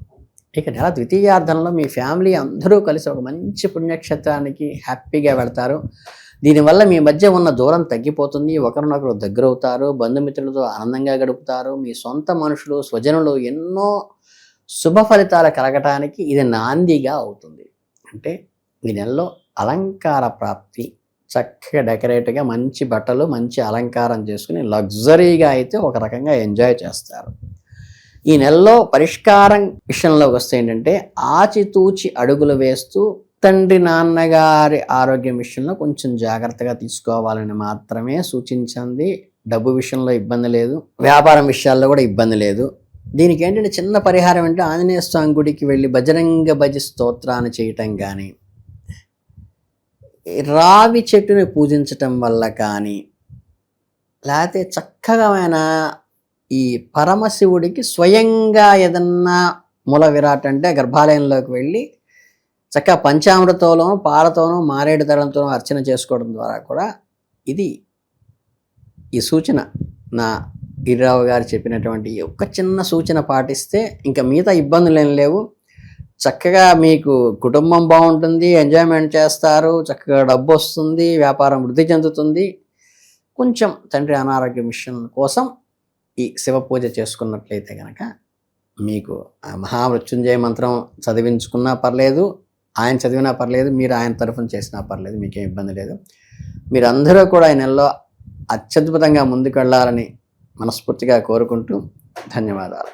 Speaker 2: ఇక నెల ద్వితీయార్థంలో మీ ఫ్యామిలీ అందరూ కలిసి ఒక మంచి పుణ్యక్షేత్రానికి హ్యాపీగా వెళ్తారు. దీనివల్ల మీ మధ్య ఉన్న దూరం తగ్గిపోతుంది. ఒకరినొకరు దగ్గరవుతారు. బంధుమిత్రులతో ఆనందంగా గడుపుతారు. మీ సొంత మనుషులు, స్వజనులు ఎన్నో శుభ ఫలితాలు కలగటానికి ఇది నాందిగా అవుతుంది. అంటే ఈ నెలలో అలంకార ప్రాప్తి, చక్కగా డెకరేట్గా మంచి బట్టలు, మంచి అలంకారం చేసుకుని లగ్జరీగా అయితే ఒక రకంగా ఎంజాయ్ చేస్తారు. ఈ నెలలో పరిష్కారం విషయంలోకి వస్తే ఏంటంటే ఆచితూచి అడుగులు వేస్తూ తండ్రి నాన్నగారి ఆరోగ్యం విషయంలో కొంచెం జాగ్రత్తగా తీసుకోవాలని మాత్రమే సూచించింది. డబ్బు విషయంలో ఇబ్బంది లేదు, వ్యాపారం విషయాల్లో కూడా ఇబ్బంది లేదు. దీనికి ఏంటంటే చిన్న పరిహారం అంటే ఆంజనేయ స్వామి గుడికి వెళ్ళి బజరంగ భజ స్తోత్రాన్ని చేయటం కానీ, రావి చెట్టుని పూజించటం వల్ల కానీ, లేకపోతే చక్కగా ఈ పరమశివుడికి స్వయంగా ఏదన్నా మూల విరాట్ అంటే గర్భాలయంలోకి వెళ్ళి చక్కగా పంచామృతంలో పాలతోనూ మారేడు దళంతోనూ అర్చన చేసుకోవడం ద్వారా కూడా ఇది ఈ సూచన నా గిరిరావు గారు చెప్పినటువంటి ఒక చిన్న సూచన పాటిస్తే ఇంకా మిగతా ఇబ్బందులు ఏం లేవు. చక్కగా మీకు కుటుంబం బాగుంటుంది, ఎంజాయ్మెంట్ చేస్తారు, చక్కగా డబ్బు వస్తుంది, వ్యాపారం వృద్ధి చెందుతుంది. కొంచెం తండ్రి అనారోగ్య విషయం కోసం ఈ శివ పూజ చేసుకున్నట్లయితే కనుక మీకు మహామృత్యుంజయ మంత్రం చదివించుకున్నా పర్లేదు, ఆయన చదివినా పర్లేదు, మీరు ఆయన తరఫున చేసినా పర్లేదు, మీకేం ఇబ్బంది లేదు. మీరందరూ కూడా ఈ నెలలో అత్యద్భుతంగా ముందుకు వెళ్ళాలని మనస్ఫూర్తిగా కోరుకుంటూ ధన్యవాదాలు.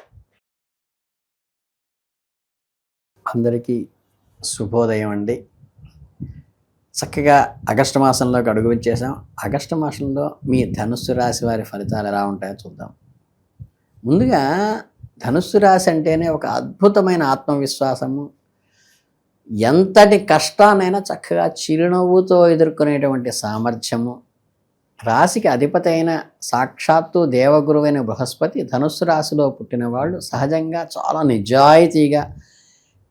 Speaker 2: అందరికీ శుభోదయం అండి. చక్కగా ఆగస్టు మాసంలోకి అడుగు వచ్చేసాం. ఆగస్టు మాసంలో మీ ధనుస్సు రాశి వారి ఫలితాలు ఎలా ఉంటాయో చూద్దాం. ముందుగా ధనుస్సు రాశి అంటేనే ఒక అద్భుతమైన ఆత్మవిశ్వాసము, ఎంతటి కష్టాన్నైనా చక్కగా చిరునవ్వుతో ఎదుర్కొనేటువంటి సామర్థ్యము. రాశికి అధిపతి అయిన సాక్షాత్తు దేవగురువైన బృహస్పతి ధనుస్సు రాశిలో పుట్టిన వాళ్ళు సహజంగా చాలా నిజాయితీగా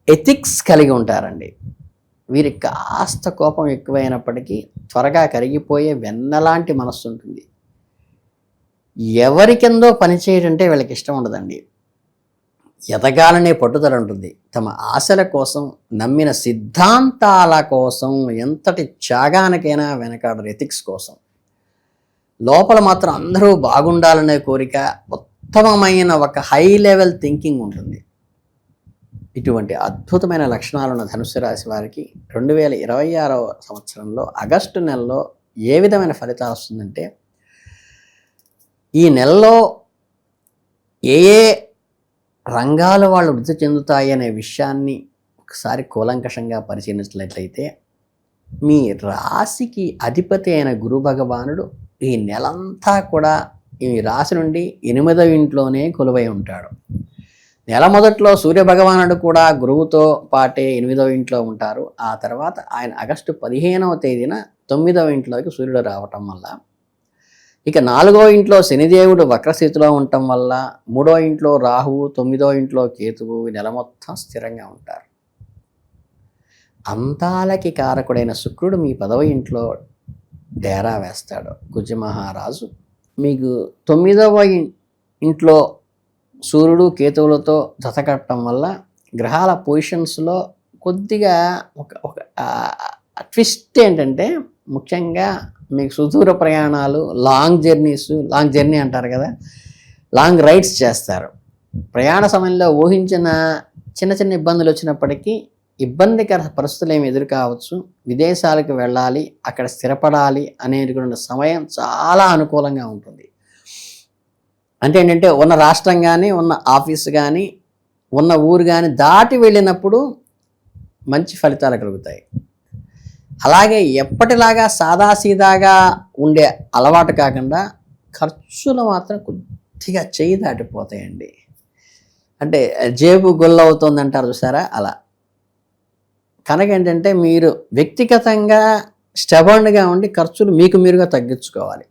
Speaker 2: ఎథిక్స్ కలిగి ఉంటారండి. వీరికి కాస్త కోపం ఎక్కువైనప్పటికీ త్వరగా కరిగిపోయే వెన్నలాంటి మనస్సు ఉంటుంది. ఎవరికిందో పనిచేయడంటే వీళ్ళకి ఇష్టం ఉండదండి. ఎదగాలనే పట్టుదల ఉంటుంది. తమ ఆశల కోసం, నమ్మిన సిద్ధాంతాల కోసం ఎంతటి త్యాగానికైనా వెనకాడరు. ఎథిక్స్ కోసం లోపల మాత్రం అందరూ బాగుండాలనే కోరిక, ఉత్తమమైన ఒక హై లెవెల్ థింకింగ్ ఉంటుంది. ఇటువంటి అద్భుతమైన లక్షణాలున్న ధనుస్సు రాశి వారికి 2026వ సంవత్సరంలో ఆగస్టు నెలలో ఏ విధమైన ఫలితాలు వస్తుందంటే, ఈ నెలలో ఏ ఏ రంగాలు వాళ్ళు వృద్ధి చెందుతాయి అనే విషయాన్ని ఒకసారి కూలంకషంగా పరిశీలించినట్లయితే, మీ రాశికి అధిపతి అయిన గురు భగవానుడు ఈ నెలంతా కూడా ఈ రాశి నుండి 8వ ఇంట్లోనే కొలువై ఉంటాడు. నెల మొదట్లో సూర్య భగవానుడు కూడా గురువుతో పాటే 8వ ఇంట్లో ఉంటారు. ఆ తర్వాత ఆయన ఆగస్టు 15వ తేదీన 9వ ఇంట్లోకి సూర్యుడు రావటం వల్ల, ఇక 4వ ఇంట్లో శనిదేవుడు వక్రస్థితిలో ఉండటం వల్ల, 3వ ఇంట్లో రాహువు, 9వ ఇంట్లో కేతువు ఈ నెల మొత్తం స్థిరంగా ఉంటారు. అంతాలకి కారకుడైన శుక్రుడు మీ 10వ ఇంట్లో డేరా వేస్తాడు. కుజమహారాజు మీకు 9వ ఇంట్లో సూర్యుడు కేతువులతో జతకట్టడం వల్ల గ్రహాల పొజిషన్స్లో కొద్దిగా ఒక ట్విస్ట్ ఏంటంటే, ముఖ్యంగా మీకు సుదూర ప్రయాణాలు, లాంగ్ జర్నీ అంటారు కదా, లాంగ్ రైడ్స్ చేస్తారు. ప్రయాణ సమయంలో ఊహించిన చిన్న చిన్న ఇబ్బందులు వచ్చినప్పటికీ ఇబ్బందికర పరిస్థితులు ఏమి ఎదురు కావచ్చు. విదేశాలకు వెళ్ళాలి, అక్కడ స్థిరపడాలి అనేటువంటి సమయం చాలా అనుకూలంగా ఉంటుంది. అంటే ఏంటంటే ఉన్న రాష్ట్రం కానీ, ఉన్న ఆఫీస్ కానీ, ఉన్న ఊరు కానీ దాటి వెళ్ళినప్పుడు మంచి ఫలితాలు కలుగుతాయి. అలాగే ఎప్పటిలాగా సాదాసీదాగా ఉండే అలవాటు కాకుండా ఖర్చులు మాత్రం కొద్దిగా చెయ్యి దాటిపోతాయండి. అంటే జేబు గొల్లవుతుంది అంటారు చూసారా, అలా. కనుక ఏంటంటే మీరు వ్యక్తిగతంగా స్టెబర్న్గా ఉండి ఖర్చులు మీకు మీరుగా తగ్గించుకోవాలి.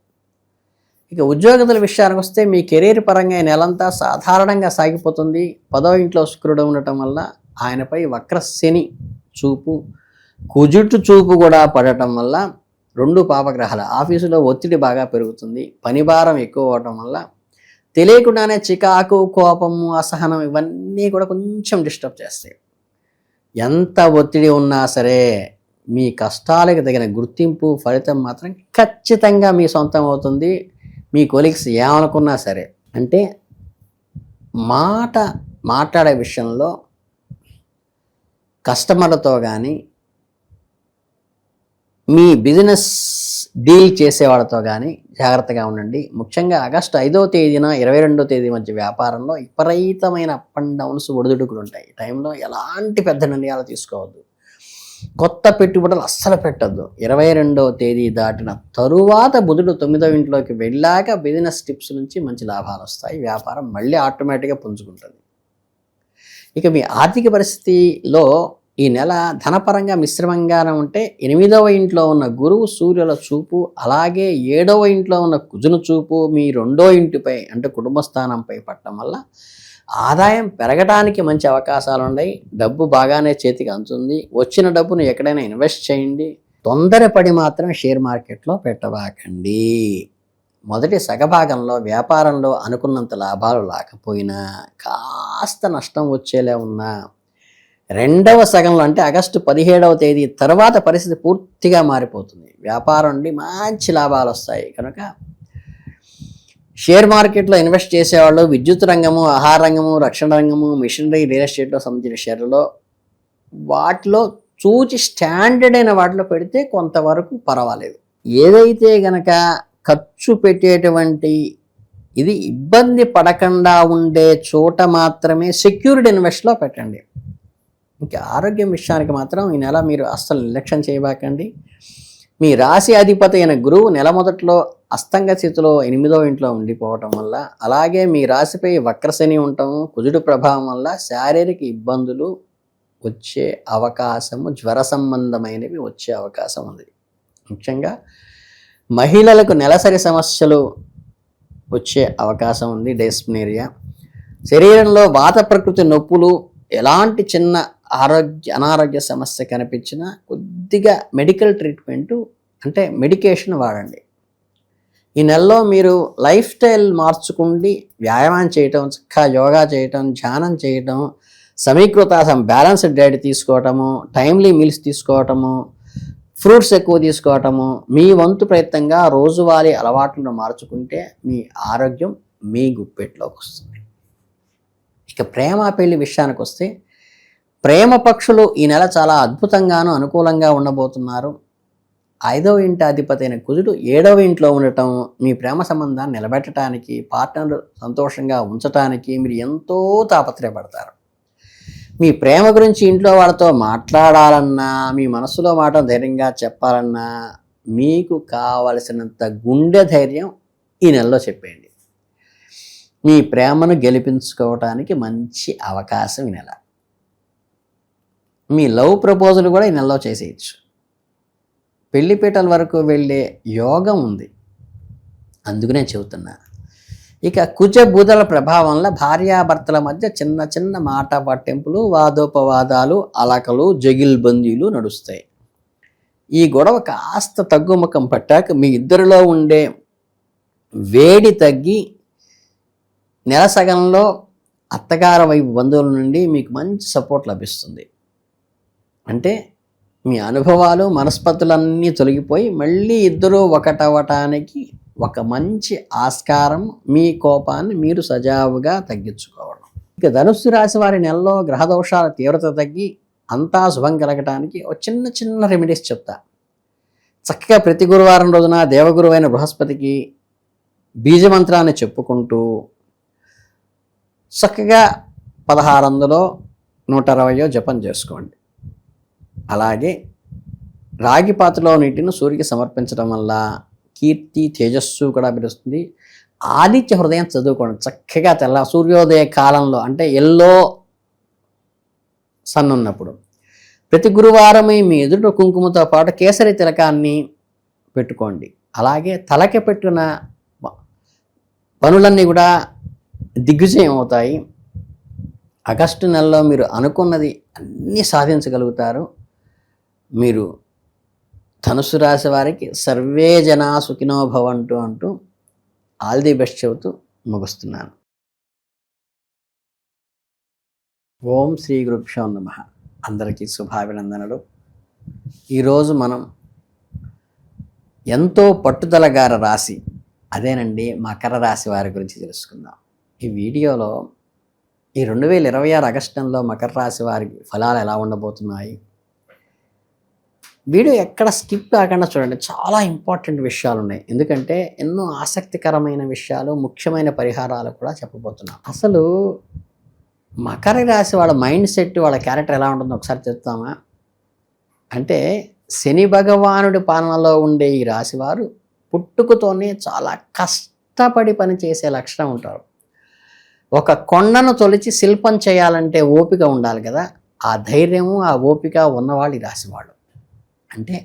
Speaker 2: ఇక ఉద్యోగస్తుల విషయానికి వస్తే మీ కెరీర్ పరంగా ఈ నెలంతా సాధారణంగా సాగిపోతుంది. 10వ ఇంట్లో శుక్రుడు ఉండటం వల్ల ఆయనపై వక్ర శని చూపు, కుజుటు చూపు కూడా పడటం వల్ల 2 పాపగ్రహాల ఆఫీసులో ఒత్తిడి బాగా పెరుగుతుంది. పని భారం ఎక్కువ అవటం వల్ల తెలియకుండానే చికాకు, కోపము, అసహనం ఇవన్నీ కూడా కొంచెం డిస్టర్బ్ చేస్తాయి. ఎంత ఒత్తిడి ఉన్నా సరే మీ కష్టాలకు తగిన గుర్తింపు, ఫలితం మాత్రం ఖచ్చితంగా మీ సొంతం అవుతుంది. మీ కొలీగ్స్ ఏమనుకున్నా సరే. అంటే మాట్లాడే విషయంలో కస్టమర్లతో కానీ, మీ బిజినెస్ డీల్ చేసేవాళ్ళతో కానీ జాగ్రత్తగా ఉండండి. ముఖ్యంగా ఆగస్టు 5వ తేదీన 22వ తేదీ మధ్య వ్యాపారంలో విపరీతమైన అప్ అండ్ డౌన్స్, ఒడిదుడుకులు ఉంటాయి. ఈ టైంలో ఎలాంటి పెద్ద నిర్ణయాలు తీసుకోవద్దు. కొత్త పెట్టుబడులు అస్సలు పెట్టద్దు. 22వ తేదీ దాటిన తరువాత బుధుడు 9వ ఇంట్లోకి వెళ్ళాక బిజినెస్ టిప్స్ నుంచి మంచి లాభాలు వస్తాయి. వ్యాపారం మళ్ళీ ఆటోమేటిక్గా పుంజుకుంటుంది. ఇక మీ ఆర్థిక పరిస్థితిలో ఈ నెల ధనపరంగా మిశ్రమంగానే ఉంటే 8వ ఇంట్లో ఉన్న గురువు, సూర్యుల చూపు, అలాగే 7వ ఇంట్లో ఉన్న కుజుని చూపు మీ 2వ ఇంటిపై అంటే కుటుంబ స్థానంపై పట్టడం వల్ల ఆదాయం పెరగడానికి మంచి అవకాశాలు ఉన్నాయి. డబ్బు బాగానే చేతికి అందుతుంది. వచ్చిన డబ్బును ఎక్కడైనా ఇన్వెస్ట్ చేయండి. తొందరపడి మాత్రం షేర్ మార్కెట్లో పెట్టబాకండి. మొదటి సగభాగంలో వ్యాపారంలో అనుకున్నంత లాభాలు లేకపోయినా, కాస్త నష్టం వచ్చేలా ఉన్నా, 2వ సగంలో అంటే ఆగస్టు 17వ తేదీ తర్వాత పరిస్థితి పూర్తిగా మారిపోతుంది. వ్యాపారం నుండి మంచి లాభాలు వస్తాయి. కనుక షేర్ మార్కెట్లో ఇన్వెస్ట్ చేసేవాళ్ళు విద్యుత్ రంగము, ఆహార రంగము, రక్షణ రంగము, మిషనరీ, రియల్ ఎస్టేట్లో సంబంధించిన షేర్లలో వాటిలో చూచి స్టాండర్డ్ అయిన వాటిలో పెడితే కొంతవరకు పర్వాలేదు. ఏదైతే గనక ఖర్చు పెట్టేటువంటి ఇది ఇబ్బంది పడకుండా ఉండే చోట మాత్రమే సెక్యూర్డ్ ఇన్వెస్ట్లో పెట్టండి. ఇంకా ఆరోగ్యం విషయానికి మాత్రం ఈ నెల మీరు అస్సలు నిర్లక్ష్యం చేయబాకండి. మీ రాశి అధిపతి అయిన గురువు నెల మొదట్లో అస్తంగ స్థితిలో 8వ ఇంట్లో ఉండిపోవటం వల్ల, అలాగే మీ రాశిపై వక్రశని ఉండటం, కుజుడు ప్రభావం వల్ల శారీరక ఇబ్బందులు వచ్చే అవకాశము, జ్వర సంబంధమైనవి వచ్చే అవకాశం ఉంది. ముఖ్యంగా మహిళలకు నెలసరి సమస్యలు వచ్చే అవకాశం ఉంది. డైస్ప్నేరియా, శరీరంలో వాత ప్రకృతి నొప్పులు, ఎలాంటి చిన్న అనారోగ్య సమస్య కనిపించినా కొద్దిగా మెడికల్ ట్రీట్మెంటు అంటే మెడికేషన్ వాడండి. ఈ నెలలో మీరు లైఫ్ స్టైల్ మార్చుకుండి వ్యాయామం చేయటం, చక్కగా యోగా చేయటం, ధ్యానం చేయటం, సమీకృతాహారం బ్యాలెన్స్డ్ డైట్ తీసుకోవటము, టైమ్లీ మీల్స్ తీసుకోవటము, ఫ్రూట్స్ ఎక్కువ తీసుకోవటము, మీ వంతు ప్రయత్నంగా రోజువారీ అలవాట్లను మార్చుకుంటే మీ ఆరోగ్యం మీ గుప్పెట్లోకి వస్తుంది. ఇక ప్రేమ పెళ్లి విషయానికి వస్తే, ప్రేమ పక్షులు ఈ నెల చాలా అద్భుతంగాను అనుకూలంగా ఉండబోతున్నారు. 5వ ఇంటి అధిపతి అయిన కుజుడు 7వ ఇంట్లో ఉండటం మీ ప్రేమ సంబంధాన్ని నిలబెట్టడానికి, పార్ట్నర్ సంతోషంగా ఉంచడానికి మీరు ఎంతో తాపత్రయపడతారు. మీ ప్రేమ గురించి ఇంట్లో వాళ్ళతో మాట్లాడాలన్నా, మీ మనసులో మాట ధైర్యంగా చెప్పాలన్నా మీకు కావలసినంత గుండె ధైర్యం ఈ నెలలో చెప్పేయండి. మీ ప్రేమను గెలిపించుకోవటానికి మంచి అవకాశం ఈ నెల. మీ లవ్ ప్రపోజల్ కూడా ఈ నెలలో చేసేయచ్చు. పెళ్లిపీటల వరకు వెళ్ళే యోగం ఉంది. అందుకనే చెబుతున్నా. ఇక కుజ బుధల ప్రభావంలో భార్యాభర్తల మధ్య చిన్న చిన్న మాట పట్టింపులు, వాదోపవాదాలు, అలకలు, జగిల్బందీలు నడుస్తాయి. ఈ గొడవ కాస్త తగ్గుముఖం పట్టాక మీ ఇద్దరిలో ఉండే వేడి తగ్గి నెల సగంలో అత్తగారి వైపు బంధువుల నుండి మీకు మంచి సపోర్ట్ లభిస్తుంది. అంటే మీ అనుభవాలు, మనస్పర్ధలన్నీ తొలగిపోయి మళ్ళీ ఇద్దరూ ఒకటవటానికి ఒక మంచి ఆస్కారం, మీ కోపాన్ని మీరు సజావుగా తగ్గించుకోవడం. ఇక ధనుస్సు రాశి వారి నెలలో గ్రహదోషాల తీవ్రత తగ్గి అంతా శుభం కలగటానికి ఒక చిన్న చిన్న రెమెడీస్ చెప్తా. చక్కగా ప్రతి గురువారం రోజున దేవగురువైన బృహస్పతికి బీజమంత్రాన్ని చెప్పుకుంటూ చక్కగా 1600 120 జపం చేసుకోండి. అలాగే రాగి పాత్రలో నీటిని సూర్యుడికి సమర్పించడం వల్ల కీర్తి, తేజస్సు కూడా పెరుగుతుంది. ఆదిత్య హృదయం చదువుకోండి చక్కగా సూర్యోదయ కాలంలో, అంటే ఎల్లో సన్ ఉన్నప్పుడు. ప్రతి గురువారం మీ ఎదుట కుంకుమతో పాటు కేసరి తిలకాన్ని పెట్టుకోండి. అలాగే తలకి పెట్టిన పనులన్నీ కూడా దిగ్విజయం అవుతాయి. ఆగస్టు నెలలో మీరు అనుకున్నది అన్నీ సాధించగలుగుతారు. మీరు ధనుసు రాశి వారికి సర్వే జనా సుఖినో భవంతు అంటూ ఆల్ ది బెస్ట్ చెబుతూ ముగుస్తున్నాను. ఓం శ్రీ గురుభ్యో నమః. అందరికీ శుభాభినందనలు. ఈరోజు మనం ఎంతో పట్టుదల గార రాశి, అదేనండి మకర రాశి వారి గురించి తెలుసుకుందాం. ఈ వీడియోలో ఈ 2026 ఆగస్టు నెలలో మకర రాశి వారికి ఫలాలు ఎలా ఉండబోతున్నాయి, వీడియో ఎక్కడ స్కిప్ కాకుండా చూడండి. చాలా ఇంపార్టెంట్ విషయాలు ఉన్నాయి. ఎందుకంటే ఎన్నో ఆసక్తికరమైన విషయాలు, ముఖ్యమైన పరిహారాలు కూడా చెప్పబోతున్నాం. అసలు మకర రాశి వాళ్ళ మైండ్ సెట్, వాళ్ళ క్యారెక్టర్ ఎలా ఉంటుందో ఒకసారి చెప్తామా? అంటే శని భగవానుడి పాలనలో ఉండే ఈ రాశి వారు పుట్టుకతోనే చాలా కష్టపడి పనిచేసే లక్షణం ఉంటారు. ఒక కొండను తొలిచి శిల్పం చేయాలంటే ఓపిక ఉండాలి కదా, ఆ ధైర్యము ఆ ఓపిక ఉన్నవాళ్ళు ఈ రాశివాళ్ళు. అంటే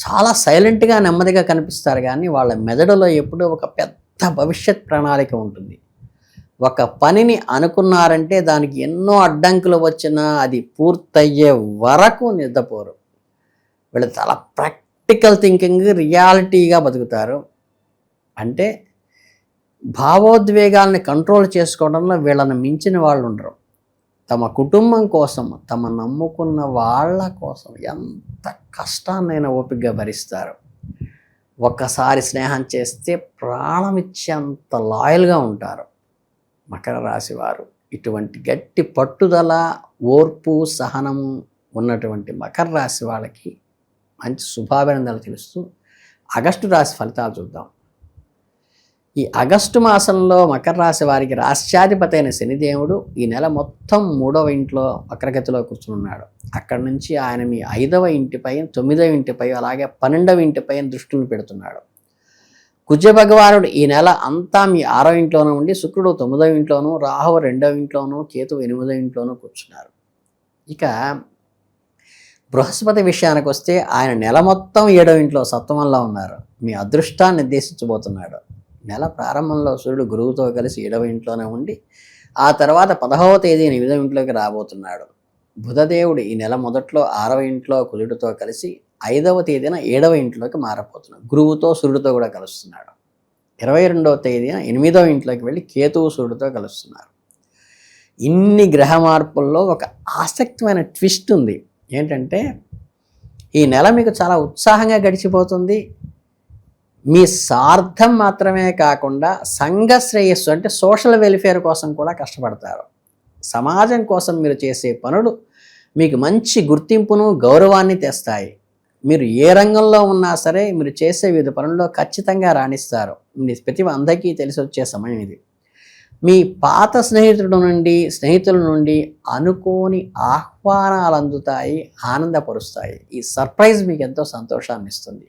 Speaker 2: చాలా సైలెంట్గా నెమ్మదిగా కనిపిస్తారు, కానీ వాళ్ళ మెదడులో ఎప్పుడూ ఒక పెద్ద భవిష్యత్ ప్రణాళిక ఉంటుంది. ఒక పనిని అనుకున్నారంటే దానికి ఎన్నో అడ్డంకులు వచ్చినా అది పూర్తయ్యే వరకు నిద్రపోరు. వీళ్ళు చాలా ప్రాక్టికల్ థింకింగ్, రియాలిటీగా బతుకుతారు. అంటే భావోద్వేగాల్ని కంట్రోల్ చేసుకోవడంలో వీళ్ళని మించిన వాళ్ళు ఉండరు. తమ కుటుంబం కోసం, తమ నమ్ముకున్న వాళ్ళ కోసం ఎంత కష్టాన్నైనా ఓపికగా భరిస్తారు. ఒక్కసారి స్నేహం చేస్తే ప్రాణం ఇచ్చేంత లాయల్గా ఉంటారు మకర రాశి వారు. ఇటువంటి గట్టి పట్టుదల, ఓర్పు, సహనము ఉన్నటువంటి మకర రాశి వాళ్ళకి మంచి శుభాభినందనలు తెలుస్తూ ఆగస్టు రాశి ఫలితాలు చూద్దాం. ఈ ఆగస్టు మాసంలో మకర రాశి వారికి రాష్ట్రాధిపతి అయిన శనిదేవుడు ఈ నెల మొత్తం 3వ ఇంట్లో వక్రగతిలో కూర్చున్నాడు. అక్కడి నుంచి ఆయన మీ 5వ ఇంటిపై, 9వ ఇంటిపై, అలాగే 12వ ఇంటిపై దృష్టిని పెడుతున్నాడు. కుజ భగవానుడు ఈ నెల అంతా మీ 6వ ఇంట్లోనూ ఉండి, శుక్రుడు 9వ ఇంట్లోనూ, రాహువు 2వ ఇంట్లోనూ, కేతువు 8వ ఇంట్లోనూ కూర్చున్నారు. ఇక బృహస్పతి విషయానికి వస్తే ఆయన నెల మొత్తం 7వ ఇంట్లో సప్తమంలో ఉన్నారు. మీ అదృష్టాన్ని నిర్దేశించబోతున్నాడు. నెల ప్రారంభంలో సూర్యుడు గురువుతో కలిసి 7వ ఇంట్లోనే ఉండి, ఆ తర్వాత 10వ తేదీన 8వ ఇంట్లోకి రాబోతున్నాడు. బుధదేవుడు ఈ నెల మొదట్లో 6వ ఇంట్లో కుజుడితో కలిసి 5వ తేదీన 7వ ఇంట్లోకి మారబోతున్నాడు. గురువుతో సూర్యుడితో కూడా కలుస్తున్నాడు. 22వ తేదీన 8వ ఇంట్లోకి వెళ్ళి కేతువు సూర్యుడితో కలుస్తున్నారు. ఇన్ని గ్రహ మార్పుల్లో ఒక ఆసక్తిమైన ట్విస్ట్ ఉంది. ఏంటంటే ఈ నెల మీకు చాలా ఉత్సాహంగా గడిచిపోతుంది. మీ స్వార్థం మాత్రమే కాకుండా సంఘ శ్రేయస్సు, అంటే సోషల్ వెల్ఫేర్ కోసం కూడా కష్టపడతారు. సమాజం కోసం మీరు చేసే పనులు మీకు మంచి గుర్తింపును, గౌరవాన్ని తెస్తాయి. మీరు ఏ రంగంలో ఉన్నా సరే మీరు చేసే వివిధ పనుల్లో ఖచ్చితంగా రాణిస్తారు. మీ ప్రతిభ అందరికీ తెలిసి వచ్చే సమయం ఇది. మీ పాత స్నేహితుల నుండి అనుకోని ఆహ్వానాలు అందుతాయి, ఆనందపరుస్తాయి. ఈ సర్ప్రైజ్ మీకు ఎంతో సంతోషాన్ని ఇస్తుంది.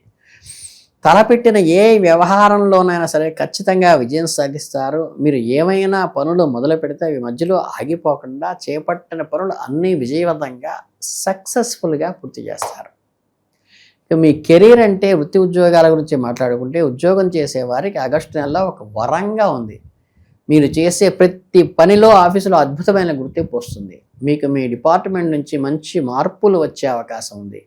Speaker 2: తలపెట్టిన ఏ వ్యవహారంలోనైనా సరే ఖచ్చితంగా విజయం సాధిస్తారు. మీరు ఏమైనా పనులు మొదలు పెడితే అవి మధ్యలో ఆగిపోకుండా చేపట్టిన పనులు అన్నీ విజయవంతంగా సక్సెస్ఫుల్గా పూర్తి చేస్తారు. మీ కెరీర్ అంటే వృత్తి ఉద్యోగాల గురించి మాట్లాడుకుంటే, ఉద్యోగం చేసేవారికి ఆగస్టు నెలలో ఒక వరంగా ఉంది. మీరు చేసే ప్రతి పనిలో ఆఫీసులో అద్భుతమైన గుర్తింపు వస్తుంది. మీకు మీ డిపార్ట్మెంట్ నుంచి మంచి మార్పులు వచ్చే అవకాశం ఉంది.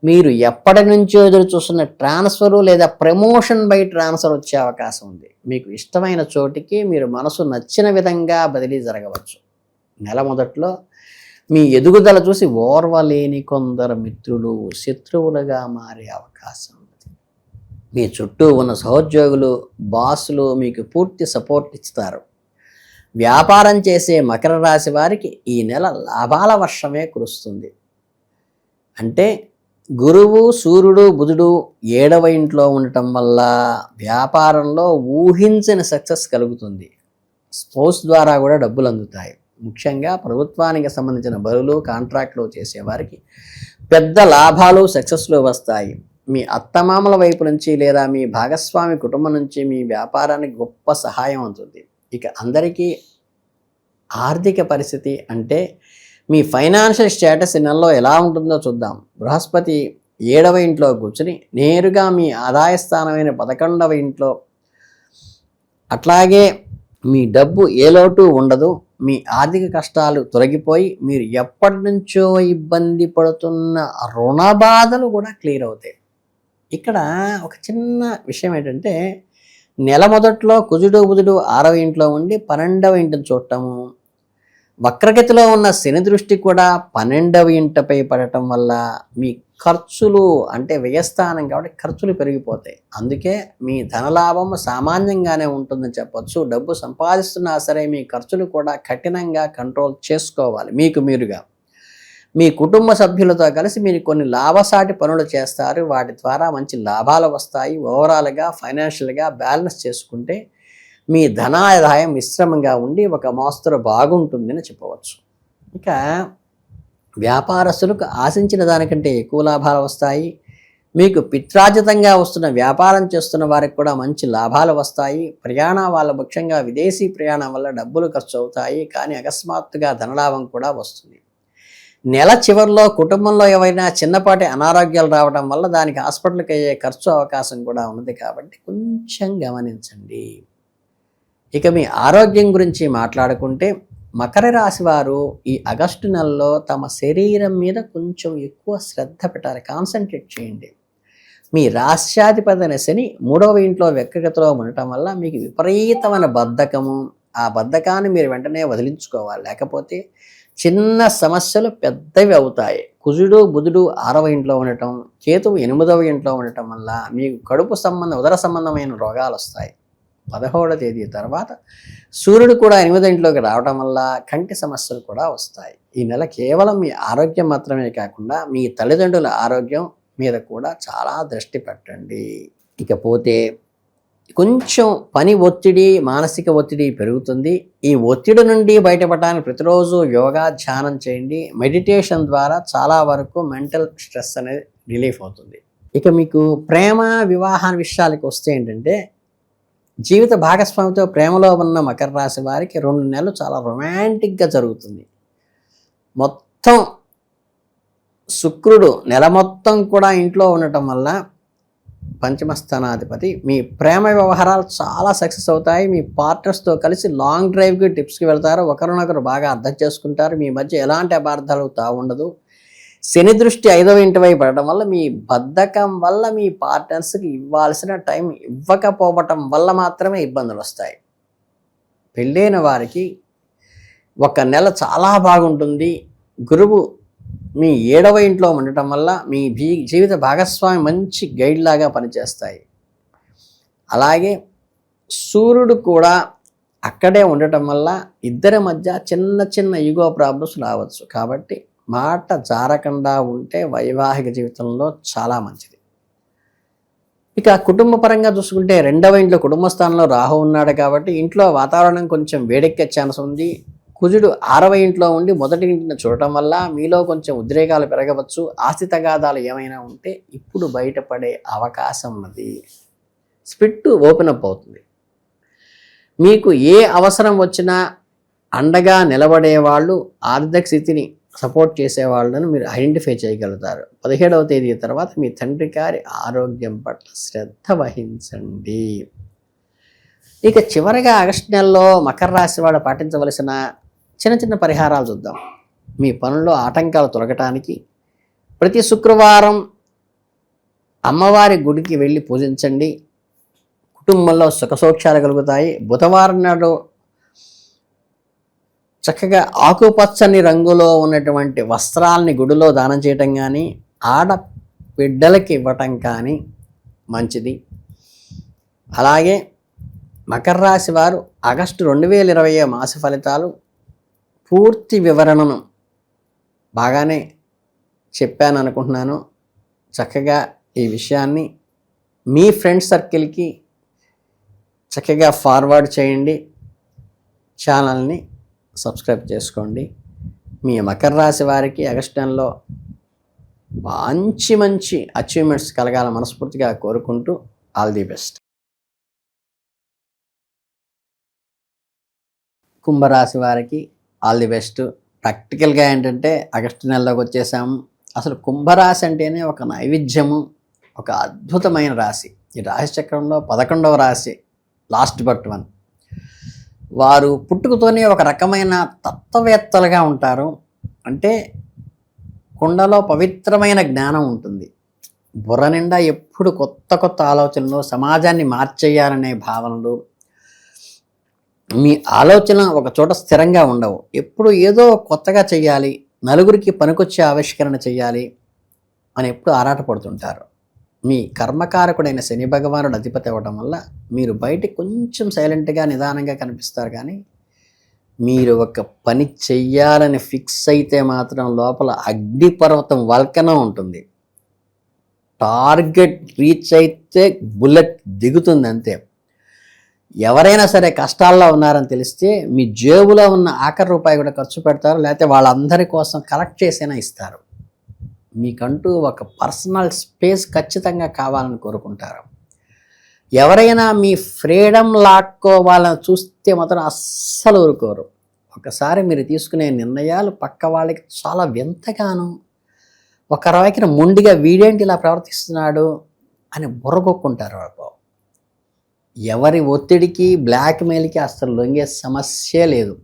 Speaker 2: మీరు ఎప్పటి నుంచో ఎదురు చూస్తున్న ట్రాన్స్ఫరు లేదా ప్రమోషన్ బై ట్రాన్స్ఫర్ వచ్చే అవకాశం ఉంది. మీకు ఇష్టమైన చోటికి మీరు మనసు నచ్చిన విధంగా బదిలీ జరగవచ్చు. నెల మొదట్లో మీ ఎదుగుదల చూసి ఓర్వలేని కొందరు మిత్రులు శత్రువులుగా మారే అవకాశం ఉంది. మీ చుట్టూ ఉన్న సహోద్యోగులు, బాసులు మీకు పూర్తి సపోర్ట్ ఇస్తారు. వ్యాపారం చేసే మకర రాశి వారికి ఈ నెల లాభాల వర్షమే కురుస్తుంది. అంటే గురువు, సూర్యుడు, బుధుడు 7వ ఇంట్లో ఉండటం వల్ల వ్యాపారంలో ఊహించని సక్సెస్ కలుగుతుంది. స్పోర్ట్స్ ద్వారా కూడా డబ్బులు అందుతాయి. ముఖ్యంగా ప్రభుత్వానికి సంబంధించిన బరువులు, కాంట్రాక్టులు చేసేవారికి పెద్ద లాభాలు, సక్సెస్లు వస్తాయి. మీ అత్తమామల వైపు నుంచి లేదా మీ భాగస్వామి కుటుంబం నుంచి మీ వ్యాపారానికి గొప్ప సహాయం అవుతుంది. ఇక అందరికీ ఆర్థిక పరిస్థితి అంటే మీ ఫైనాన్షియల్ స్టేటస్ ఈ నెలలో ఎలా ఉంటుందో చూద్దాం. బృహస్పతి 7వ ఇంట్లో కూర్చుని నేరుగా మీ ఆదాయ స్థానమైన 11వ ఇంట్లో, అట్లాగే మీ డబ్బు ఏ లోటు ఉండదు. మీ ఆర్థిక కష్టాలు తొలగిపోయి మీరు ఎప్పటి నుంచో ఇబ్బంది పడుతున్న రుణ బాధలు కూడా క్లియర్ అవుతాయి. ఇక్కడ ఒక చిన్న విషయం ఏంటంటే, నెల మొదట్లో కుజుడు బుధుడు 6వ ఇంట్లో ఉండి 12వ ఇంటిని చూడటము, వక్రగతిలో ఉన్న శని దృష్టి కూడా 12వ ఇంటపై పడటం వల్ల మీ ఖర్చులు అంటే వ్యయస్థానం కాబట్టి ఖర్చులు పెరిగిపోతాయి. అందుకే మీ ధనలాభం సామాన్యంగానే ఉంటుందని చెప్పొచ్చు. డబ్బు సంపాదిస్తున్నా సరే మీ ఖర్చులు కూడా కఠినంగా కంట్రోల్ చేసుకోవాలి. మీకు మీరుగా మీ కుటుంబ సభ్యులతో కలిసి మీరు కొన్ని లాభసాటి పనులు చేస్తారు. వాటి ద్వారా మంచి లాభాలు వస్తాయి. ఓవరాల్గా ఫైనాన్షియల్గా బ్యాలెన్స్ చేసుకుంటే మీ ధనాదాయం మిశ్రమంగా ఉండి ఒక మోస్తరు బాగుంటుందని చెప్పవచ్చు. ఇక వ్యాపారస్తులకు ఆశించిన దానికంటే ఎక్కువ లాభాలు వస్తాయి. మీకు పిత్రార్జితంగా వస్తున్న వ్యాపారం చేస్తున్న వారికి కూడా మంచి లాభాలు వస్తాయి. ప్రయాణం వల్ల, ముఖ్యంగా విదేశీ ప్రయాణం వల్ల డబ్బులు ఖర్చు అవుతాయి, కానీ అకస్మాత్తుగా ధనలాభం కూడా వస్తుంది. నెల చివరిలో కుటుంబంలో ఏవైనా చిన్నపాటి అనారోగ్యాలు రావడం వల్ల దానికి హాస్పిటల్కి అయ్యే ఖర్చు అవకాశం కూడా ఉన్నది, కాబట్టి కొంచెం గమనించండి. ఇక మీ ఆరోగ్యం గురించి మాట్లాడుకుంటే, మకర రాశి వారు ఈ ఆగస్టు నెలలో తమ శరీరం మీద కొంచెం ఎక్కువ శ్రద్ధ పెట్టాలి, కాన్సన్ట్రేట్ చేయండి. మీ రాశ్యాధిపతి అయిన శని 3వ ఇంట్లో వ్యక్తిగతలో ఉండటం వల్ల మీకు విపరీతమైన బద్ధకము, ఆ బద్ధకాన్ని మీరు వెంటనే వదిలించుకోవాలి, లేకపోతే చిన్న సమస్యలు పెద్దవి అవుతాయి. కుజుడు బుధుడు 6వ ఇంట్లో ఉండటం, కేతువు 8వ ఇంట్లో ఉండటం వల్ల మీకు కడుపు సంబంధం, ఉదర సంబంధమైన రోగాలు వస్తాయి. 17వ తేదీ తర్వాత సూర్యుడు కూడా 8వ ఇంట్లోకి రావడం వల్ల కంటి సమస్యలు కూడా వస్తాయి. ఈ నెల కేవలం మీ ఆరోగ్యం మాత్రమే కాకుండా మీ తల్లిదండ్రుల ఆరోగ్యం మీద కూడా చాలా దృష్టి పెట్టండి. ఇకపోతే కొంచెం పని ఒత్తిడి, మానసిక ఒత్తిడి పెరుగుతుంది. ఈ ఒత్తిడి నుండి బయటపడడానికి ప్రతిరోజు యోగా, ధ్యానం చేయండి. మెడిటేషన్ ద్వారా చాలా వరకు మెంటల్ స్ట్రెస్ అనేది రిలీఫ్ అవుతుంది. ఇక మీకు ప్రేమ, వివాహ విషయాలకు వస్తే ఏంటంటే, జీవిత భాగస్వామితో ప్రేమలో ఉన్న మకర రాశి వారికి 2 నెలలు చాలా రొమాంటిక్గా జరుగుతుంది. మొత్తం శుక్రుడు నెల మొత్తం కూడా ఇంట్లో ఉండటం వల్ల, పంచమ స్థానాధిపతి, మీ ప్రేమ వ్యవహారాలు చాలా సక్సెస్ అవుతాయి. మీ పార్ట్నర్స్తో కలిసి లాంగ్ డ్రైవ్కి, టిప్స్కి వెళ్తారు. ఒకరినొకరు బాగా అర్థం చేసుకుంటారు. మీ మధ్య ఎలాంటి అపార్థాలు ఉండదు. శని దృష్టి 5వ ఇంటి వైపు పడటం వల్ల మీ బద్ధకం వల్ల మీ పార్ట్నర్స్కి ఇవ్వాల్సిన టైం ఇవ్వకపోవటం వల్ల మాత్రమే ఇబ్బందులు వస్తాయి. పెళ్ళైన వారికి 1 నెల చాలా బాగుంటుంది. గురువు మీ 7వ ఇంట్లో ఉండటం వల్ల మీ జీవిత భాగస్వామి మంచి గైడ్ లాగా పనిచేస్తాయి. అలాగే సూర్యుడు కూడా అక్కడే ఉండటం వల్ల ఇద్దరి మధ్య చిన్న చిన్న ఈగో ప్రాబ్లమ్స్ రావచ్చు. కాబట్టి మాట జారకుండా ఉంటే వైవాహిక జీవితంలో చాలా మంచిది. ఇక కుటుంబ పరంగా చూసుకుంటే 2వ ఇంట్లో కుటుంబ స్థానంలో రాహు ఉన్నాడు కాబట్టి ఇంట్లో వాతావరణం కొంచెం వేడెక్కే ఛాన్స్ ఉంది. కుజుడు 6వ ఇంట్లో ఉండి 1వ ఇంటిని చూడటం వల్ల మీలో కొంచెం ఉద్రేకాలు పెరగవచ్చు. ఆస్తి తగాదాలు ఏమైనా ఉంటే ఇప్పుడు బయటపడే అవకాశం ఉన్నది. స్పిట్ ఓపెన్ అప్ అవుతుంది. మీకు ఏ అవసరం వచ్చినా అండగా నిలబడే వాళ్ళు, ఆర్థిక స్థితిని సపోర్ట్ చేసేవాళ్ళను మీరు ఐడెంటిఫై చేయగలుగుతారు. 17వ తేదీ తర్వాత మీ తండ్రి గారి ఆరోగ్యం పట్ల శ్రద్ధ వహించండి. ఇక చివరిగా ఆగస్టు నెలలో మకర రాశి వాడు పాటించవలసిన చిన్న చిన్న పరిహారాలు చూద్దాం. మీ పనుల్లో ఆటంకాలు తొలగటానికి ప్రతి శుక్రవారం అమ్మవారి గుడికి వెళ్ళి పూజించండి. కుటుంబంలో సుఖసౌఖ్యాలు కలుగుతాయి. బుధవారం నాడు చక్కగా ఆకుపచ్చని రంగులో ఉన్నటువంటి వస్త్రాలని గుడిలో దానం చేయటం కానీ, ఆడబిడ్డలకి ఇవ్వటం కానీ మంచిది. అలాగే మకర రాశి వారు ఆగస్టు 2020 మాస ఫలితాలు పూర్తి వివరణను బాగానే చెప్పాను అనుకుంటున్నాను. చక్కగా ఈ విషయాన్ని మీ ఫ్రెండ్ సర్కిల్కి చక్కగా ఫార్వర్డ్ చేయండి. ఛానల్ని సబ్స్క్రైబ్ చేసుకోండి. మీ మకర రాశి వారికి ఆగస్టు నెలలో మంచి మంచి అచీవ్మెంట్స్ కలగాల మనస్ఫూర్తిగా కోరుకుంటూ ఆల్ ది బెస్ట్. కుంభరాశి వారికి ఆల్ ది బెస్ట్. ప్రాక్టికల్గా ఏంటంటే ఆగస్టు నెలలోకి వచ్చేసాము. అసలు కుంభరాశి అంటేనే ఒక నైవేద్యము, ఒక అద్భుతమైన రాశి. ఈ రాశి చక్రంలో 11వ రాశి, లాస్ట్ బట్ వన్. వారు పుట్టుకతోనే ఒక రకమైన తత్వవేత్తలుగా ఉంటారు. అంటే కుండలో పవిత్రమైన జ్ఞానం ఉంటుంది. బుర్ర నిండా ఎప్పుడు కొత్త కొత్త ఆలోచనలు, సమాజాన్ని మార్చేయాలనే భావనలు. మీ ఆలోచన ఒక చోట స్థిరంగా ఉండవు. ఎప్పుడు ఏదో కొత్తగా చేయాలి, నలుగురికి పనికొచ్చే ఆవిష్కరణ చేయాలి అని ఎప్పుడు ఆరాటపడుతుంటారు. మీ కర్మకారకుడైన శని భగవానుడు అధిపతి అవ్వడం వల్ల మీరు బయటికి కొంచెం సైలెంట్గా నిదానంగా కనిపిస్తారు. కానీ మీరు ఒక పని చెయ్యాలని ఫిక్స్ అయితే మాత్రం లోపల అగ్నిపర్వతం వల్కనం ఉంటుంది. టార్గెట్ రీచ్ అయితే బుల్లెట్ దిగుతుంది అంతే. ఎవరైనా సరే కష్టాల్లో ఉన్నారని తెలిస్తే మీ జేబులో ఉన్న ఆఖరి రూపాయి కూడా ఖర్చు పెడతారు, లేకపోతే వాళ్ళందరి కోసం కలెక్ట్ చేసైనా ఇస్తారు. మీకంటూ ఒక పర్సనల్ స్పేస్ ఖచ్చితంగా కావాలని కోరుకుంటారు. ఎవరైనా మీ ఫ్రీడమ్ లాక్కోవాలని చూస్తే మాత్రం అస్సలు ఊరుకోరు. ఒకసారి మీరు తీసుకునే నిర్ణయాలు పక్క వాళ్ళకి చాలా వింతగాను, ఒక రకమైన మొండిగా వీడేంటి ఇలా ప్రవర్తిస్తున్నాడు అని బుర్రగొక్కుంటారు. ఎవరి ఒత్తిడికి, బ్లాక్మెయిల్కి అస్సలు లొంగే సమస్య లేదు.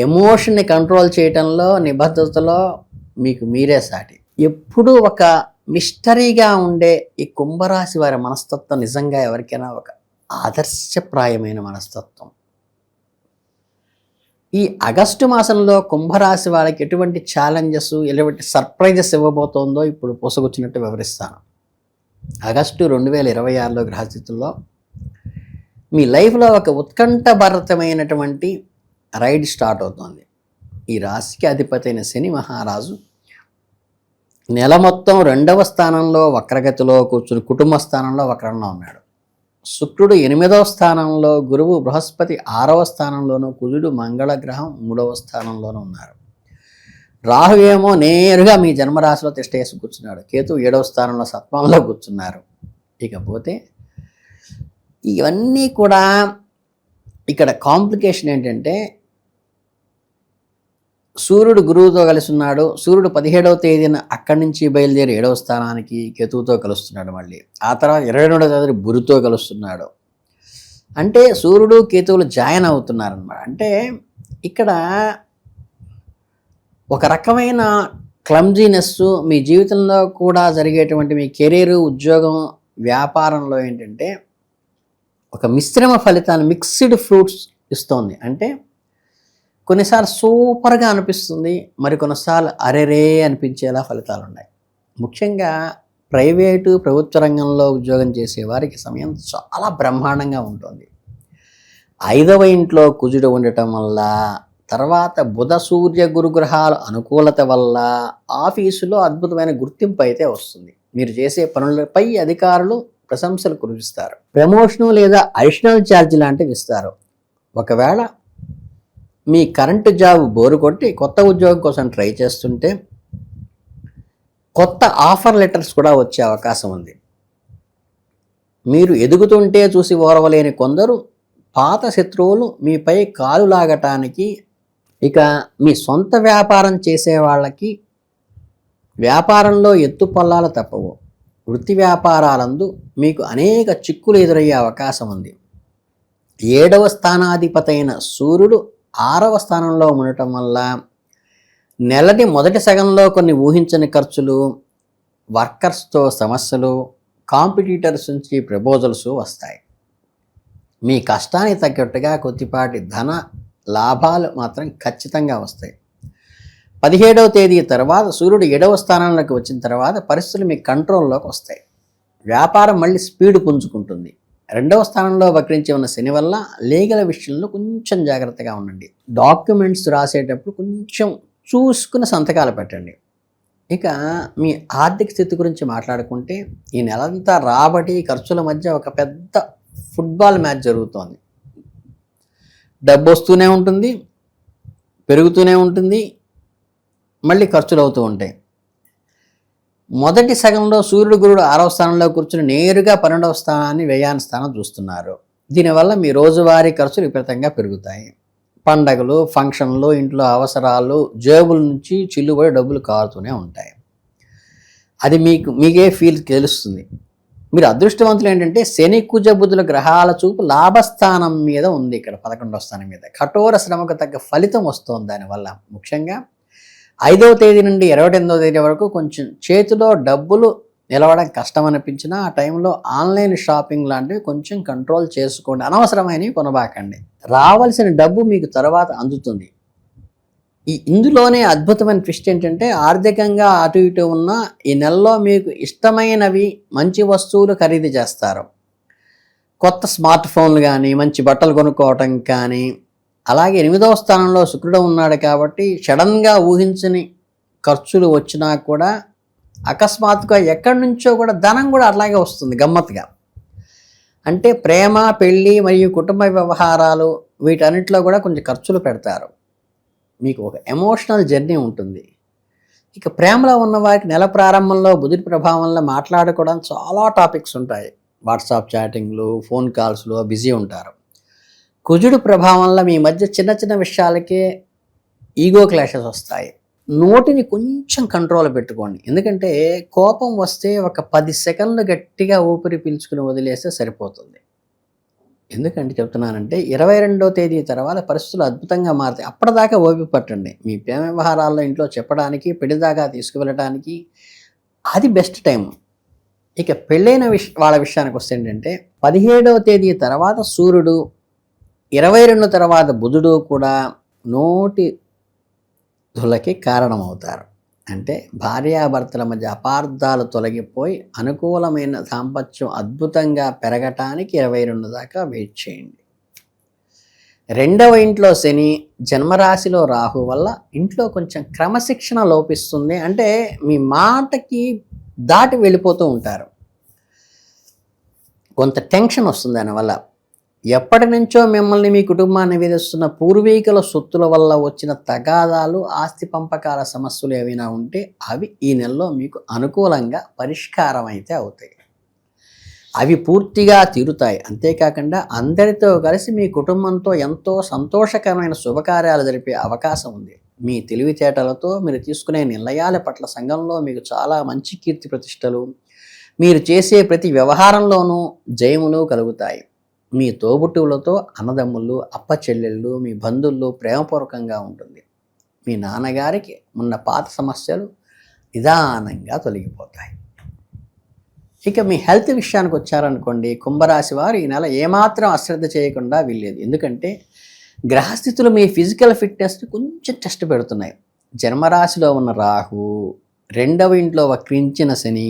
Speaker 2: ఎమోషన్ని కంట్రోల్ చేయటంలో, నిబద్ధతలో మీకు మీరే సాటి. ఎప్పుడూ ఒక మిస్టరీగా ఉండే ఈ కుంభరాశి వారి మనస్తత్వం నిజంగా ఎవరికైనా ఒక ఆదర్శప్రాయమైన మనస్తత్వం. ఈ ఆగస్టు మాసంలో కుంభరాశి వాళ్ళకి ఎటువంటి ఛాలెంజెస్, ఎటువంటి సర్ప్రైజెస్ ఇవ్వబోతోందో ఇప్పుడు పొసగుచ్చినట్టు వివరిస్తాను. ఆగస్టు 2026లో గ్రహస్థితుల్లో మీ లైఫ్లో ఒక ఉత్కంఠభరితమైనటువంటి రైడ్ స్టార్ట్ అవుతుంది. ఈ రాశికి అధిపతి అయిన శని మహారాజు నెల మొత్తం 2వ స్థానంలో వక్రగతిలో కూర్చుని కుటుంబ స్థానంలో వక్రంలో ఉన్నాడు. శుక్రుడు 8వ స్థానంలో, గురువు బృహస్పతి 6వ స్థానంలోనూ, కుజుడు మంగళ గ్రహం 3వ స్థానంలోనూ ఉన్నారు. రాహు ఏమో నేరుగా మీ జన్మరాశిలో తిష్టేసి కూర్చున్నాడు. కేతు 7వ స్థానంలో సప్తమంలో కూర్చున్నారు. ఇకపోతే ఇవన్నీ కూడా ఇక్కడ కాంప్లికేషన్ ఏంటంటే సూర్యుడు గురువుతో కలిసి ఉన్నాడు. సూర్యుడు 17వ తేదీన అక్కడి నుంచి బయలుదేరి 7వ స్థానానికి కేతువుతో కలుస్తున్నాడు. మళ్ళీ ఆ తర్వాత 22వ తేదీ గురుతో కలుస్తున్నాడు. అంటే సూర్యుడు కేతువులు జాయిన్ అవుతున్నారన్నమాట. అంటే ఇక్కడ ఒక రకమైన క్లమ్జీనెస్ మీ జీవితంలో కూడా జరిగేటువంటి మీ కెరీరు, ఉద్యోగం, వ్యాపారంలో ఏంటంటే ఒక మిశ్రమ ఫలితాన్ని, మిక్స్డ్ ఫ్రూట్స్ ఇస్తోంది. అంటే కొన్నిసార్లు సూపర్గా అనిపిస్తుంది, మరి కొన్నిసార్లు అరెరే అనిపించేలా ఫలితాలు ఉన్నాయి. ముఖ్యంగా ప్రైవేటు, ప్రభుత్వ రంగంలో ఉద్యోగం చేసే వారికి సమయం చాలా బ్రహ్మాండంగా ఉంటుంది. 5వ ఇంట్లో కుజుడు ఉండటం వల్ల, తర్వాత బుధ సూర్య గురుగ్రహాల అనుకూలత వల్ల ఆఫీసులో అద్భుతమైన గుర్తింపు అయితే వస్తుంది. మీరు చేసే పనులపై అధికారులు ప్రశంసలు కురిపిస్తారు. ప్రమోషను లేదా అడిషనల్ ఛార్జ్ లాంటివి ఇస్తారు. ఒకవేళ మీ కరెంటు జాబ్ బోరు కొట్టి కొత్త ఉద్యోగం కోసం ట్రై చేస్తుంటే కొత్త ఆఫర్ లెటర్స్ కూడా వచ్చే అవకాశం ఉంది. మీరు ఎదుగుతుంటే చూసి ఓర్వలేని కొందరు పాత శత్రువులు మీపై కాలు లాగటానికి, ఇక మీ సొంత వ్యాపారం చేసే వాళ్ళకి వ్యాపారంలో ఎత్తుపల్లాలు తప్పవు. వృత్తి వ్యాపారాలందు మీకు అనేక చిక్కులు ఎదురయ్యే అవకాశం ఉంది. 7వ స్థానాధిపతి అయిన సూర్యుడు 6వ స్థానంలో ఉండటం వల్ల నెలటి మొదటి సగంలో కొన్ని ఊహించని ఖర్చులు, వర్కర్స్తో సమస్యలు, కాంపిటీటర్స్ నుంచి ప్రపోజల్స్ వస్తాయి. మీ కష్టానికి తగ్గట్టుగా కొద్దిపాటి ధన లాభాలు మాత్రం ఖచ్చితంగా వస్తాయి. 17వ తేదీ తర్వాత సూర్యుడు 7వ స్థానంలోకి వచ్చిన తర్వాత పరిస్థితులు మీ కంట్రోల్లోకి వస్తాయి. వ్యాపారం మళ్ళీ స్పీడ్ పుంజుకుంటుంది. 2వ స్థానంలో వక్రించి ఉన్న శని వల్ల లీగల్ విషయంలో కొంచెం జాగ్రత్తగా ఉండండి. డాక్యుమెంట్స్ రాసేటప్పుడు కొంచెం చూసుకుని సంతకాలు పెట్టండి. ఇక మీ ఆర్థిక స్థితి గురించి మాట్లాడుకుంటే ఈ నెలంతా రాబడి ఖర్చుల మధ్య ఒక పెద్ద ఫుట్బాల్ మ్యాచ్ జరుగుతోంది. డబ్బు వస్తూనే ఉంటుంది, పెరుగుతూనే ఉంటుంది, మళ్ళీ ఖర్చులు అవుతూ ఉంటాయి. మొదటి సగంలో సూర్యుడు గురుడు 6వ స్థానంలో కూర్చుని నేరుగా 12వ స్థానాన్ని వ్యయాన స్థానం చూస్తున్నారు. దీనివల్ల మీ రోజువారీ ఖర్చులు విపరీతంగా పెరుగుతాయి. పండగలు, ఫంక్షన్లు, ఇంట్లో అవసరాలు, జేబుల నుంచి చిల్లుబడి డబ్బులు కారుతూనే ఉంటాయి. అది మీకే తెలుస్తుంది. మీరు అదృష్టవంతులు ఏంటంటే శని కుజ బుధుల గ్రహాల చూపు లాభస్థానం మీద ఉంది. ఇక్కడ 11వ స్థానం మీద కఠోర శ్రమకు తగ్గ ఫలితం వస్తుంది. దానివల్ల ముఖ్యంగా 5వ తేదీ నుండి 28వ తేదీ వరకు కొంచెం చేతిలో డబ్బులు నిలవడం కష్టం అనిపించినా ఆ టైంలో ఆన్లైన్ షాపింగ్ లాంటివి కొంచెం కంట్రోల్ చేసుకోండి. అనవసరమైనవి కొనబాకండి. రావాల్సిన డబ్బు మీకు తర్వాత అందుతుంది. ఇందులోనే అద్భుతమైన ట్విస్ట్ ఏంటంటే ఆర్థికంగా అటు ఇటు ఉన్న ఈ నెలలో మీకు ఇష్టమైనవి మంచి వస్తువులు ఖరీదు చేస్తారు. కొత్త స్మార్ట్ ఫోన్లు కానీ, మంచి బట్టలు కొనుక్కోవటం కానీ. అలాగే 8వ స్థానంలో శుక్రుడు ఉన్నాడు కాబట్టి సడన్గా ఊహించని ఖర్చులు వచ్చినా కూడా అకస్మాత్తుగా ఎక్కడి నుంచో కూడా ధనం కూడా అట్లాగే వస్తుంది గమ్మత్తుగా. అంటే ప్రేమ, పెళ్ళి మరియు కుటుంబ వ్యవహారాలు వీటన్నిటిలో కూడా కొంచెం ఖర్చులు పెడతారు. మీకు ఒక ఎమోషనల్ జర్నీ ఉంటుంది. ఇక ప్రేమలో ఉన్న వారికి నెల ప్రారంభంలో బుధుడి ప్రభావంలో మాట్లాడుకోవడం చాలా టాపిక్స్ ఉంటాయి. వాట్సాప్ చాటింగ్లు, ఫోన్ కాల్స్లో బిజీ ఉంటారు. కుజుడు ప్రభావంలో మీ మధ్య చిన్న చిన్న విషయాలకే ఈగో క్లాషెస్ వస్తాయి. నోటిని కొంచెం కంట్రోల్ పెట్టుకోండి. ఎందుకంటే కోపం వస్తే ఒక 10 సెకండ్లు గట్టిగా ఊపిరి పీల్చుకుని వదిలేస్తే సరిపోతుంది. ఎందుకంటే చెప్తున్నానంటే 22వ తేదీ తర్వాత పరిస్థితులు అద్భుతంగా మారుతాయి. అప్పటిదాకా ఓపిక పట్టండి. మీ ప్రేమ వ్యవహారాల్లో ఇంట్లో చెప్పడానికి, పెళ్లిదాకా తీసుకువెళ్ళడానికి అది బెస్ట్ టైం. ఇక పెళ్ళైన వాళ్ళ విషయానికి వస్తే ఏంటంటే 17వ తేదీ తర్వాత సూర్యుడు, 22 తర్వాత బుధుడు కూడా నోటి ధులకి కారణమవుతారు. అంటే భార్యాభర్తల మధ్య అపార్థాలు తొలగిపోయి అనుకూలమైన దాంపత్యం అద్భుతంగా పెరగటానికి 22 దాకా వెయిట్ చేయండి. 2వ ఇంట్లో శని, జన్మరాశిలో రాహు వల్ల ఇంట్లో కొంచెం క్రమశిక్షణ లోపిస్తుంది. అంటే మీ మాటకి దాటి వెళ్ళిపోతూ ఉంటారు. కొంత టెన్షన్ వస్తుంది దానివల్ల. ఎప్పటి నుంచో మిమ్మల్ని, మీ కుటుంబాన్ని వేధిస్తున్న పూర్వీకుల సొత్తుల వల్ల వచ్చిన తగాదాలు, ఆస్తి పంపకాల సమస్యలు ఏవైనా ఉంటే అవి ఈ నెలలో మీకు అనుకూలంగా పరిష్కారం అయితే అవుతాయి. అవి పూర్తిగా తీరుతాయి. అంతేకాకుండా అందరితో కలిసి మీ కుటుంబంతో ఎంతో సంతోషకరమైన శుభకార్యాలు జరిపే అవకాశం ఉంది. మీ తెలివితేటలతో మీరు తీసుకునే నిర్ణయాల పట్ల సంఘంలో మీకు చాలా మంచి కీర్తి ప్రతిష్టలు, మీరు చేసే ప్రతి వ్యవహారంలోనూ జయములు కలుగుతాయి. మీ తోబుట్టువులతో, అన్నదమ్ములు, అప్పచెల్లెళ్ళు, మీ బంధువులు ప్రేమపూర్వకంగా ఉంటుంది. మీ నాన్నగారికి ఉన్న పాత సమస్యలు నిదానంగా తొలగిపోతాయి. ఇక మీ హెల్త్ విషయానికి వచ్చారనుకోండి, కుంభరాశి వారు ఈ నెల ఏమాత్రం అశ్రద్ధ చేయకుండా వీల్లేదు. ఎందుకంటే గ్రహస్థితులు మీ ఫిజికల్ ఫిట్నెస్ని కొంచెం టెస్ట్ పెడుతున్నాయి. జన్మరాశిలో ఉన్న రాహు, 2వ ఇంట్లో వక్రించిన శని,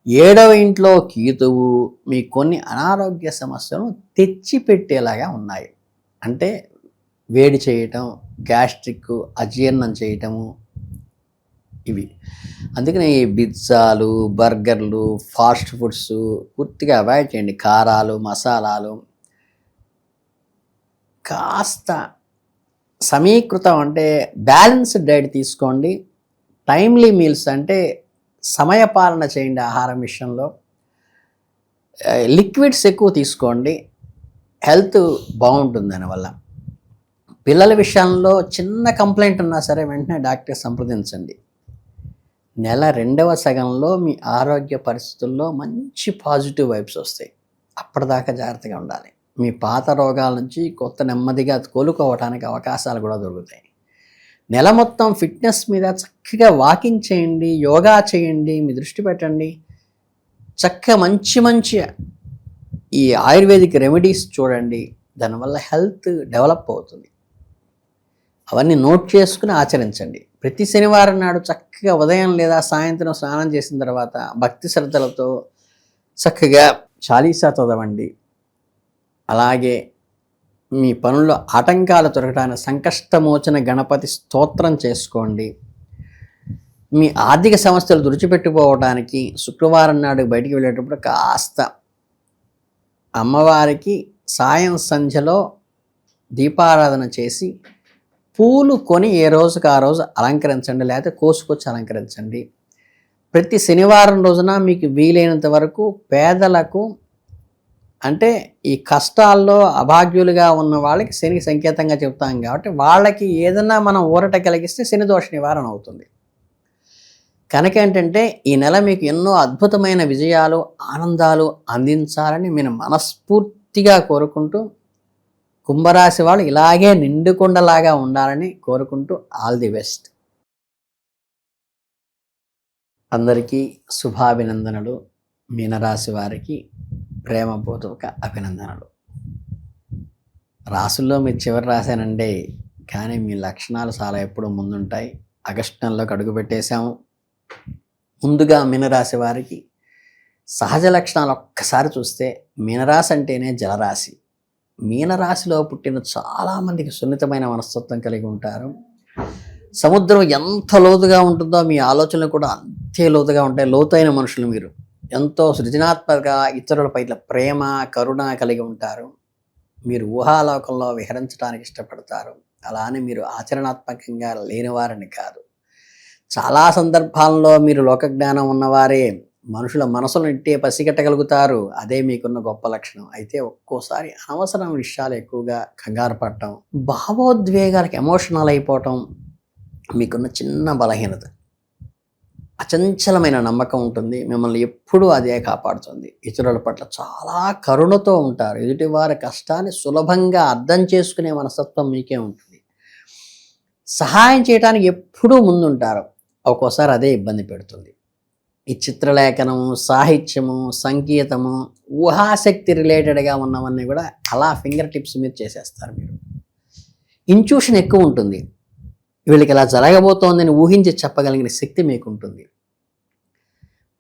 Speaker 2: 7వ ఇంట్లో కేతువు మీ కొన్ని అనారోగ్య సమస్యలను తెచ్చిపెట్టేలాగా ఉన్నాయి. అంటే వేడి చేయటం, గ్యాస్ట్రిక్, అజీర్ణం చేయటము ఇవి. అందుకని ఈ పిజ్జాలు, బర్గర్లు, ఫాస్ట్ ఫుడ్స్ పూర్తిగా అవాయిడ్ చేయండి. కారాలు, మసాలాలు కాస్త సమీకృతం అంటే బ్యాలెన్స్డ్ డైట్ తీసుకోండి. టైమ్లీ మీల్స్ అంటే సమయపాలన చేయండి. ఆహారం విషయంలో లిక్విడ్స్ ఎక్కువ తీసుకోండి. హెల్త్ బాగుంటుంది దానివల్ల. పిల్లల విషయంలో చిన్న కంప్లైంట్ ఉన్నా సరే వెంటనే డాక్టర్ సంప్రదించండి. నెల 2వ సగంలో మీ ఆరోగ్య పరిస్థితుల్లో మంచి పాజిటివ్ వైబ్స్ వస్తాయి. అప్పటిదాకా జాగ్రత్తగా ఉండాలి. మీ పాత రోగాల నుంచి కొత్త నెమ్మదిగా కోలుకోవడానికి అవకాశాలు కూడా దొరుకుతాయి. నెల మొత్తం ఫిట్నెస్ మీద చక్కగా వాకింగ్ చేయండి, యోగా చేయండి, మీ దృష్టి పెట్టండి. చక్కగా మంచి ఈ ఆయుర్వేదిక్ రెమెడీస్ చూడండి. దానివల్ల హెల్త్ డెవలప్ అవుతుంది. అవన్నీ నోట్ చేసుకుని ఆచరించండి. ప్రతి శనివారం నాడు చక్కగా ఉదయం లేదా సాయంత్రం స్నానం చేసిన తర్వాత భక్తి శ్రద్ధలతో చక్కగా చాలీసా చదవండి. అలాగే మీ పనుల్లో ఆటంకాలు తొలగడానికి సంకష్టమోచన గణపతి స్తోత్రం చేసుకోండి. మీ ఆర్థిక సమస్యలు తుడిచిపెట్టుకోవడానికి శుక్రవారం నాడు బయటికి వెళ్ళేటప్పుడు కాస్త అమ్మవారికి సాయం సంధ్యలో దీపారాధన చేసి పూలు కొని ఏ రోజుకి ఆ రోజు అలంకరించండి, లేకపోతే కోసుకొచ్చి అలంకరించండి. ప్రతి శనివారం రోజున మీకు వీలైనంత వరకు పేదలకు, అంటే ఈ కష్టాల్లో అభాగ్యులుగా ఉన్న వాళ్ళకి శని సంకేతంగా చెప్తాం కాబట్టి వాళ్ళకి ఏదన్నా మనం ఊరట కలిగిస్తే శని దోష నివారణ అవుతుంది. కనుక ఏంటంటే ఈ నెల మీకు ఎన్నో అద్భుతమైన విజయాలు, ఆనందాలు అందించాలని నేను మనస్ఫూర్తిగా కోరుకుంటూ, కుంభరాశి వాళ్ళు ఇలాగే నిండుకొండలాగా ఉండాలని కోరుకుంటూ ఆల్ ది బెస్ట్. అందరికీ శుభాభినందనలు. మీనరాశి వారికి ప్రేమపూర్వక అభినందనలు. రాసుల్లో మీరు చివరి రాశానండి, కానీ మీ లక్షణాలు చాలా ఎప్పుడూ ముందుంటాయి. ఆగస్టు నెలలోకి అడుగు పెట్టేశాము. ముందుగా మీనరాశి వారికి సహజ లక్షణాలు ఒక్కసారి చూస్తే, మీనరాశి అంటేనే జలరాశి. మీనరాశిలో పుట్టిన చాలామందికి సున్నితమైన మనస్తత్వం కలిగి ఉంటారు. సముద్రం ఎంత లోతుగా ఉంటుందో మీ ఆలోచనలు కూడా అంతే లోతుగా ఉంటాయి. లోతైన మనుషులు మీరు. ఎంతో సృజనాత్మక, ఇతరులపై ప్రేమ, కరుణ కలిగి ఉంటారు. మీరు ఊహాలోకంలో విహరించడానికి ఇష్టపడతారు. అలానే మీరు ఆచరణాత్మకంగా లేనివారని కాదు. చాలా సందర్భాల్లో మీరు లోకజ్ఞానం ఉన్నవారే. మనుషుల మనసులను ఇట్టే పసిగట్టగలుగుతారు. అదే మీకున్న గొప్ప లక్షణం. అయితే ఒక్కోసారి అనవసరం విషయాలు ఎక్కువగా కంగారు పడటం, భావోద్వేగాలకు ఎమోషనల్ అయిపోవటం మీకున్న చిన్న బలహీనత. అచంచలమైన నమ్మకం ఉంటుంది. మిమ్మల్ని ఎప్పుడూ అదే కాపాడుతుంది. ఇతరుల పట్ల చాలా కరుణతో ఉంటారు. ఎదుటివారి కష్టాన్ని సులభంగా అర్థం చేసుకునే మనస్తత్వం మీకే ఉంటుంది. సహాయం చేయడానికి ఎప్పుడూ ముందుంటారు. ఒక్కోసారి అదే ఇబ్బంది పెడుతుంది. ఈ చిత్రలేఖనము, సాహిత్యము, సంగీతము, ఊహాశక్తి రిలేటెడ్గా ఉన్నవన్నీ కూడా అలా ఫింగర్ టిప్స్ మీద చేసేస్తారు మీరు. ఇంట్యూషన్ ఎక్కువ ఉంటుంది. వీళ్ళకి ఇలా జరగబోతోందని ఊహించి చెప్పగలిగిన శక్తి మీకు ఉంటుంది.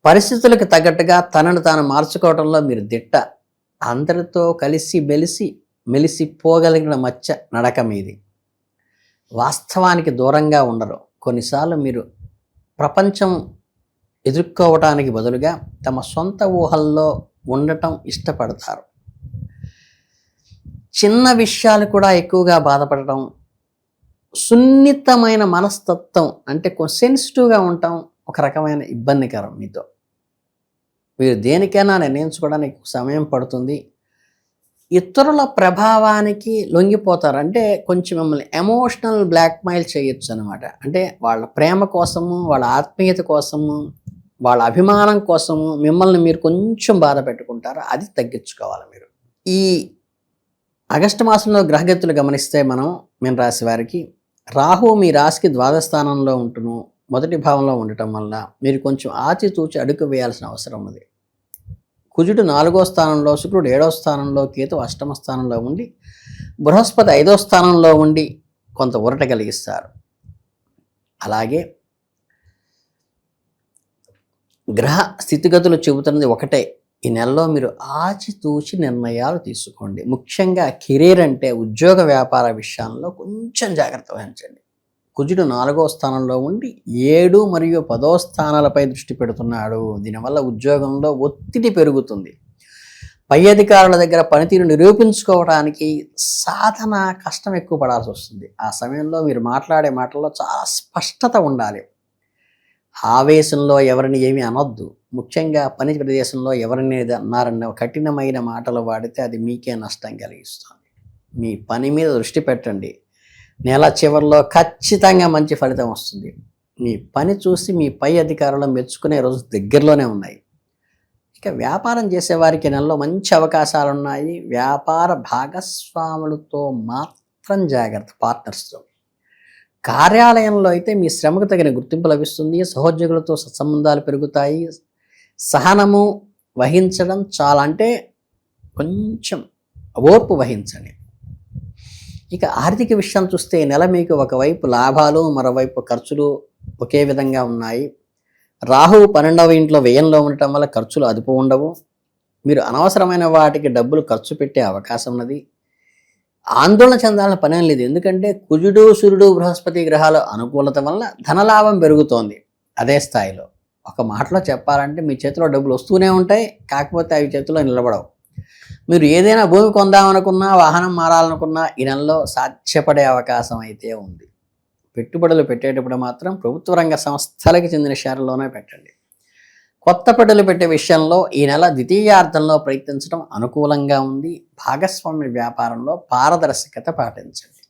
Speaker 2: పరిస్థితులకు తగ్గట్టుగా తనను తాను మార్చుకోవడంలో మీరు దిట్ట. అందరితో కలిసి మెలిసిపోగలిగిన మచ్చ నడక మీది. వాస్తవానికి దూరంగా ఉండరు. కొన్నిసార్లు మీరు ప్రపంచం ఎదుర్కోవటానికి బదులుగా తమ సొంత ఊహల్లో ఉండటం ఇష్టపడతారు. చిన్న విషయాలు కూడా ఎక్కువగా బాధపడటం, సున్నితమైన మనస్తత్వం, అంటే సెన్సిటివ్గా ఉండటం ఒక రకమైన ఇబ్బందికరం మీతో. మీరు దేనికైనా నిర్ణయించుకోవడానికి సమయం పడుతుంది. ఇతరుల ప్రభావానికి లొంగిపోతారు. అంటే కొంచెం మిమ్మల్ని ఎమోషనల్ బ్లాక్మెయిల్ చేయొచ్చు అనమాట. అంటే వాళ్ళ ప్రేమ కోసము, వాళ్ళ ఆత్మీయత కోసము, వాళ్ళ అభిమానం కోసము మిమ్మల్ని మీరు కొంచెం బాధ పెట్టుకుంటారు. అది తగ్గించుకోవాలి మీరు. ఈ ఆగస్టు మాసంలో గ్రహగతులు గమనిస్తే మనం మీనరాశి వారికి రాహు మీ రాశికి ద్వాదశ స్థానంలో ఉంటును మొదటి భావంలో ఉండటం వల్ల మీరు కొంచెం ఆచితూచి అడుగు వేయాల్సిన అవసరం ఉంది. కుజుడు 4వ స్థానంలో, శుక్రుడు 7వ స్థానంలో, కేతు 8వ స్థానంలో ఉండి, బృహస్పతి 5వ స్థానంలో ఉండి కొంత ఊరట కలిగిస్తారు. అలాగే గ్రహ స్థితిగతులు చెబుతున్నది ఒకటే, ఈ నెలలో మీరు ఆచితూచి నిర్ణయాలు తీసుకోండి. ముఖ్యంగా కెరీర్ అంటే ఉద్యోగ వ్యాపార విషయాల్లో కొంచెం జాగ్రత్త వహించండి. కుజుడు 4వ స్థానంలో ఉండి 7 మరియు 10వ స్థానాలపై దృష్టి పెడుతున్నాడు. దీనివల్ల ఉద్యోగంలో ఒత్తిడి పెరుగుతుంది. పై అధికారుల దగ్గర పనితీరు నిరూపించుకోవడానికి సాధన కష్టం ఎక్కువ పడాల్సి వస్తుంది. ఆ సమయంలో మీరు మాట్లాడే మాటల్లో చాలా స్పష్టత ఉండాలి. ఆవేశంలో ఎవరిని ఏమీ అనొద్దు. ముఖ్యంగా పని ప్రదేశంలో ఎవరిని అన్నారన్న కఠినమైన మాటలు వాడితే అది మీకే నష్టం కలిగిస్తుంది. మీ పని మీద దృష్టి పెట్టండి. నెల చివరిలో ఖచ్చితంగా మంచి ఫలితం వస్తుంది. మీ పని చూసి మీ పై అధికారులు మెచ్చుకునే రోజు దగ్గరలోనే ఉన్నాయి. ఇక వ్యాపారం చేసేవారికి నెలలో మంచి అవకాశాలు ఉన్నాయి. వ్యాపార భాగస్వాములతో మాత్రం జాగ్రత్త, పార్ట్నర్స్తో. కార్యాలయంలో అయితే మీ శ్రమకు తగిన గుర్తింపు లభిస్తుంది. సహోద్యోగులతో సత్సంబంధాలు పెరుగుతాయి. సహనము వహించడం చాలా, అంటే కొంచెం ఓర్పు వహించండి. ఇక ఆర్థిక విషయం చూస్తే నెల మీకు ఒకవైపు లాభాలు, మరోవైపు ఖర్చులు ఒకే విధంగా ఉన్నాయి. రాహువు 12వ ఇంట్లో వ్యయంలో ఉండటం వల్ల ఖర్చులు అదుపు ఉండవు. మీరు అనవసరమైన వాటికి డబ్బులు ఖర్చు పెట్టే అవకాశం ఉన్నది. ఆందోళన చెందాలని పనేం లేదు. ఎందుకంటే కుజుడు, సూర్యుడు, బృహస్పతి గ్రహాల అనుకూలత వల్ల ధనలాభం పెరుగుతోంది. అదే స్థాయిలో ఒక మాటలో చెప్పాలంటే మీ చేతిలో డబ్బులు వస్తూనే ఉంటాయి, కాకపోతే అవి చేతిలో నిలబడవు. మీరు ఏదైనా భూమి కొందామనుకున్నా, వాహనం మారాలనుకున్నా ఈ నెలలో సాధ్యపడే అవకాశం అయితే ఉంది. పెట్టుబడులు పెట్టేటప్పుడు మాత్రం ప్రభుత్వ రంగ సంస్థలకు చెందిన షేర్లలోనే పెట్టండి. కొత్త పెట్టుబడులు పెట్టే విషయంలో ఈ నెల ద్వితీయార్థంలో ప్రయత్నించడం అనుకూలంగా ఉంది. భాగస్వామ్య వ్యాపారంలో పారదర్శకత పాటించండి.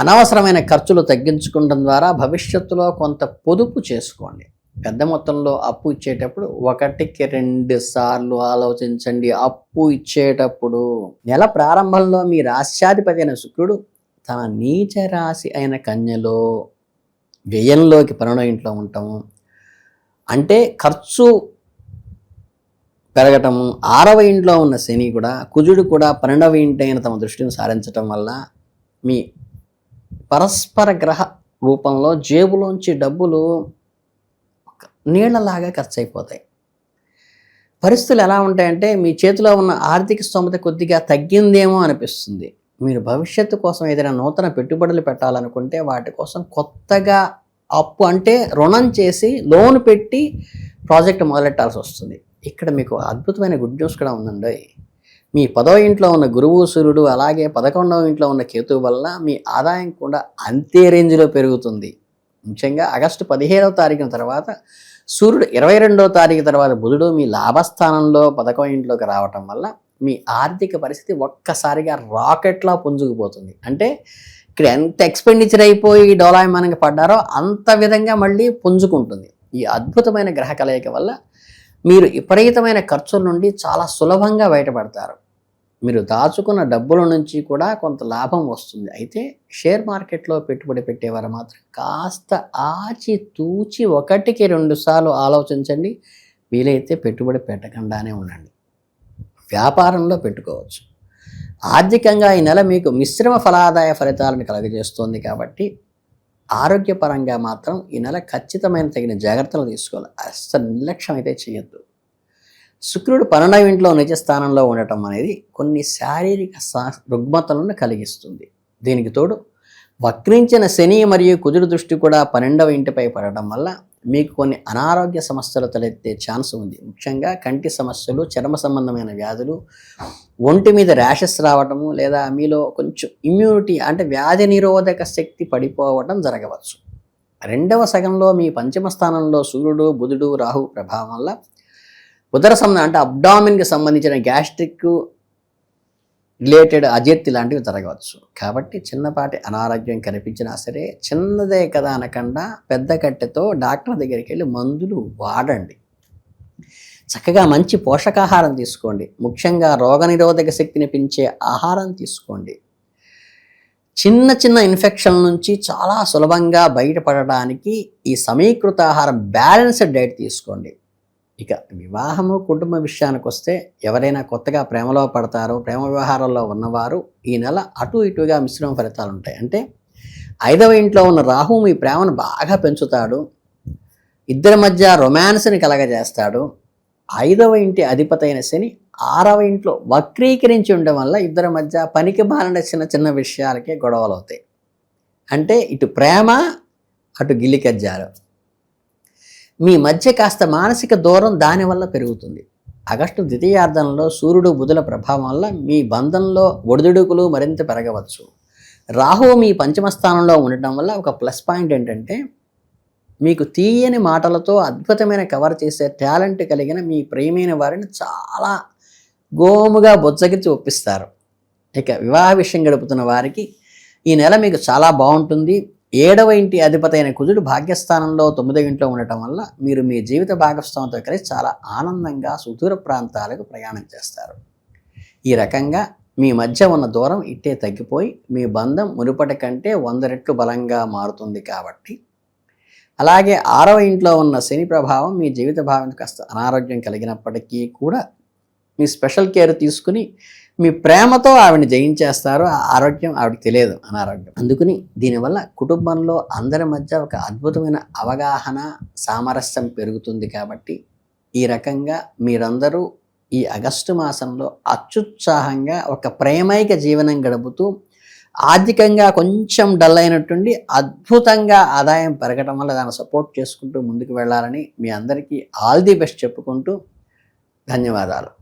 Speaker 2: అనవసరమైన ఖర్చులు తగ్గించుకోవడం ద్వారా భవిష్యత్తులో కొంత పొదుపు చేసుకోండి. పెద్ద మొత్తంలో అప్పు ఇచ్చేటప్పుడు 1-2 సార్లు ఆలోచించండి. అప్పు ఇచ్చేటప్పుడు నెల ప్రారంభంలో మీ రాశ్యాధిపతి అయిన శుక్రుడు తన నీచ రాశి అయిన కన్యలో వ్యయంలోకి 12వ ఇంట్లో ఉండటము, అంటే ఖర్చు పెరగటము, 6వ ఇంట్లో ఉన్న శని కూడా, కుజుడు కూడా 12వ ఇంటి అయిన తమ దృష్టిని సారించటం వల్ల మీ పరస్పర గ్రహ రూపంలో జేబులోంచి డబ్బులు నీళ్లలాగా ఖర్చు అయిపోతాయి. పరిస్థితులు ఎలా ఉంటాయంటే మీ చేతిలో ఉన్న ఆర్థిక స్తోమత కొద్దిగా తగ్గిందేమో అనిపిస్తుంది. మీరు భవిష్యత్తు కోసం ఏదైనా నూతన పెట్టుబడులు పెట్టాలనుకుంటే వాటి కోసం కొత్తగా అప్పు అంటే రుణం చేసి లోన్ పెట్టి ప్రాజెక్ట్ మొదలెట్టాల్సి వస్తుంది. ఇక్కడ మీకు అద్భుతమైన గుడ్ న్యూస్ కూడా ఉందండి. మీ 10వ ఇంట్లో ఉన్న గురువు సూర్యుడు అలాగే 11వ ఇంట్లో ఉన్న కేతువు వల్ల మీ ఆదాయం కూడా అంతే రేంజ్లో పెరుగుతుంది. ముఖ్యంగా ఆగస్టు 15వ తారీఖున తర్వాత సూర్యుడు 22వ తారీఖు తర్వాత బుధుడు మీ లాభస్థానంలో 11వ ఇంట్లోకి రావటం వల్ల మీ ఆర్థిక పరిస్థితి ఒక్కసారిగా రాకెట్లా పుంజుకుపోతుంది. అంటే ఇక్కడ ఎంత ఎక్స్పెండిచర్ అయిపోయి డోలాయమానంగా పడ్డారో అంత విధంగా మళ్ళీ పుంజుకుంటుంది. ఈ అద్భుతమైన గ్రహ కలయిక వల్ల మీరు విపరీతమైన ఖర్చుల నుండి చాలా సులభంగా బయటపడతారు. మీరు దాచుకున్న డబ్బుల నుంచి కూడా కొంత లాభం వస్తుంది. అయితే షేర్ మార్కెట్లో పెట్టుబడి పెట్టేవారు మాత్రం కాస్త ఆచి తూచి 1-2 సార్లు ఆలోచించండి. వీలైతే పెట్టుబడి పెట్టకుండానే ఉండండి. వ్యాపారంలో పెట్టుకోవచ్చు. ఆర్థికంగా ఈ నెల మీకు మిశ్రమ ఫలాదాయ ఫలితాలను కలుగజేస్తుంది కాబట్టి ఆరోగ్యపరంగా మాత్రం ఈ నెల ఖచ్చితమైన తగిన జాగ్రత్తలు తీసుకోవాలి. అస్సలు నిర్లక్ష్యం అయితే చేయొద్దు. శుక్రుడు 12వ ఇంట్లో నిజ స్థానంలో ఉండటం అనేది కొన్ని శారీరక రుగ్మతలను కలిగిస్తుంది. దీనికి తోడు వక్రించిన శని మరియు కుజుడు దృష్టి కూడా 12వ ఇంటిపై పడటం వల్ల మీకు కొన్ని అనారోగ్య సమస్యలు తలెత్తే ఛాన్స్ ఉంది. ముఖ్యంగా కంటి సమస్యలు, చర్మ సంబంధమైన వ్యాధులు, ఒంటి మీద ర్యాషెస్ రావటము, లేదా మీలో కొంచెం ఇమ్యూనిటీ అంటే వ్యాధి నిరోధక శక్తి పడిపోవటం జరగవచ్చు. 2వ సగంలో మీ 5వ స్థానంలో సూర్యుడు, బుధుడు, రాహు ప్రభావం వల్ల ఉదర సంబంధం అంటే అబ్డామిన్కి సంబంధించిన గ్యాస్ట్రిక్ రిలేటెడ్ అజీర్తి లాంటివి జరగవచ్చు. కాబట్టి చిన్నపాటి అనారోగ్యం కనిపించినా సరే చిన్నదే కదా అనకుండా పెద్ద కట్టెతో డాక్టర్ దగ్గరికి వెళ్ళి మందులు వాడండి. చక్కగా మంచి పోషకాహారం తీసుకోండి. ముఖ్యంగా రోగనిరోధక శక్తిని పెంచే ఆహారం తీసుకోండి. చిన్న చిన్న ఇన్ఫెక్షన్ నుంచి చాలా సులభంగా బయటపడడానికి ఈ సమీకృత ఆహారం బ్యాలెన్స్డ్ డైట్ తీసుకోండి. ఇక వివాహము, కుటుంబ విషయానికి వస్తే ఎవరైనా కొత్తగా ప్రేమలో పడతారో, ప్రేమ వ్యవహారాల్లో ఉన్నవారు ఈ నెల అటు ఇటుగా మిశ్రమ ఫలితాలు ఉంటాయి. అంటే 5వ ఇంట్లో ఉన్న రాహు మీ ప్రేమను బాగా పెంచుతాడు. ఇద్దరి మధ్య రొమాన్స్ని కలగజేస్తాడు. 5వ ఇంటి అధిపతి అయిన శని 6వ ఇంట్లో వక్రీకరించి ఉండడం వల్ల ఇద్దరి మధ్య పనికి మాలిన చిన్న చిన్న విషయాలకే గొడవలు అవుతాయి. అంటే ఇటు ప్రేమ, అటు గిల్లికజ్జాలు. మీ మధ్య కాస్త మానసిక దూరం దానివల్ల పెరుగుతుంది. ఆగస్టు ద్వితీయార్థంలో సూర్యుడు, బుధుల ప్రభావం వల్ల మీ బంధంలో ఒడిదుడుకులు మరింత పెరగవచ్చు. రాహువు మీ 5వ స్థానంలో ఉండటం వల్ల ఒక ప్లస్ పాయింట్ ఏంటంటే మీకు తీయని మాటలతో అద్భుతమైన కవర్ చేసే టాలెంట్ కలిగిన మీ ప్రియమైన వారిని చాలా గోముగా బొజ్జగించి ఒప్పిస్తారు. ఇక వివాహ విషయం గడుపుతున్న వారికి ఈ నెల మీకు చాలా బాగుంటుంది. 7వ ఇంటి అధిపతి అయిన కుజుడు భాగ్యస్థానంలో 9వ ఇంట్లో ఉండటం వల్ల మీరు మీ జీవిత భాగస్వామితో కలిసి చాలా ఆనందంగా సుదూర ప్రాంతాలకు ప్రయాణం చేస్తారు. ఈ రకంగా మీ మధ్య ఉన్న దూరం ఇట్టే తగ్గిపోయి మీ బంధం మునుపటి కంటే 100 రెట్లు బలంగా మారుతుంది. కాబట్టి అలాగే 6వ ఇంట్లో ఉన్న శని ప్రభావం మీ జీవిత భాగం కాస్త అనారోగ్యం కలిగినప్పటికీ కూడా మీ స్పెషల్ కేర్ తీసుకుని మీ ప్రేమతో ఆవిడని జయించేస్తారు. ఆరోగ్యం ఆవిడకి తెలియదు, అనారోగ్యం. అందుకని దీనివల్ల కుటుంబంలో అందరి మధ్య ఒక అద్భుతమైన అవగాహన, సామరస్యం పెరుగుతుంది. కాబట్టి ఈ రకంగా మీరందరూ ఈ ఆగస్టు మాసంలో అత్యుత్సాహంగా ఒక ప్రేమైక జీవనం గడుపుతూ ఆర్థికంగా కొంచెం డల్ అయినట్టుండి అద్భుతంగా ఆదాయం పెరగడం వల్ల దాన్ని సపోర్ట్ చేసుకుంటూ ముందుకు వెళ్ళాలని మీ అందరికీ ఆల్ ది బెస్ట్ చెప్పుకుంటూ ధన్యవాదాలు.